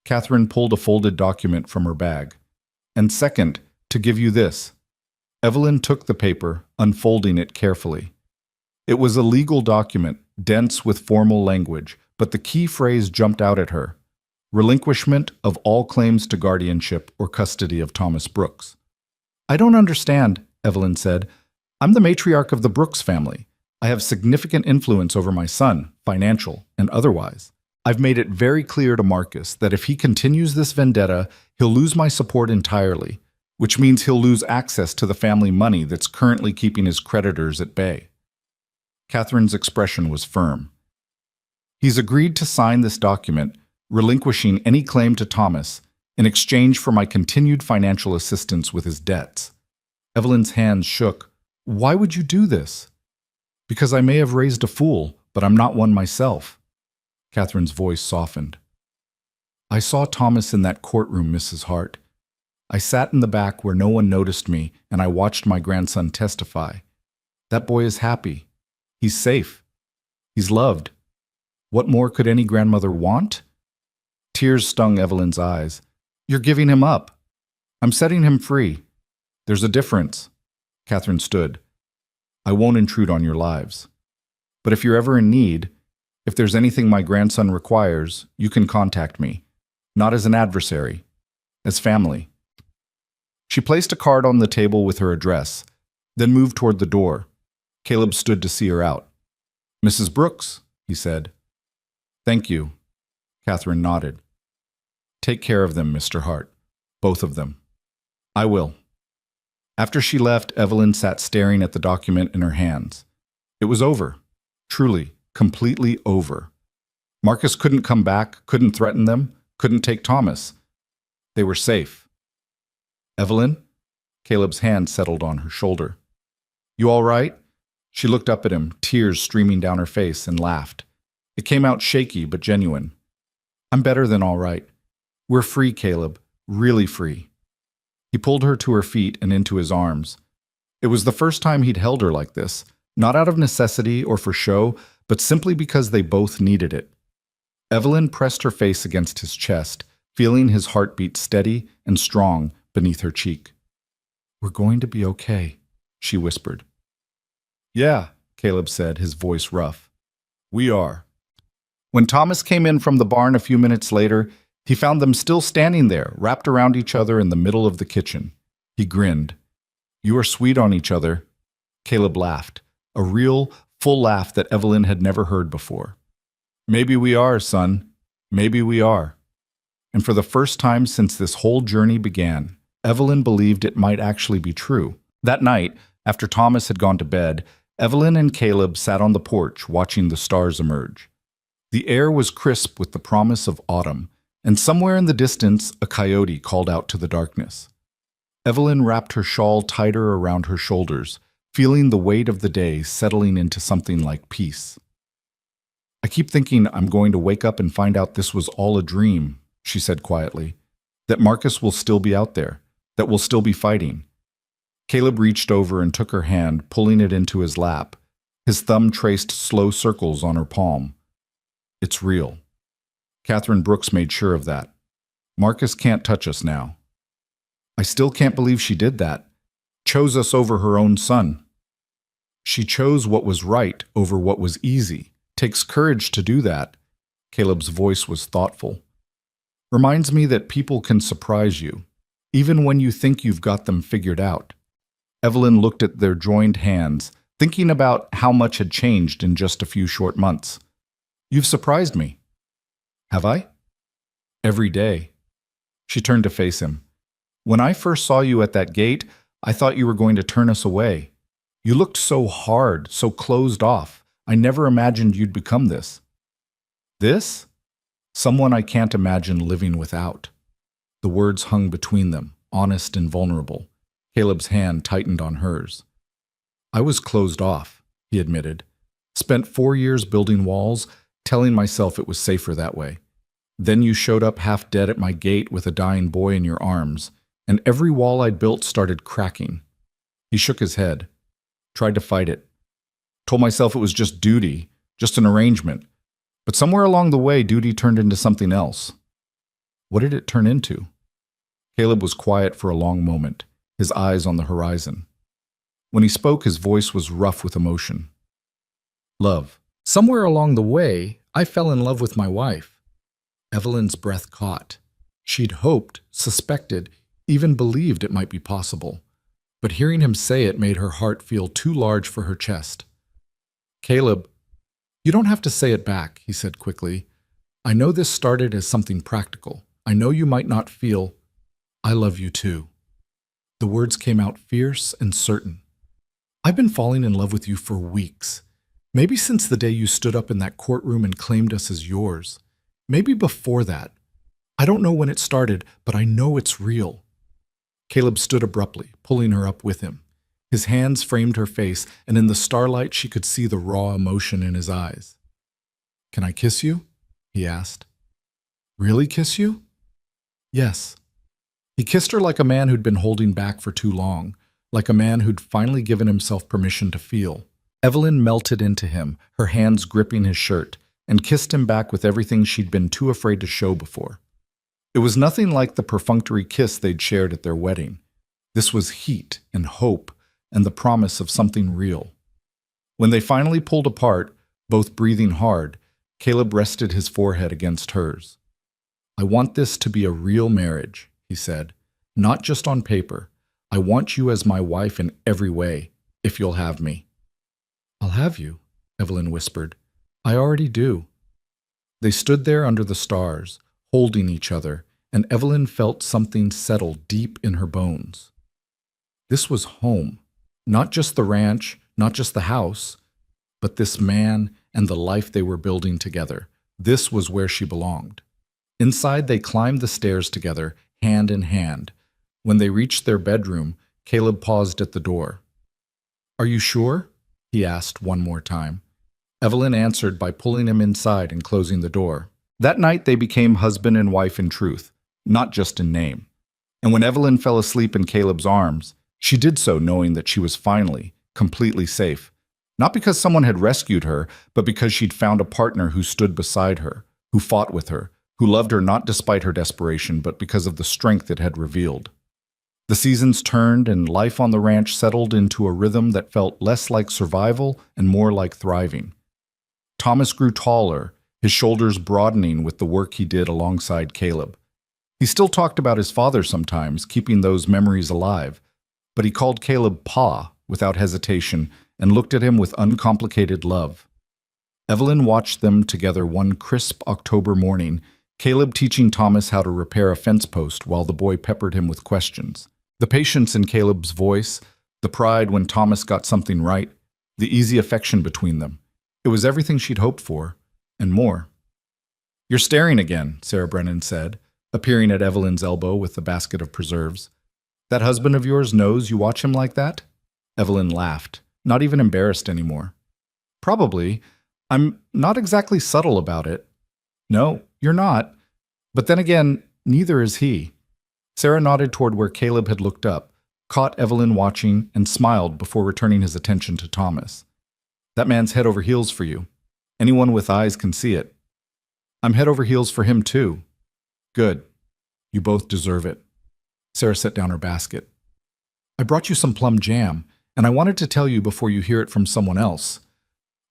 Catherine pulled a folded document from her bag. And second, to give you this. Evelyn took the paper, unfolding it carefully. It was a legal document, dense with formal language, but the key phrase jumped out at her. Relinquishment of all claims to guardianship or custody of Thomas Brooks. I don't understand, Evelyn said. I'm the matriarch of the Brooks family. I have significant influence over my son, financial and otherwise. I've made it very clear to Marcus that if he continues this vendetta, he'll lose my support entirely, which means he'll lose access to the family money that's currently keeping his creditors at bay. Catherine's expression was firm. He's agreed to sign this document, relinquishing any claim to Thomas, in exchange for my continued financial assistance with his debts. Evelyn's hands shook. Why would you do this? Because I may have raised a fool, but I'm not one myself. Catherine's voice softened. I saw Thomas in that courtroom, Mrs. Hart. I sat in the back where no one noticed me, and I watched my grandson testify. That boy is happy. He's safe. He's loved. What more could any grandmother want? Tears stung Evelyn's eyes. You're giving him up. I'm setting him free. There's a difference. Catherine stood. I won't intrude on your lives. But if you're ever in need, if there's anything my grandson requires, you can contact me. Not as an adversary, as family. She placed a card on the table with her address, then moved toward the door. Caleb stood to see her out. Mrs. Brooks, he said. Thank you. Catherine nodded. Take care of them, Mr. Hart. Both of them. I will. After she left, Evelyn sat staring at the document in her hands. It was over. Truly, completely over. Marcus couldn't come back, couldn't threaten them, couldn't take Thomas. They were safe. Evelyn? Caleb's hand settled on her shoulder. You all right? She looked up at him, tears streaming down her face, and laughed. It came out shaky but genuine. I'm better than all right. We're free, Caleb. Really free. He pulled her to her feet and into his arms. It was the first time he'd held her like this, not out of necessity or for show, but simply because they both needed it. Evelyn pressed her face against his chest, feeling his heartbeat steady and strong beneath her cheek. We're going to be okay, she whispered. Yeah, Caleb said, his voice rough. We are. When Thomas came in from the barn a few minutes later, he found them still standing there, wrapped around each other in the middle of the kitchen. He grinned. You are sweet on each other. Caleb laughed, a real, full laugh that Evelyn had never heard before. Maybe we are, son. Maybe we are. And for the first time since this whole journey began, Evelyn believed it might actually be true. That night, after Thomas had gone to bed, Evelyn and Caleb sat on the porch watching the stars emerge. The air was crisp with the promise of autumn, and somewhere in the distance a coyote called out to the darkness. Evelyn wrapped her shawl tighter around her shoulders, feeling the weight of the day settling into something like peace. I keep thinking I'm going to wake up and find out this was all a dream, she said quietly, that Marcus will still be out there, that we'll still be fighting. Caleb reached over and took her hand, pulling it into his lap. His thumb traced slow circles on her palm. It's real. Catherine Brooks made sure of that. Marcus can't touch us now. I still can't believe she did that. Chose us over her own son. She chose what was right over what was easy. Takes courage to do that. Caleb's voice was thoughtful. Reminds me that people can surprise you, even when you think you've got them figured out. Evelyn looked at their joined hands, thinking about how much had changed in just a few short months. You've surprised me. Have I? Every day. She turned to face him. When I first saw you at that gate, I thought you were going to turn us away. You looked so hard, so closed off. I never imagined you'd become this. This? Someone I can't imagine living without. The words hung between them, honest and vulnerable. Caleb's hand tightened on hers. I was closed off, he admitted. Spent 4 years building walls, telling myself it was safer that way. Then you showed up half dead at my gate with a dying boy in your arms, and every wall I'd built started cracking. He shook his head, tried to fight it. Told myself it was just duty, just an arrangement. But somewhere along the way, duty turned into something else. What did it turn into? Caleb was quiet for a long moment, his eyes on the horizon. When he spoke, his voice was rough with emotion. Love. Somewhere along the way, I fell in love with my wife. Evelyn's breath caught. She'd hoped, suspected, even believed it might be possible. But hearing him say it made her heart feel too large for her chest. Caleb, you don't have to say it back, he said quickly. I know this started as something practical. I know you might not feel, I love you too. The words came out fierce and certain. I've been falling in love with you for weeks. Maybe since the day you stood up in that courtroom and claimed us as yours. Maybe before that. I don't know when it started, but I know it's real. Caleb stood abruptly, pulling her up with him. His hands framed her face, and in the starlight she could see the raw emotion in his eyes. Can I kiss you? He asked. Really kiss you? Yes. He kissed her like a man who'd been holding back for too long, like a man who'd finally given himself permission to feel. Evelyn melted into him, her hands gripping his shirt, and kissed him back with everything she'd been too afraid to show before. It was nothing like the perfunctory kiss they'd shared at their wedding. This was heat and hope and the promise of something real. When they finally pulled apart, both breathing hard, Caleb rested his forehead against hers. I want this to be a real marriage, he said, not just on paper. I want you as my wife in every way, if you'll have me. I'll have you, Evelyn whispered. I already do. They stood there under the stars, holding each other, and Evelyn felt something settle deep in her bones. This was home, not just the ranch, not just the house, but this man and the life they were building together. This was where she belonged. Inside, they climbed the stairs together, hand in hand. When they reached their bedroom, Caleb paused at the door. Are you sure? He asked one more time. Evelyn answered by pulling him inside and closing the door. That night, they became husband and wife in truth, not just in name. And when Evelyn fell asleep in Caleb's arms, she did so knowing that she was finally, completely safe. Not because someone had rescued her, but because she'd found a partner who stood beside her, who fought with her, who loved her not despite her desperation, but because of the strength it had revealed. The seasons turned and life on the ranch settled into a rhythm that felt less like survival and more like thriving. Thomas grew taller, his shoulders broadening with the work he did alongside Caleb. He still talked about his father sometimes, keeping those memories alive, but he called Caleb Pa without hesitation and looked at him with uncomplicated love. Evelyn watched them together one crisp October morning, Caleb teaching Thomas how to repair a fence post while the boy peppered him with questions. The patience in Caleb's voice, the pride when Thomas got something right, the easy affection between them. It was everything she'd hoped for, and more. You're staring again, Sarah Brennan said, appearing at Evelyn's elbow with the basket of preserves. That husband of yours knows you watch him like that? Evelyn laughed, not even embarrassed anymore. Probably. I'm not exactly subtle about it. No, you're not. But then again, neither is he. Sarah nodded toward where Caleb had looked up, caught Evelyn watching, and smiled before returning his attention to Thomas. That man's head over heels for you. Anyone with eyes can see it. I'm head over heels for him too. Good. You both deserve it. Sarah set down her basket. I brought you some plum jam, and I wanted to tell you before you hear it from someone else.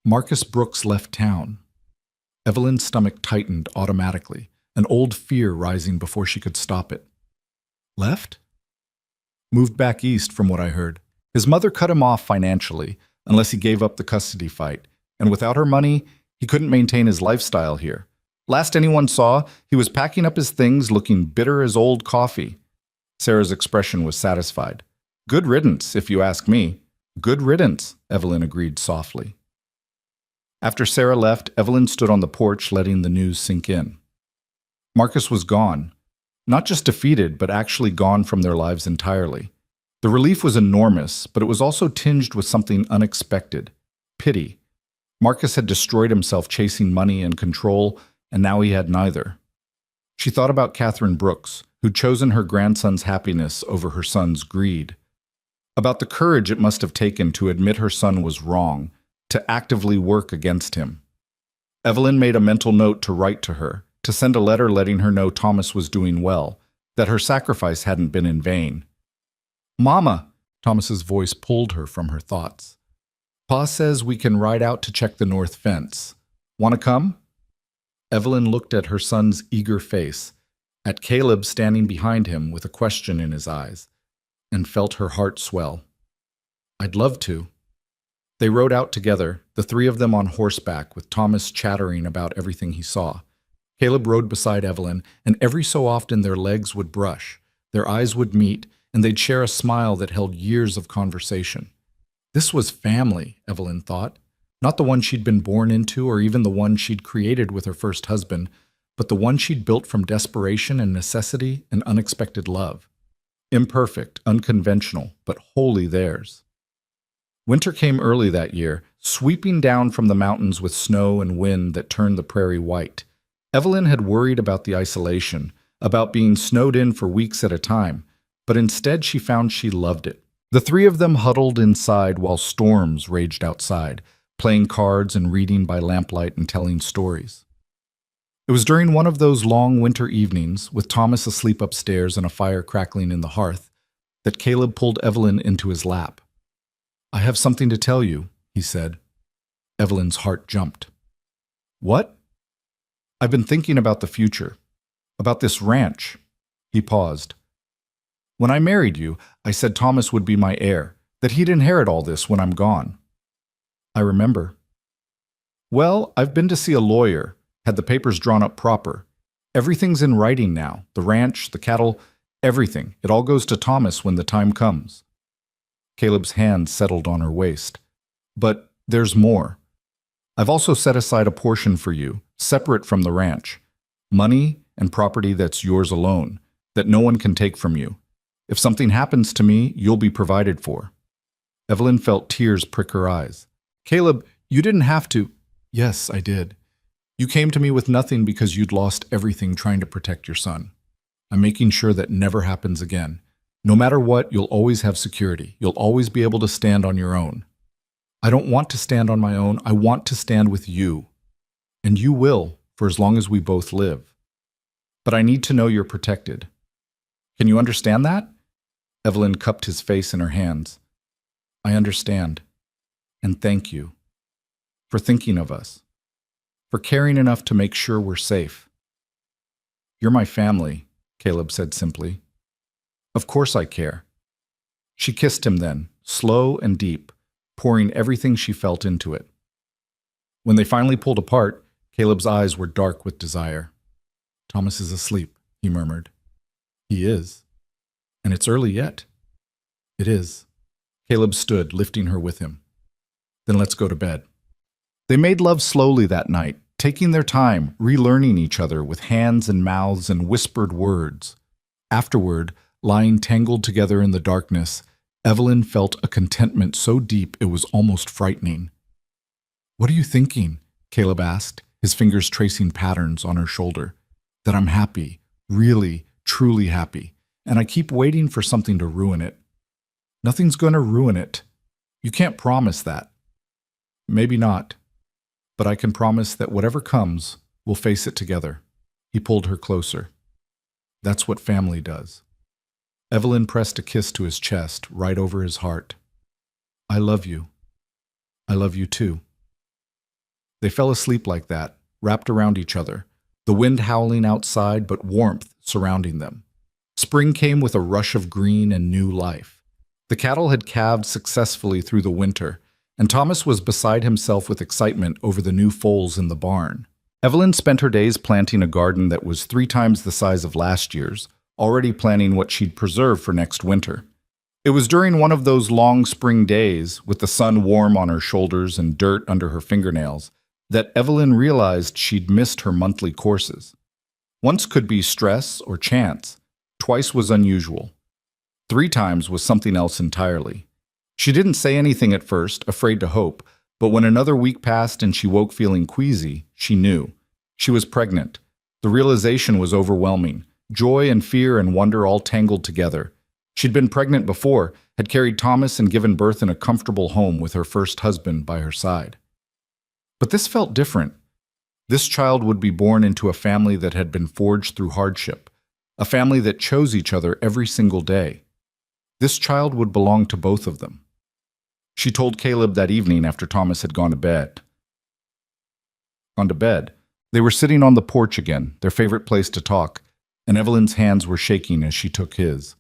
Marcus Brooks left town. Evelyn's stomach tightened automatically, an old fear rising before she could stop it. Left? Moved back east, from what I heard. His mother cut him off financially, unless he gave up the custody fight, and without her money, he couldn't maintain his lifestyle here. Last anyone saw, he was packing up his things looking bitter as old coffee. Sarah's expression was satisfied. Good riddance, if you ask me. Good riddance, Evelyn agreed softly. After Sarah left, Evelyn stood on the porch letting the news sink in. Marcus was gone. Not just defeated, but actually gone from their lives entirely. The relief was enormous, but it was also tinged with something unexpected: pity. Marcus had destroyed himself chasing money and control, and now he had neither. She thought about Catherine Brooks, who'd chosen her grandson's happiness over her son's greed. About the courage it must have taken to admit her son was wrong, to actively work against him. Evelyn made a mental note to write to her, to send a letter letting her know Thomas was doing well, that her sacrifice hadn't been in vain. "Mama," Thomas's voice pulled her from her thoughts. "Pa says we can ride out to check the north fence. Want to come?" Evelyn looked at her son's eager face, at Caleb standing behind him with a question in his eyes, and felt her heart swell. "I'd love to." They rode out together, the three of them on horseback, with Thomas chattering about everything he saw. Caleb rode beside Evelyn, and every so often their legs would brush, their eyes would meet, and they'd share a smile that held years of conversation. This was family, Evelyn thought. Not the one she'd been born into or even the one she'd created with her first husband, but the one she'd built from desperation and necessity and unexpected love. Imperfect, unconventional, but wholly theirs. Winter came early that year, sweeping down from the mountains with snow and wind that turned the prairie white. Evelyn had worried about the isolation, about being snowed in for weeks at a time, but instead she found she loved it. The three of them huddled inside while storms raged outside, playing cards and reading by lamplight and telling stories. It was during one of those long winter evenings, with Thomas asleep upstairs and a fire crackling in the hearth, that Caleb pulled Evelyn into his lap. "I have something to tell you," he said. Evelyn's heart jumped. "What?" "I've been thinking about the future, about this ranch." He paused. "When I married you, I said Thomas would be my heir, that he'd inherit all this when I'm gone." "I remember." "Well, I've been to see a lawyer, had the papers drawn up proper. Everything's in writing now, the ranch, the cattle, everything. It all goes to Thomas when the time comes." Caleb's hand settled on her waist. "But there's more. I've also set aside a portion for you, separate from the ranch. Money and property that's yours alone, that no one can take from you. If something happens to me, you'll be provided for." Evelyn felt tears prick her eyes. "Caleb, you didn't have to." "Yes, I did. You came to me with nothing because you'd lost everything trying to protect your son. I'm making sure that never happens again. No matter what, you'll always have security. You'll always be able to stand on your own. I don't want to stand on my own. I want to stand with you. And you will, for as long as we both live. But I need to know you're protected. Can you understand that?" Evelyn cupped his face in her hands. "I understand. And thank you. For thinking of us. For caring enough to make sure we're safe." "You're my family," Caleb said simply. "Of course I care." She kissed him then, slow and deep, pouring everything she felt into it. When they finally pulled apart, Caleb's eyes were dark with desire. "Thomas is asleep," he murmured. "He is. And it's early yet." "It is." Caleb stood, lifting her with him. "Then let's go to bed." They made love slowly that night, taking their time, relearning each other with hands and mouths and whispered words. Afterward, lying tangled together in the darkness, Evelyn felt a contentment so deep it was almost frightening. "What are you thinking?" Caleb asked, his fingers tracing patterns on her shoulder. "That I'm happy, really, truly happy, and I keep waiting for something to ruin it." "Nothing's going to ruin it. You can't promise that." "Maybe not. But I can promise that whatever comes, we'll face it together." He pulled her closer. "That's what family does." Evelyn pressed a kiss to his chest, right over his heart. "I love you. I love you too." They fell asleep like that, wrapped around each other, the wind howling outside but warmth surrounding them. Spring came with a rush of green and new life. The cattle had calved successfully through the winter, and Thomas was beside himself with excitement over the new foals in the barn. Evelyn spent her days planting a garden that was 3 times the size of last year's, already planning what she'd preserve for next winter. It was during one of those long spring days, with the sun warm on her shoulders and dirt under her fingernails, that Evelyn realized she'd missed her monthly courses. Once could be stress or chance. Twice was unusual. 3 times was something else entirely. She didn't say anything at first, afraid to hope, but when another week passed and she woke feeling queasy, she knew. She was pregnant. The realization was overwhelming. Joy and fear and wonder all tangled together. She'd been pregnant before, had carried Thomas and given birth in a comfortable home with her first husband by her side. But this felt different. This child would be born into a family that had been forged through hardship, a family that chose each other every single day. This child would belong to both of them. She told Caleb that evening after Thomas had gone to bed. They were sitting on the porch again, their favorite place to talk, and Evelyn's hands were shaking as she took his.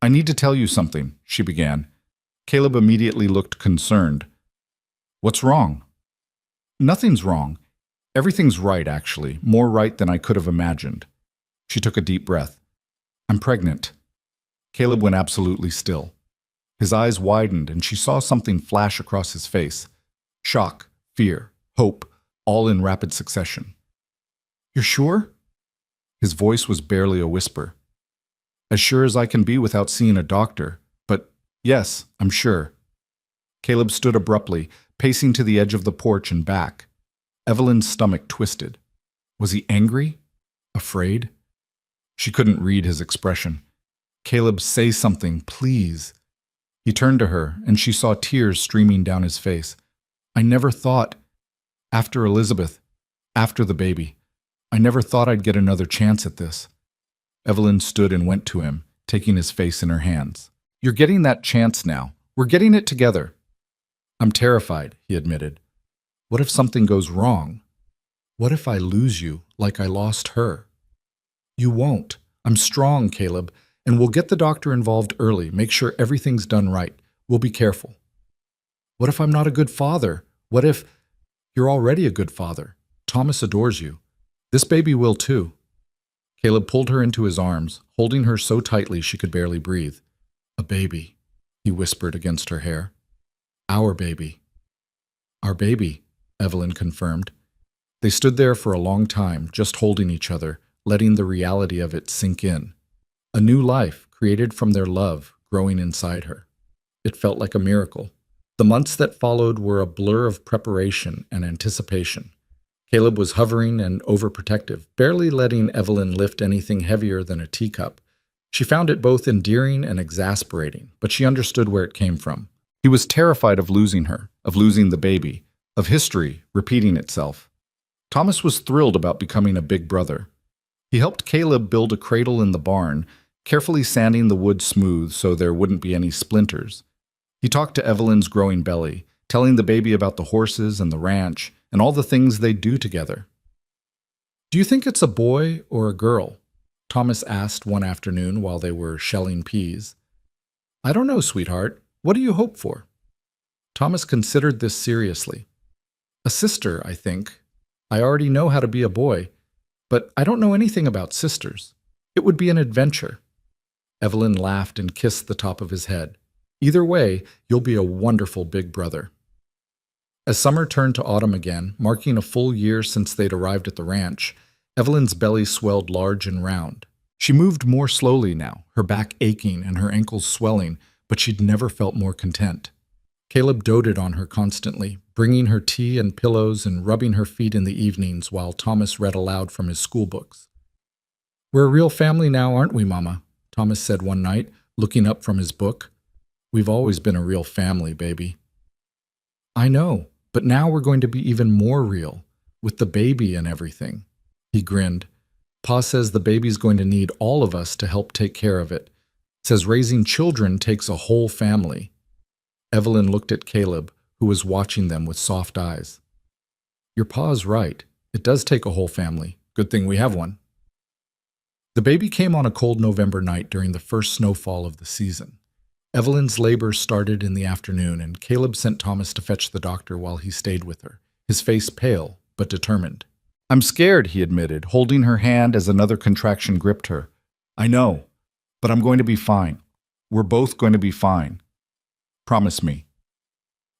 "I need to tell you something," she began. Caleb immediately looked concerned. "What's wrong?" "Nothing's wrong. Everything's right, actually, more right than I could have imagined." She took a deep breath. "I'm pregnant." Caleb went absolutely still. His eyes widened and she saw something flash across his face. Shock, fear, hope, all in rapid succession. "You're sure?" His voice was barely a whisper. "As sure as I can be without seeing a doctor, but yes, I'm sure." Caleb stood abruptly, pacing to the edge of the porch and back. Evelyn's stomach twisted. Was he angry? Afraid? She couldn't read his expression. "Caleb, say something, please." He turned to her, and she saw tears streaming down his face. "I never thought, after Elizabeth, after the baby, I never thought I'd get another chance at this." Evelyn stood and went to him, taking his face in her hands. "You're getting that chance now. We're getting it together." "I'm terrified," he admitted. "What if something goes wrong? What if I lose you like I lost her?" "You won't. I'm strong, Caleb, and we'll get the doctor involved early, make sure everything's done right. We'll be careful." "What if I'm not a good father? What if—" "You're already a good father. Thomas adores you. This baby will too." Caleb pulled her into his arms, holding her so tightly she could barely breathe. "A baby," he whispered against her hair. "Our baby." "Our baby," Evelyn confirmed. They stood there for a long time, just holding each other, letting the reality of it sink in. A new life, created from their love, growing inside her. It felt like a miracle. The months that followed were a blur of preparation and anticipation. Caleb was hovering and overprotective, barely letting Evelyn lift anything heavier than a teacup. She found it both endearing and exasperating, but she understood where it came from. He was terrified of losing her, of losing the baby, of history repeating itself. Thomas was thrilled about becoming a big brother. He helped Caleb build a cradle in the barn, carefully sanding the wood smooth so there wouldn't be any splinters. He talked to Evelyn's growing belly, telling the baby about the horses and the ranch, and all the things they'd do together. "Do you think it's a boy or a girl?" Thomas asked one afternoon while they were shelling peas. "I don't know, sweetheart. What do you hope for?" Thomas considered this seriously. "A sister, I think. I already know how to be a boy, but I don't know anything about sisters. It would be an adventure." Evelyn laughed and kissed the top of his head. "Either way, you'll be a wonderful big brother." As summer turned to autumn again, marking a full year since they'd arrived at the ranch, Evelyn's belly swelled large and round. She moved more slowly now, her back aching and her ankles swelling, but she'd never felt more content. Caleb doted on her constantly, bringing her tea and pillows and rubbing her feet in the evenings while Thomas read aloud from his school books. "We're a real family now, aren't we, Mama?" Thomas said one night, looking up from his book. "We've always been a real family, baby." "I know, but now we're going to be even more real, with the baby and everything." He grinned. "Pa says the baby's going to need all of us to help take care of it. Says raising children takes a whole family." Evelyn looked at Caleb, who was watching them with soft eyes. "Your pa's right. It does take a whole family. Good thing we have one." The baby came on a cold November night during the first snowfall of the season. Evelyn's labor started in the afternoon, and Caleb sent Thomas to fetch the doctor while he stayed with her, his face pale but determined. "I'm scared," he admitted, holding her hand as another contraction gripped her. "I know, but I'm going to be fine. We're both going to be fine. Promise me."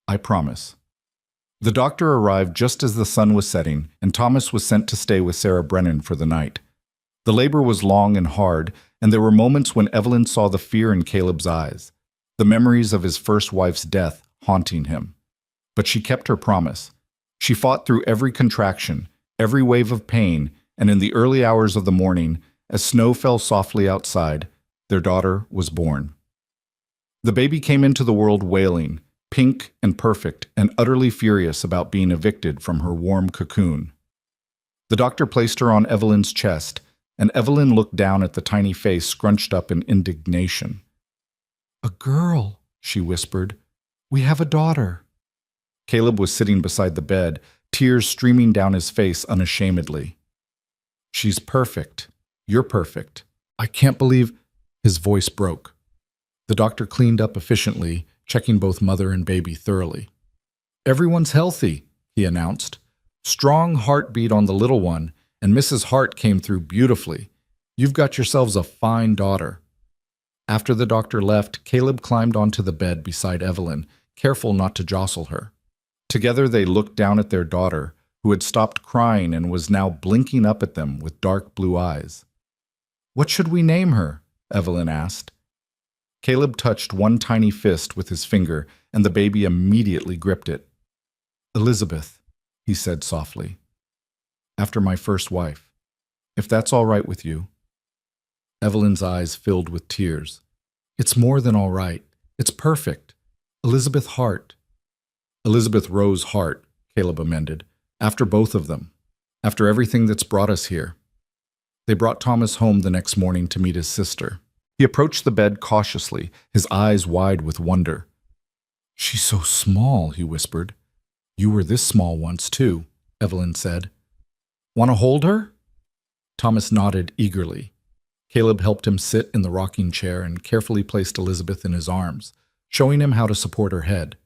"I promise." The doctor arrived just as the sun was setting, and Thomas was sent to stay with Sarah Brennan for the night. The labor was long and hard, and there were moments when Evelyn saw the fear in Caleb's eyes, the memories of his first wife's death haunting him. But she kept her promise. She fought through every contraction, every wave of pain, and in the early hours of the morning, as snow fell softly outside, their daughter was born. The baby came into the world wailing, pink and perfect, and utterly furious about being evicted from her warm cocoon. The doctor placed her on Evelyn's chest, and Evelyn looked down at the tiny face scrunched up in indignation. "A girl," she whispered. "We have a daughter." Caleb was sitting beside the bed, tears streaming down his face unashamedly. "She's perfect. You're perfect. I can't believe—" His voice broke. The doctor cleaned up efficiently, checking both mother and baby thoroughly. "Everyone's healthy," he announced. "Strong heartbeat on the little one, and Mrs. Hart came through beautifully. You've got yourselves a fine daughter." After the doctor left, Caleb climbed onto the bed beside Evelyn, careful not to jostle her. Together they looked down at their daughter, who had stopped crying and was now blinking up at them with dark blue eyes. "What should we name her?" Evelyn asked. Caleb touched one tiny fist with his finger, and the baby immediately gripped it. "Elizabeth," he said softly. "After my first wife. If that's all right with you." Evelyn's eyes filled with tears. "It's more than all right. It's perfect. Elizabeth Hart." "Elizabeth Rose Hart," Caleb amended. "After both of them. After everything that's brought us here." They brought Thomas home the next morning to meet his sister. He approached the bed cautiously, his eyes wide with wonder. "She's so small," he whispered. "You were this small once, too," Evelyn said. "Want to hold her?" Thomas nodded eagerly. Caleb helped him sit in the rocking chair and carefully placed Elizabeth in his arms, showing him how to support her head.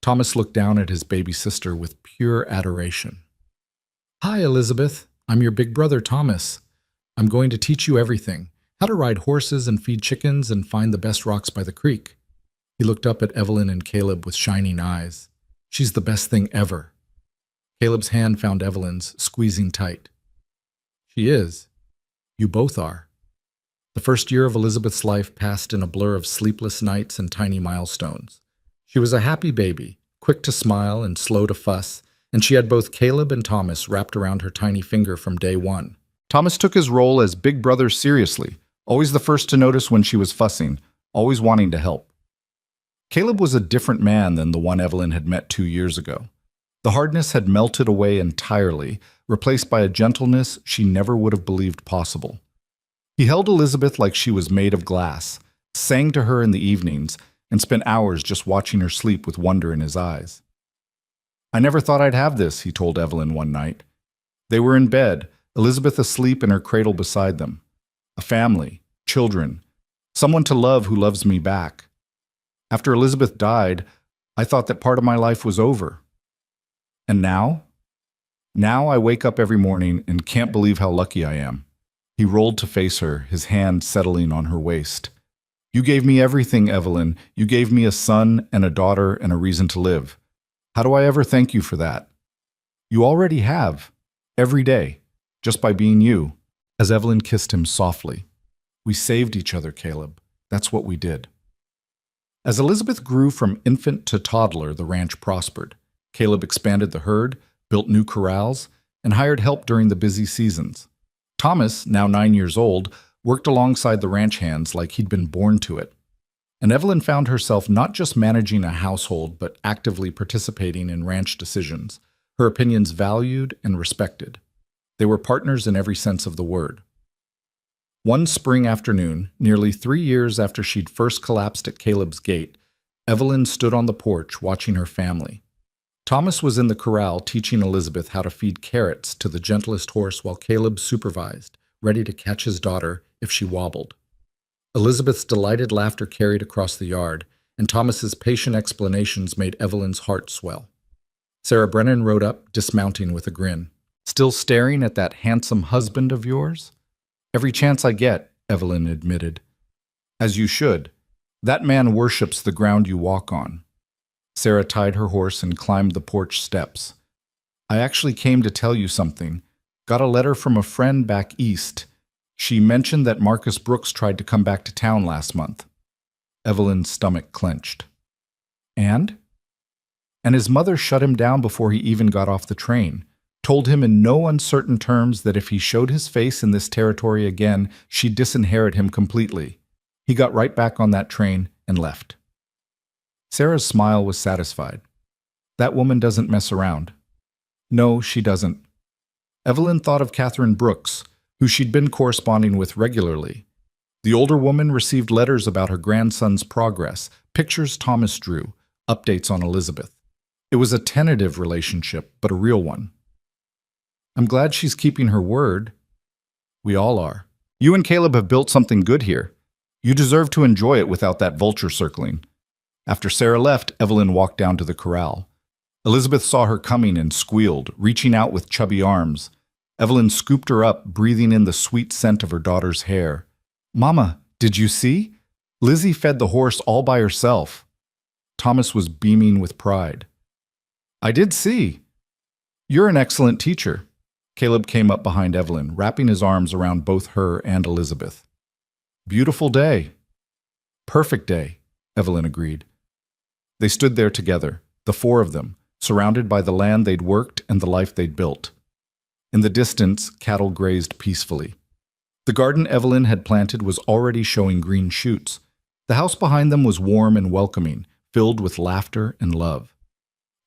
Thomas looked down at his baby sister with pure adoration. "Hi, Elizabeth. I'm your big brother, Thomas. I'm going to teach you everything. How to ride horses and feed chickens and find the best rocks by the creek." He looked up at Evelyn and Caleb with shining eyes. "She's the best thing ever." Caleb's hand found Evelyn's, squeezing tight. "She is. You both are." The first year of Elizabeth's life passed in a blur of sleepless nights and tiny milestones. She was a happy baby, quick to smile and slow to fuss, and she had both Caleb and Thomas wrapped around her tiny finger from day one. Thomas took his role as big brother seriously, always the first to notice when she was fussing, always wanting to help. Caleb was a different man than the one Evelyn had met 2 years ago. The hardness had melted away entirely, replaced by a gentleness she never would have believed possible. He held Elizabeth like she was made of glass, sang to her in the evenings, and spent hours just watching her sleep with wonder in his eyes. "I never thought I'd have this," he told Evelyn one night. They were in bed, Elizabeth asleep in her cradle beside them. A family, children, someone to love who loves me back. After Elizabeth died, I thought that part of my life was over. And now? Now I wake up every morning and can't believe how lucky I am." He rolled to face her, his hand settling on her waist. "You gave me everything, Evelyn. You gave me a son and a daughter and a reason to live. How do I ever thank you for that?" "You already have. Every day. Just by being you." As Evelyn kissed him softly. "We saved each other, Caleb. That's what we did." As Elizabeth grew from infant to toddler, the ranch prospered. Caleb expanded the herd, built new corrals, and hired help during the busy seasons. Thomas, now 9 years old, worked alongside the ranch hands like he'd been born to it. And Evelyn found herself not just managing a household, but actively participating in ranch decisions, her opinions valued and respected. They were partners in every sense of the word. One spring afternoon, nearly 3 years after she'd first collapsed at Caleb's gate, Evelyn stood on the porch watching her family. Thomas was in the corral teaching Elizabeth how to feed carrots to the gentlest horse while Caleb supervised, ready to catch his daughter if she wobbled. Elizabeth's delighted laughter carried across the yard, and Thomas's patient explanations made Evelyn's heart swell. Sarah Brennan rode up, dismounting with a grin. "Still staring at that handsome husband of yours?" "Every chance I get," Evelyn admitted. "As you should. That man worships the ground you walk on." Sarah tied her horse and climbed the porch steps. "I actually came to tell you something. Got a letter from a friend back east. She mentioned that Marcus Brooks tried to come back to town last month. Evelyn's stomach clenched. And? And his mother shut him down before he even got off the train, told him in no uncertain terms that if he showed his face in this territory again, she'd disinherit him completely. He got right back on that train and left. Sarah's smile was satisfied. That woman doesn't mess around. No, she doesn't. Evelyn thought of Catherine Brooks, who she'd been corresponding with regularly. The older woman received letters about her grandson's progress, pictures Thomas drew, updates on Elizabeth. It was a tentative relationship, but a real one. I'm glad she's keeping her word. We all are. You and Caleb have built something good here. You deserve to enjoy it without that vulture circling. After Sarah left, Evelyn walked down to the corral. Elizabeth saw her coming and squealed, reaching out with chubby arms. Evelyn scooped her up, breathing in the sweet scent of her daughter's hair. Mama, did you see? Lizzie fed the horse all by herself. Thomas was beaming with pride. I did see. You're an excellent teacher. Caleb came up behind Evelyn, wrapping his arms around both her and Elizabeth. Beautiful day. Perfect day, Evelyn agreed. They stood there together, the four of them, surrounded by the land they'd worked and the life they'd built. In the distance, cattle grazed peacefully. The garden Evelyn had planted was already showing green shoots. The house behind them was warm and welcoming, filled with laughter and love.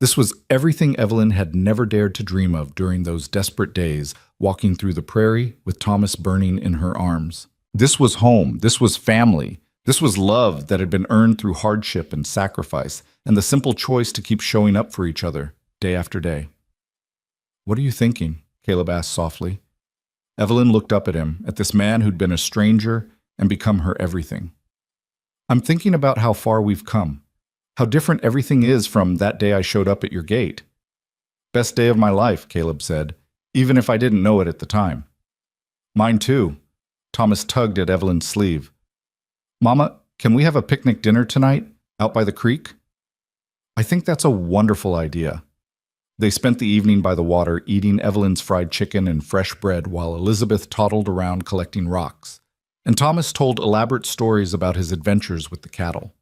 This was everything Evelyn had never dared to dream of during those desperate days, walking through the prairie with Thomas burning in her arms. This was home, this was family, this was love that had been earned through hardship and sacrifice, and the simple choice to keep showing up for each other, day after day. What are you thinking? Caleb asked softly. Evelyn looked up at him, at this man who'd been a stranger and become her everything. I'm thinking about how far we've come, how different everything is from that day I showed up at your gate. Best day of my life, Caleb said, even if I didn't know it at the time. Mine too. Thomas tugged at Evelyn's sleeve. Mama, can we have a picnic dinner tonight, out by the creek? I think that's a wonderful idea. They spent the evening by the water eating Evelyn's fried chicken and fresh bread while Elizabeth toddled around collecting rocks, and Thomas told elaborate stories about his adventures with the cattle.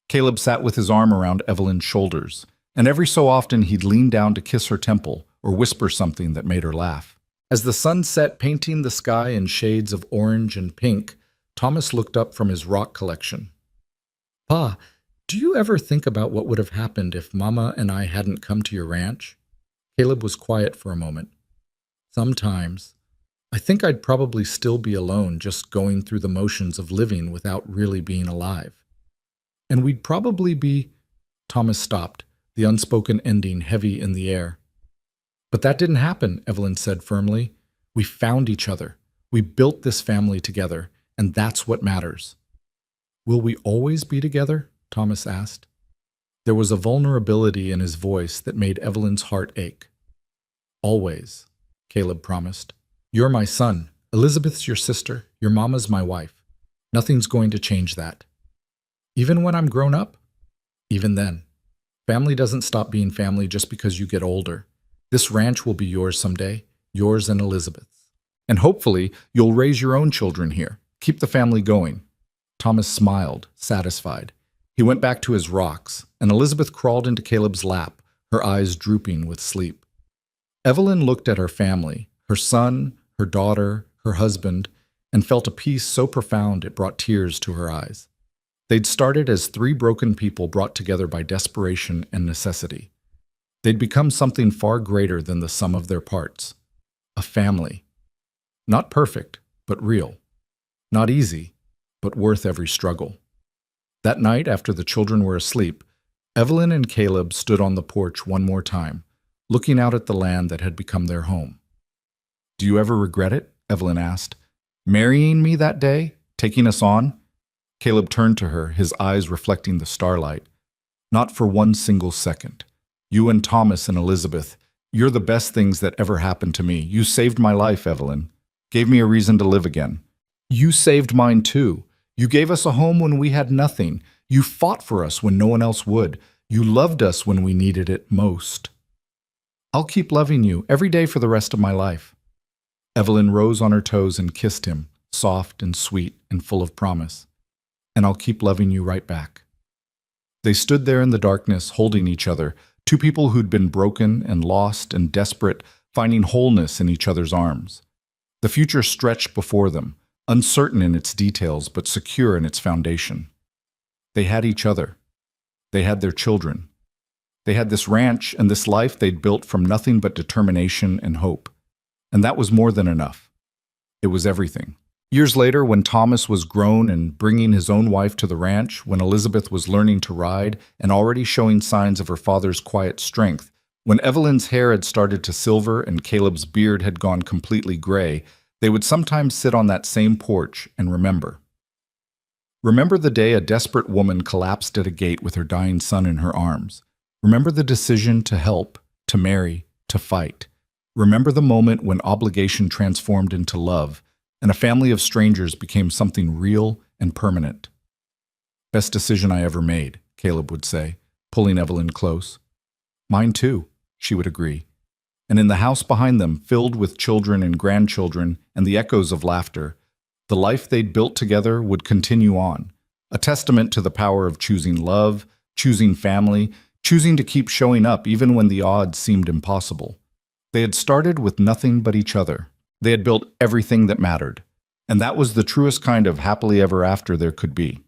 Caleb sat with his arm around Evelyn's shoulders, and every so often he'd lean down to kiss her temple or whisper something that made her laugh. As the sun set, painting the sky in shades of orange and pink, Thomas looked up from his rock collection. Pa, do you ever think about what would have happened if Mama and I hadn't come to your ranch? Caleb was quiet for a moment. Sometimes. I think I'd probably still be alone, just going through the motions of living without really being alive. And we'd probably be... Thomas stopped, the unspoken ending heavy in the air. But that didn't happen, Evelyn said firmly. We found each other. We built this family together, and that's what matters. Will we always be together? Thomas asked. There was a vulnerability in his voice that made Evelyn's heart ache. Always, Caleb promised. You're my son. Elizabeth's your sister. Your mama's my wife. Nothing's going to change that. Even when I'm grown up? Even then. Family doesn't stop being family just because you get older. This ranch will be yours someday, yours and Elizabeth's. And hopefully, you'll raise your own children here. Keep the family going. Thomas smiled, satisfied. He went back to his rocks, and Elizabeth crawled into Caleb's lap, her eyes drooping with sleep. Evelyn looked at her family, her son, her daughter, her husband, and felt a peace so profound it brought tears to her eyes. They'd started as three broken people brought together by desperation and necessity. They'd become something far greater than the sum of their parts. A family. Not perfect, but real. Not easy, but worth every struggle. That night, after the children were asleep, Evelyn and Caleb stood on the porch one more time, looking out at the land that had become their home. Do you ever regret it? Evelyn asked. Marrying me that day? Taking us on? Caleb turned to her, his eyes reflecting the starlight. Not for one single second. You and Thomas and Elizabeth, you're the best things that ever happened to me. You saved my life, Evelyn. Gave me a reason to live again. You saved mine too. You gave us a home when we had nothing. You fought for us when no one else would. You loved us when we needed it most. I'll keep loving you every day for the rest of my life. Evelyn rose on her toes and kissed him, soft and sweet and full of promise. And I'll keep loving you right back. They stood there in the darkness, holding each other, two people who'd been broken and lost and desperate, finding wholeness in each other's arms. The future stretched before them, uncertain in its details but secure in its foundation. They had each other. They had their children. They had this ranch and this life they'd built from nothing but determination and hope. And that was more than enough. It was everything. Years later, when Thomas was grown and bringing his own wife to the ranch, when Elizabeth was learning to ride and already showing signs of her father's quiet strength, when Evelyn's hair had started to silver and Caleb's beard had gone completely gray, they would sometimes sit on that same porch and remember. Remember the day a desperate woman collapsed at a gate with her dying son in her arms. Remember the decision to help, to marry, to fight. Remember the moment when obligation transformed into love, and a family of strangers became something real and permanent. Best decision I ever made, Caleb would say, pulling Evelyn close. Mine too, she would agree. And in the house behind them, filled with children and grandchildren and the echoes of laughter, the life they'd built together would continue on, a testament to the power of choosing love, choosing family, choosing to keep showing up even when the odds seemed impossible. They had started with nothing but each other. They had built everything that mattered, and that was the truest kind of happily ever after there could be.